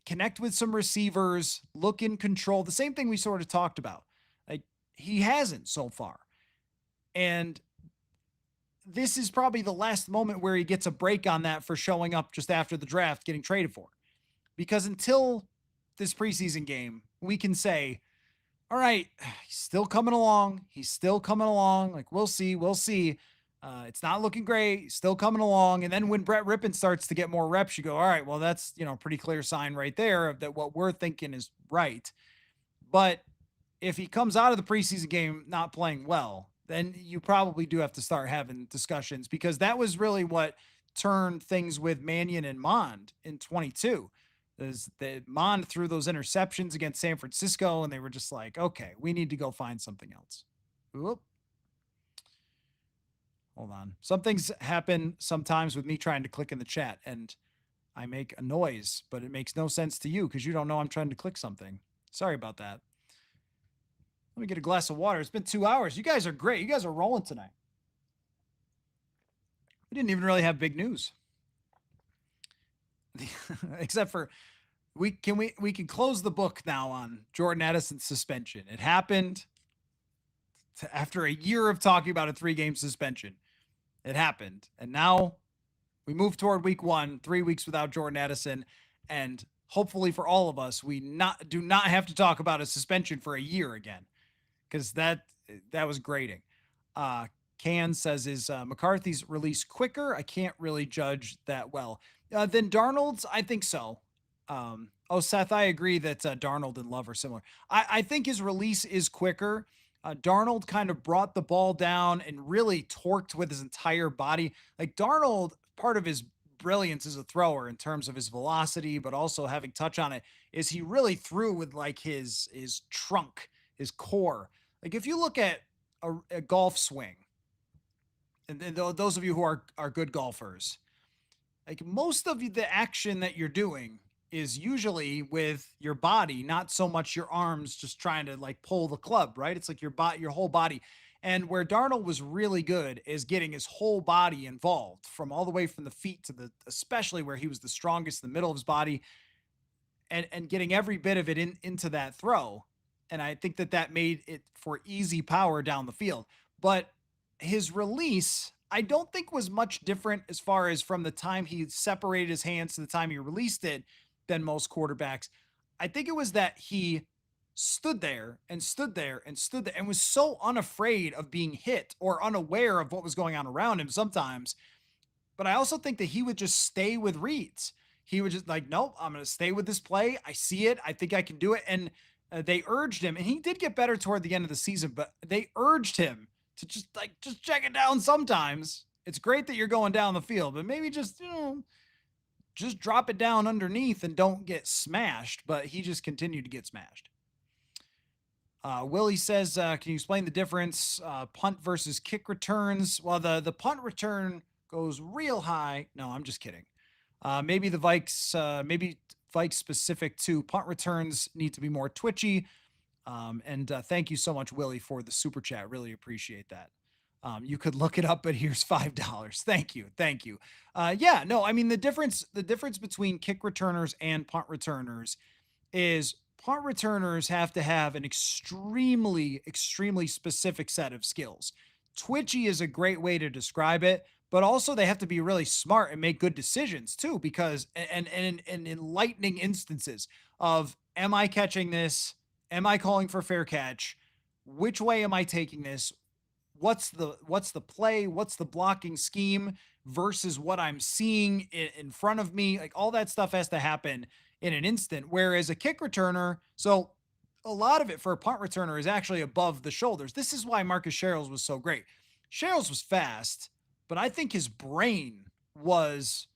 connect with some receivers, look in control. The same thing we sort of talked about. Like he hasn't so far. And this is probably the last moment where he gets a break on that for showing up just after the draft, getting traded for. Because until this preseason game, we can say, all right, he's still coming along. He's still coming along. Like, we'll see. We'll see. It's not looking great. He's still coming along. And then when Brett Rippon starts to get more reps, you go, all right, well, that's, pretty clear sign right there of that what we're thinking is right. But if he comes out of the preseason game not playing well, then you probably do have to start having discussions, because that was really what turned things with Mannion and Mond in 22. Is that Mond threw those interceptions against San Francisco, and they were just like, okay, we need to go find something else. Whoop. Hold on. Some things happen sometimes with me trying to click in the chat, and I make a noise, but it makes no sense to you because you don't know I'm trying to click something. Sorry about that. Let me get a glass of water. It's been 2 hours. You guys are great. You guys are rolling tonight. We didn't even really have big news. Except for we can close the book now on Jordan Addison's suspension. It happened after a year of talking about a 3-game suspension. It happened. And now we move toward week 1, 3 weeks without Jordan Addison. And hopefully for all of us, we do not have to talk about a suspension for a year again, because that was grating. Can says, is McCarthy's release quicker? I can't really judge that well. Than Darnold's, I think so. Seth, I agree that Darnold and Love are similar. I think his release is quicker. Darnold kind of brought the ball down and really torqued with his entire body. Like, Darnold, part of his brilliance as a thrower in terms of his velocity, but also having touch on it, is he really threw with like his trunk, his core. Like, if you look at a golf swing, and those of you who are good golfers, like, most of the action that you're doing is usually with your body, not so much your arms just trying to like pull the club, right? It's like your whole body. And where Darnold was really good is getting his whole body involved, from all the way from the feet to especially where he was the strongest, in the middle of his body, and getting every bit of it into that throw. And I think that made it for easy power down the field. But his release, I don't think was much different as far as from the time he separated his hands to the time he released it than most quarterbacks. I think it was that he stood there and stood there and stood there and was so unafraid of being hit or unaware of what was going on around him sometimes. But I also think that he would just stay with reads. He would just like, nope, I'm going to stay with this play. I see it. I think I can do it. And they urged him, and he did get better toward the end of the season, but they urged him to just check it down sometimes. It's great that you're going down the field, but maybe just drop it down underneath and don't get smashed. But he just continued to get smashed. Willie says, can you explain the difference, punt versus kick returns? Well, the punt return goes real high. No, I'm just kidding. Maybe the Vikes, maybe Vikes specific to punt returns need to be more twitchy. And thank you so much, Willie, for the super chat. Really appreciate that. You could look it up, but here's $5. Thank you. Yeah, no, I mean, the difference between kick returners and punt returners is punt returners have to have an extremely, extremely specific set of skills. Twitchy is a great way to describe it, but also they have to be really smart and make good decisions too, because and in lightning instances of, am I catching this? Am I calling for fair catch? Which way am I taking this? What's the play? What's the blocking scheme versus what I'm seeing in front of me? Like, all that stuff has to happen in an instant. Whereas a kick returner, so a lot of it for a punt returner is actually above the shoulders. This is why Marcus Sherrills was so great. Sherrills was fast, but I think his brain was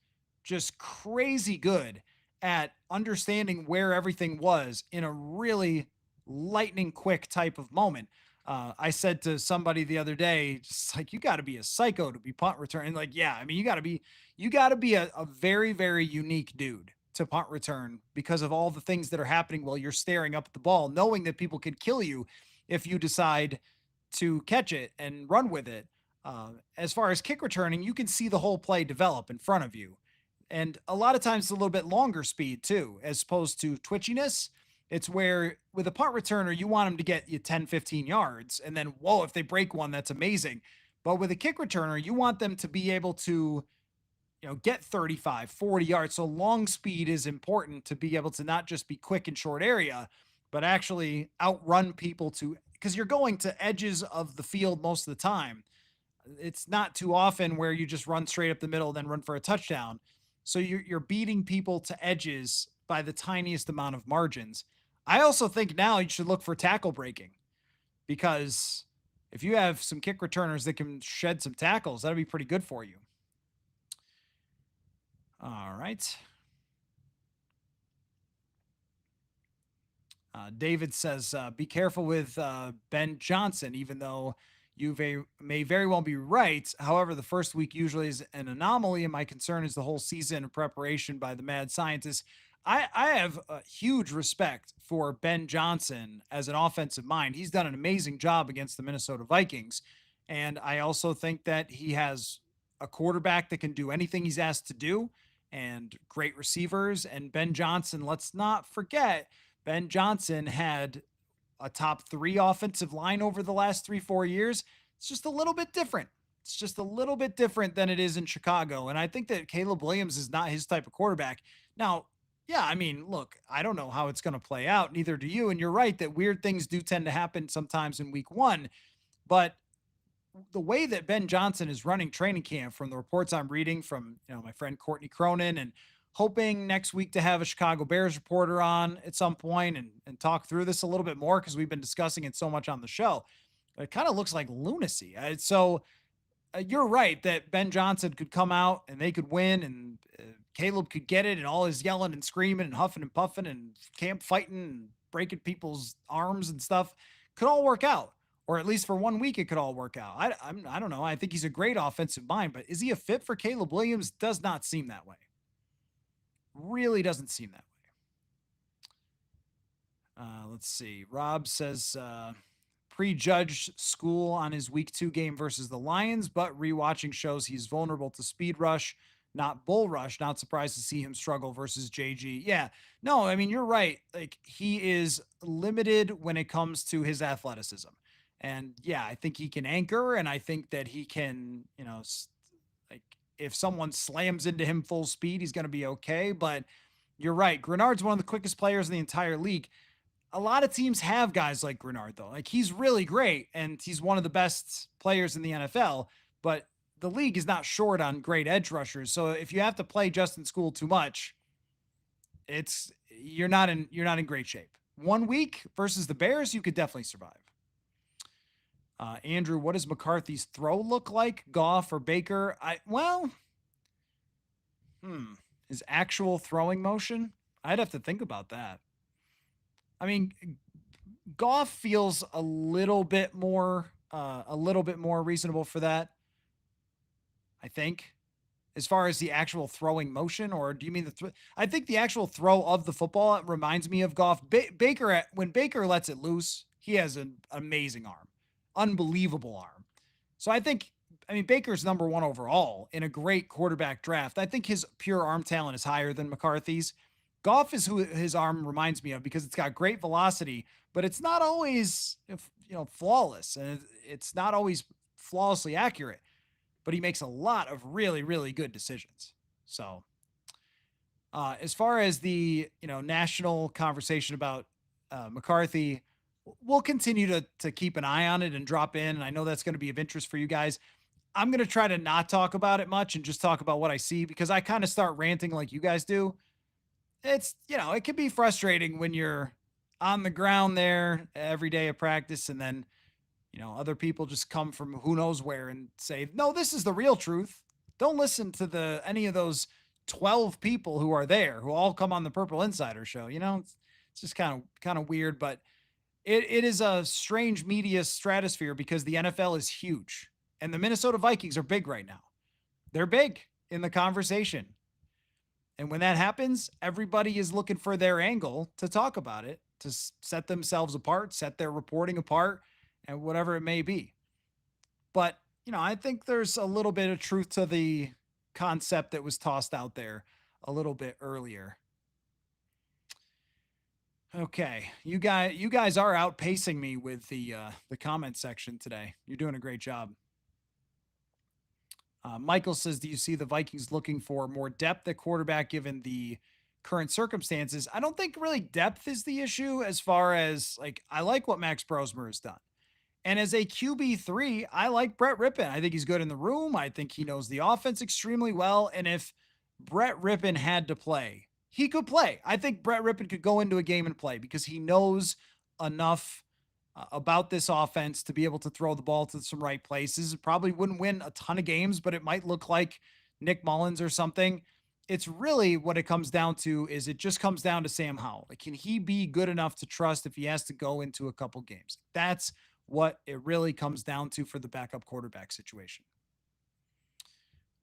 just crazy good at understanding where everything was in a really lightning quick type of moment. I said to somebody the other day, just like, you got to be a psycho to be punt returning. Like, yeah, I mean, you got to be a very, very unique dude to punt return, because of all the things that are happening while you're staring up at the ball, knowing that people could kill you if you decide to catch it and run with it. As far as kick returning, you can see the whole play develop in front of you. And a lot of times it's a little bit longer speed too, as opposed to twitchiness. It's where with a punt returner, you want them to get you 10, 15 yards. And then, whoa, if they break one, that's amazing. But with a kick returner, you want them to be able to get 35, 40 yards. So long speed is important to be able to not just be quick in short area, but actually outrun people because you're going to edges of the field most of the time. It's not too often where you just run straight up the middle, then run for a touchdown. So you're beating people to edges by the tiniest amount of margins. I also think now you should look for tackle breaking, because if you have some kick returners that can shed some tackles, that'd be pretty good for you. All right. David says, be careful with Ben Johnson, even though you may very well be right. However, the first week usually is an anomaly, and my concern is the whole season of preparation by the mad scientists. I have a huge respect for Ben Johnson as an offensive mind. He's done an amazing job against the Minnesota Vikings. And I also think that he has a quarterback that can do anything he's asked to do, and great receivers. And Ben Johnson, let's not forget, Ben Johnson had a top 3 offensive line over the last 3-4 years. It's just a little bit different. It's just a little bit different than it is in Chicago. And I think that Caleb Williams is not his type of quarterback. Now, yeah, I mean, look, I don't know how it's going to play out. Neither do you. And you're right that weird things do tend to happen sometimes in week 1. But the way that Ben Johnson is running training camp, from the reports I'm reading from, my friend Courtney Cronin, and hoping next week to have a Chicago Bears reporter on at some point and talk through this a little bit more, because we've been discussing it so much on the show. It kind of looks like lunacy. So you're right that Ben Johnson could come out and they could win, and Caleb could get it, and all his yelling and screaming and huffing and puffing and camp fighting and breaking people's arms and stuff could all work out. Or at least for 1 week, it could all work out. I don't know. I think he's a great offensive mind, but is he a fit for Caleb Williams? Does not seem that way. Really doesn't seem that way. Let's see. Rob says prejudged School on his week 2 game versus the Lions, but rewatching shows he's vulnerable to speed rush, not bull rush. Not surprised to see him struggle versus JG. Yeah, no, I mean, you're right. Like, he is limited when it comes to his athleticism. And yeah, I think he can anchor, and I think that he can, like, if someone slams into him full speed, he's going to be okay. But you're right. Grenard's one of the quickest players in the entire league. A lot of teams have guys like Grenard, though. Like, he's really great, and he's one of the best players in the NFL, but the league is not short on great edge rushers. So if you have to play Justin School too much, you're not in great shape. 1 week versus the Bears, you could definitely survive. Andrew, what does McCarthy's throw look like? Goff or Baker? His actual throwing motion? I'd have to think about that. I mean, Goff feels a little bit more reasonable for that, I think, as far as the actual throwing motion. Or do you mean I think the actual throw of the football reminds me of Goff. Baker, when Baker lets it loose, he has an amazing arm. Unbelievable arm. So I mean, Baker's number 1 overall in a great quarterback draft. I think his pure arm talent is higher than McCarthy's. Goff is who his arm reminds me of, because it's got great velocity, but it's not always, flawless, and it's not always flawlessly accurate, but he makes a lot of really, really good decisions. So as far as the, national conversation about McCarthy, we'll continue to keep an eye on it and drop in. And I know that's going to be of interest for you guys. I'm going to try to not talk about it much and just talk about what I see, because I kind of start ranting like you guys do. It's, it can be frustrating when you're on the ground there every day of practice, and then, other people just come from who knows where and say, no, this is the real truth. Don't listen to any of those 12 people who are there, who all come on the Purple Insider show. It's just kind of weird, but it is a strange media stratosphere, because the NFL is huge and the Minnesota Vikings are big right now. They're big in the conversation. And when that happens, everybody is looking for their angle to talk about it, to set themselves apart, set their reporting apart, and whatever it may be. But, I think there's a little bit of truth to the concept that was tossed out there a little bit earlier. Okay, you guys are outpacing me with the comment section today. You're doing a great job. Michael says, do you see the Vikings looking for more depth at quarterback given the current circumstances? I don't think really depth is the issue as far as like, I like what Max Brosmer has done. And as a QB3, I like Brett Rippon. I think he's good in the room. I think he knows the offense extremely well. And if Brett Rippon had to play, he could play. I think Brett Rippon could go into a game and play because he knows enough about this offense to be able to throw the ball to some right places. It probably wouldn't win a ton of games, but it might look like Nick Mullins or something. It's really what it comes down to is it just comes down to Sam Howell. Like, can he be good enough to trust if he has to go into a couple games? That's what it really comes down to for the backup quarterback situation.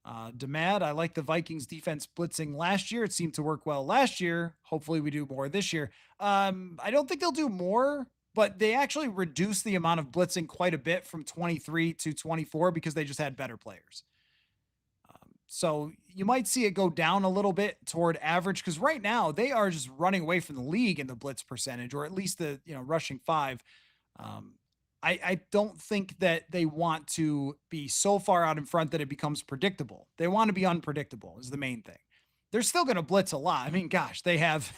Demad, I like the Vikings defense blitzing last year. It seemed to work well last year. Hopefully we do more this year. I don't think they'll do more, but they actually reduced the amount of blitzing quite a bit from 23 to 24 because they just had better players. So you might see it go down a little bit toward average because right now they are just running away from the league in the blitz percentage, or at least the, rushing 5. I don't think that they want to be so far out in front that it becomes predictable. They want to be unpredictable is the main thing. They're still going to blitz a lot. I mean, gosh, they have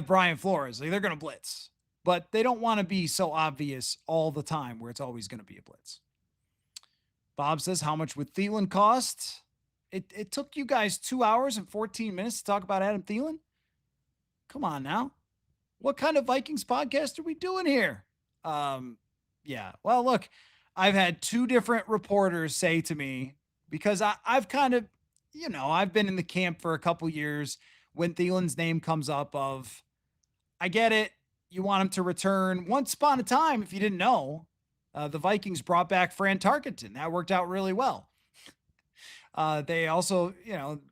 Brian Flores. Like, they're going to blitz, but they don't want to be so obvious all the time where it's always going to be a blitz. Bob says, how much would Theilen cost? It took you guys 2 hours and 14 minutes to talk about Adam Theilen. Come on now. What kind of Vikings podcast are we doing here? Yeah. Well, look, I've had 2 different reporters say to me, because I've kind of, I've been in the camp for a couple years when Thielen's name comes up of, I get it. You want him to return. Once upon a time, if you didn't know, the Vikings brought back Fran Tarkenton. That worked out really well. They also,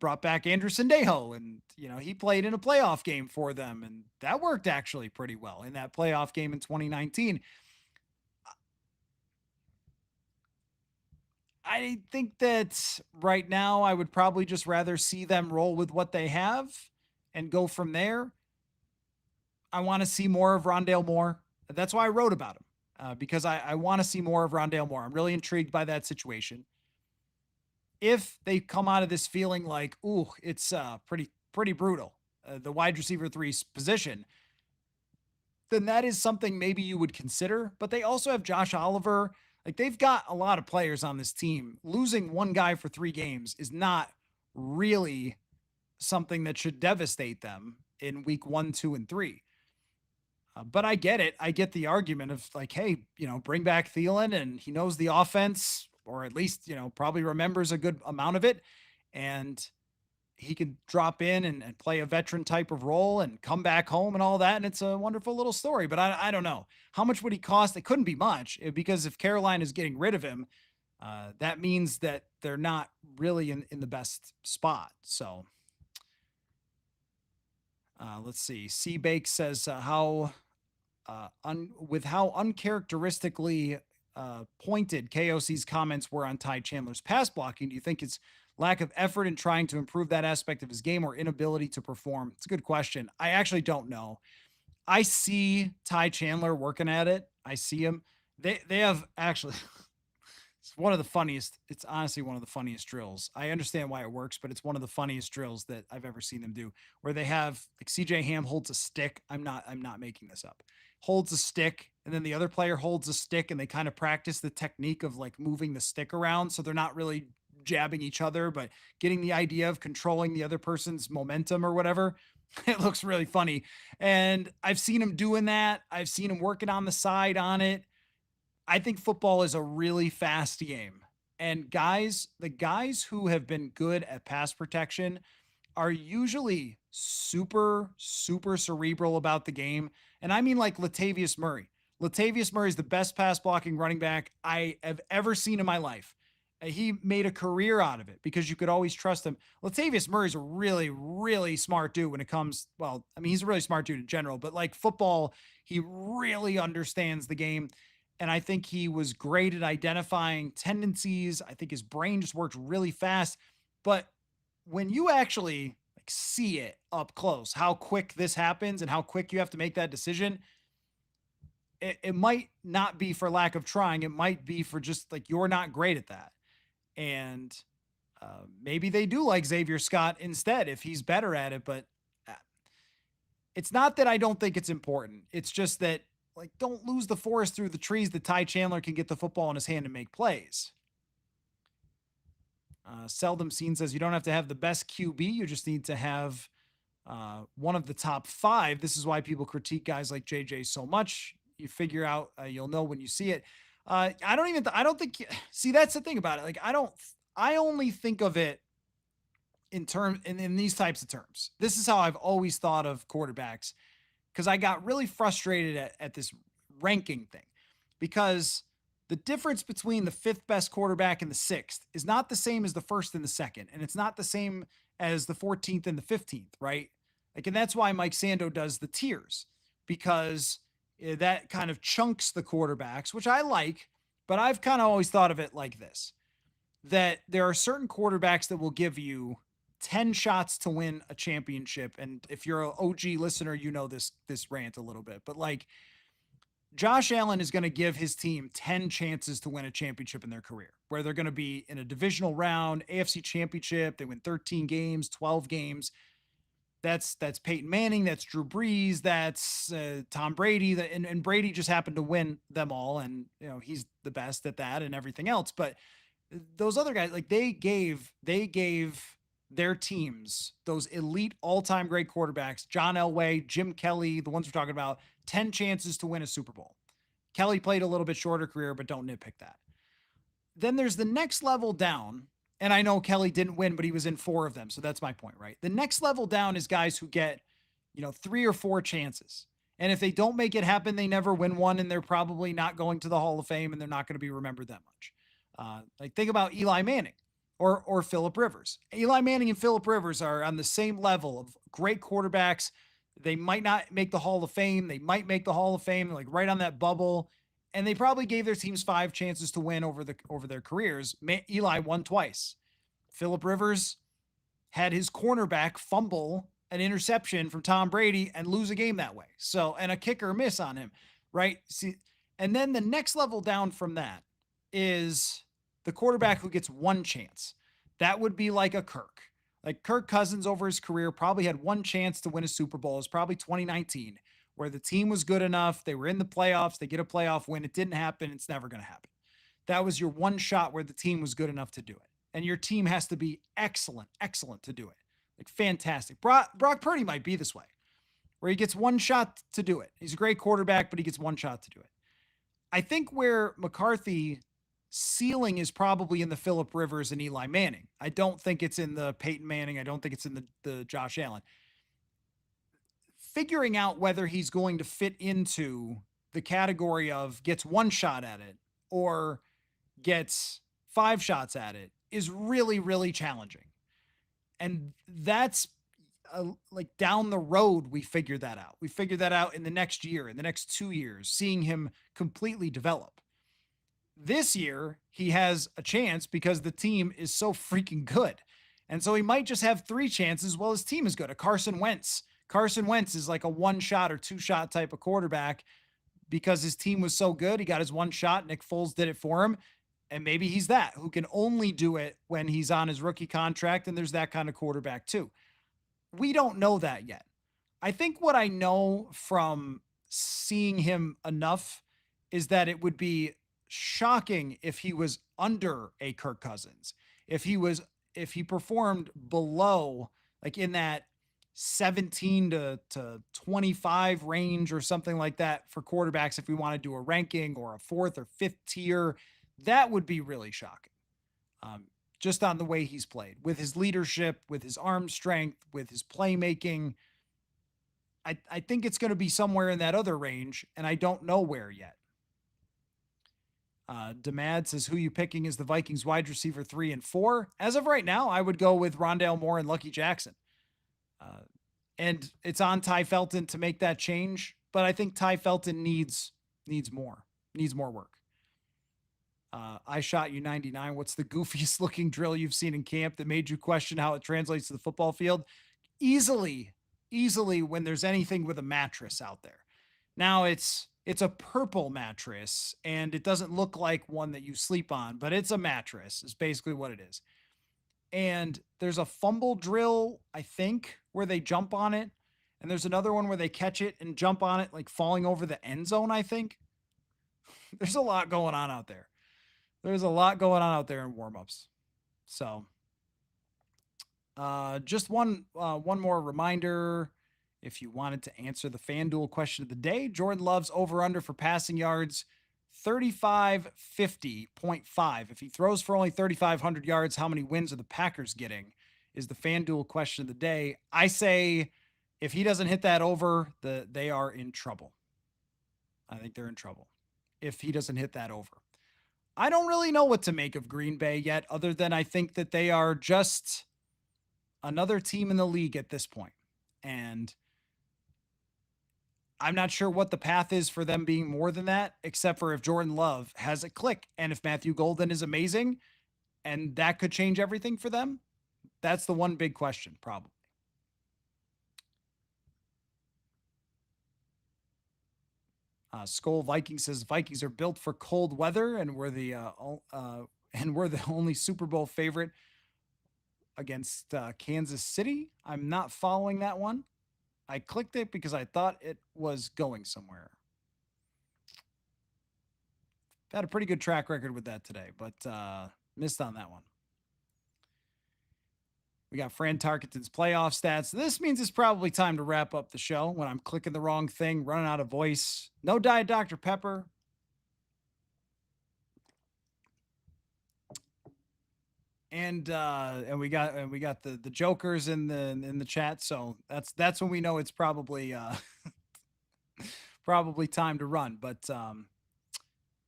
brought back Andrew Sendejo, and, he played in a playoff game for them, and that worked actually pretty well in that playoff game in 2019. I think that right now I would probably just rather see them roll with what they have and go from there. I want to see more of Rondale Moore. That's why I wrote about him. Because I want to see more of Rondale Moore. I'm really intrigued by that situation. If they come out of this feeling like, ooh, it's pretty brutal, the wide receiver 3's position, then that is something maybe you would consider. But they also have Josh Oliver. Like, they've got a lot of players on this team. Losing one guy for 3 games is not really something that should devastate them in week 1, 2, and 3. But I get it. I get the argument of like, hey, bring back Theilen, and he knows the offense, or at least, probably remembers a good amount of it. And he could drop in and play a veteran type of role and come back home and all that. And it's a wonderful little story, but I don't know. How much would he cost? It couldn't be much, because if Carolina is getting rid of him, that means that they're not really in the best spot. So let's see. C-Bake says with how uncharacteristically pointed KOC's comments were on Ty Chandler's pass blocking, do you think it's lack of effort in trying to improve that aspect of his game or inability to perform? It's a good question. I actually don't know. I see Ty Chandler working at it. I see him. They have actually, it's one of the funniest. It's honestly one of the funniest drills. I understand why it works, but it's one of the funniest drills that I've ever seen them do, where they have like CJ Ham holds a stick. I'm not making this up. Holds a stick, and then the other player holds a stick, and they kind of practice the technique of like moving the stick around. So they're not really jabbing each other, but getting the idea of controlling the other person's momentum or whatever. It looks really funny. And I've seen him doing that. I've seen him working on the side on it. I think football is a really fast game. And the guys who have been good at pass protection are usually super, super cerebral about the game. And I mean like Latavius Murray. Latavius Murray is the best pass blocking running back I have ever seen in my life. He made a career out of it because you could always trust him. Latavius Murray's a really, really smart dude when it comes, well, I mean, he's a really smart dude in general, but like football, he really understands the game. And I think he was great at identifying tendencies. I think his brain just worked really fast. But when you actually like see it up close, how quick this happens and how quick you have to make that decision, it might not be for lack of trying. It might be for just like, you're not great at that. And maybe they do like Xavier Scott instead if he's better at it. But it's not that I don't think it's important. It's just that, like, don't lose the forest through the trees that Ty Chandler can get the football in his hand and make plays. Seldom Seen says you don't have to have the best QB. You just need to have one of the top 5. This is why people critique guys like JJ so much. You figure out, you'll know when you see it. I don't think, see, that's the thing about it. Like, I only think of it in these types of terms. This is how I've always thought of quarterbacks, because I got really frustrated at this ranking thing, because the difference between the 5th best quarterback and the 6th is not the same as the 1st and the 2nd. And it's not the same as the 14th and the 15th, right? Like, and that's why Mike Sando does the tiers, because that kind of chunks the quarterbacks, which I like, but I've kind of always thought of it like this, that there are certain quarterbacks that will give you 10 shots to win a championship. And if you're an OG listener, you know this rant a little bit, but like, Josh Allen is going to give his team 10 chances to win a championship in their career, where they're going to be in a divisional round, AFC championship. They win 13 games, 12 games. That's Peyton Manning. That's Drew Brees. That's Tom Brady. And Brady just happened to win them all. And, you know, he's the best at that and everything else. But those other guys, like, they gave their teams, those elite all-time great quarterbacks, John Elway, Jim Kelly, the ones we're talking about, 10 chances to win a Super Bowl. Kelly played a little bit shorter career, but don't nitpick that. Then there's the next level down, and I know Kelly didn't win, but he was in 4 of them, so that's my point, right? The next level down is guys who get, 3 or 4 chances. And if they don't make it happen, they never win one, and they're probably not going to the Hall of Fame, and they're not going to be remembered that much. Like, think about Eli Manning or Phillip Rivers. Eli Manning and Phillip Rivers are on the same level of great quarterbacks. They might not make the Hall of Fame. They might make the Hall of Fame, like right on that bubble. And they probably gave their teams 5 chances to win over their careers. Eli won twice. Phillip Rivers had his cornerback fumble an interception from Tom Brady and lose a game that way. So, and a kicker miss on him, right? See, and then the next level down from that is the quarterback who gets 1 chance. That would be like a Kirk. Like, Kirk Cousins over his career probably had 1 chance to win a Super Bowl. It was probably 2019, where the team was good enough. They were in the playoffs. They get a playoff win. It didn't happen. It's never going to happen. That was your 1 shot where the team was good enough to do it. And your team has to be excellent to do it. Like, fantastic. Brock Purdy might be this way, where he gets 1 shot to do it. He's a great quarterback, but he gets 1 shot to do it. I think where McCarthy ceiling is probably in the Phillip Rivers and Eli Manning. I don't think it's in the Peyton Manning. I don't think it's in the Josh Allen. Figuring out whether he's going to fit into the category of gets 1 shot at it or gets 5 shots at it is really, really challenging. And that's like down the road, we figured that out. We figured that out in the next year, in the next 2 years, seeing him completely develop. This year, he has a chance because the team is so freaking good. And so he might just have 3 chances while his team is good. A Carson Wentz. Carson Wentz is like a 1 shot or 2 shot type of quarterback because his team was so good. He got his 1 shot. Nick Foles did it for him. And maybe he's that who can only do it when he's on his rookie contract. And there's that kind of quarterback too. We don't know that yet. I think what I know from seeing him enough is that it would be shocking if he was under a Kirk Cousins, if he performed below, like in that 17 to 25 range or something like that for quarterbacks. If we want to do a ranking or a 4th or 5th tier, that would be really shocking. Just on the way he's played, with his leadership, with his arm strength, with his playmaking. I think it's going to be somewhere in that other range, and I don't know where yet. Demad says, who you picking is the Vikings wide receiver 3 and 4? As of right now, I would go with Rondale Moore and Lucky Jackson. And it's on Ty Felton to make that change, but I think Ty Felton needs more work. I shot you 99. What's the goofiest looking drill you've seen in camp that made you question how it translates to the football field? Easily when there's anything with a mattress out there. Now it's It's a purple mattress, and it doesn't look like one that you sleep on, but it's a mattress, is basically what it is. And there's a fumble drill, I think, where they jump on it. And there's another one where they catch it and jump on it, like falling over the end zone, I think. There's a lot going on out there. There's a lot going on out there in warmups. So just one more reminder. If you wanted to answer the FanDuel question of the day, Jordan Love's over-under for passing yards, 3550.5. If he throws for only 3,500 yards, how many wins are the Packers getting? Is the FanDuel question of the day. I say if he doesn't hit that over, they are in trouble. I think they're in trouble if he doesn't hit that over. I don't really know what to make of Green Bay yet, other than I think that they are just another team in the league at this point. And I'm not sure what the path is for them being more than that, except for if Jordan Love has a click. And if Matthew Golden is amazing, and that could change everything for them, that's the one big question, probably. Skull Viking says Vikings are built for cold weather, and we're the only Super Bowl favorite against Kansas City. I'm not following that one. I clicked it because I thought it was going somewhere. Had a pretty good track record with that today, but missed on that one. We got Fran Tarkenton's playoff stats. This means it's probably time to wrap up the show when I'm clicking the wrong thing, running out of voice. No Diet Dr. Pepper. And we got the jokers in the chat, so that's when we know it's probably probably time to run. But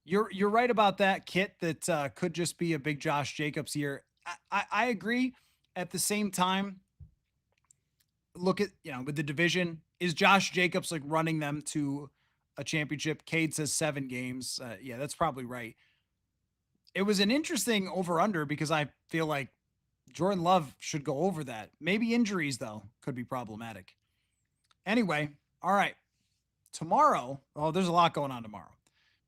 you're right about that, Kit. That could just be a big Josh Jacobs year. I agree. At the same time, look at with the division, is Josh Jacobs like running them to a championship? Cade says 7 games. Yeah, that's probably right. It was an interesting over-under because I feel like Jordan Love should go over that. Maybe injuries, though, could be problematic. Anyway, all right. Tomorrow, there's a lot going on tomorrow.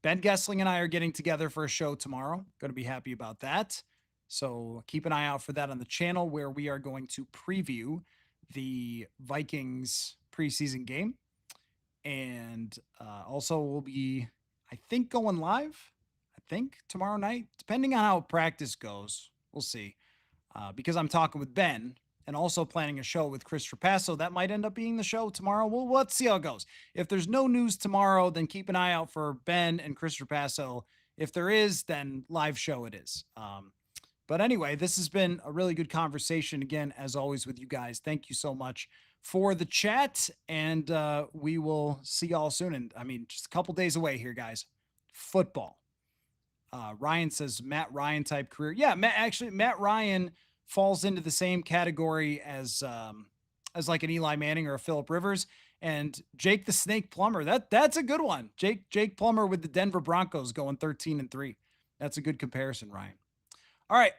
Ben Gessling and I are getting together for a show tomorrow. Going to be happy about that. So keep an eye out for that on the channel, where we are going to preview the Vikings preseason game. And also we'll be, I think, going live. Tomorrow night, depending on how practice goes. We'll see. Because I'm talking with Ben and also planning a show with Chris Trapasso. That might end up being the show tomorrow. Let's see how it goes. If there's no news tomorrow, then keep an eye out for Ben and Chris Trapasso. If there is, then live show it is. But anyway, this has been a really good conversation again, as always, with you guys. Thank you so much for the chat, and we will see y'all soon. And I mean, just a couple days away here, guys. Football. Ryan says Matt Ryan type career. Yeah, Matt Ryan falls into the same category as like an Eli Manning or a Phillip Rivers. And Jake the Snake Plumber. That's a good one. Jake Plummer with the Denver Broncos going 13-3. That's a good comparison, Ryan. All right.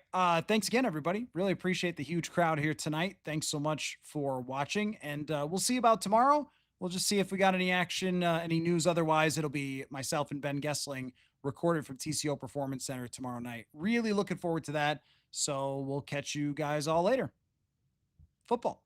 Thanks again, everybody. Really appreciate the huge crowd here tonight. Thanks so much for watching. And we'll see about tomorrow. We'll just see if we got any action, any news. Otherwise, it'll be myself and Ben Gessling recorded from TCO Performance Center tomorrow night. Really looking forward to that. So we'll catch you guys all later. Football.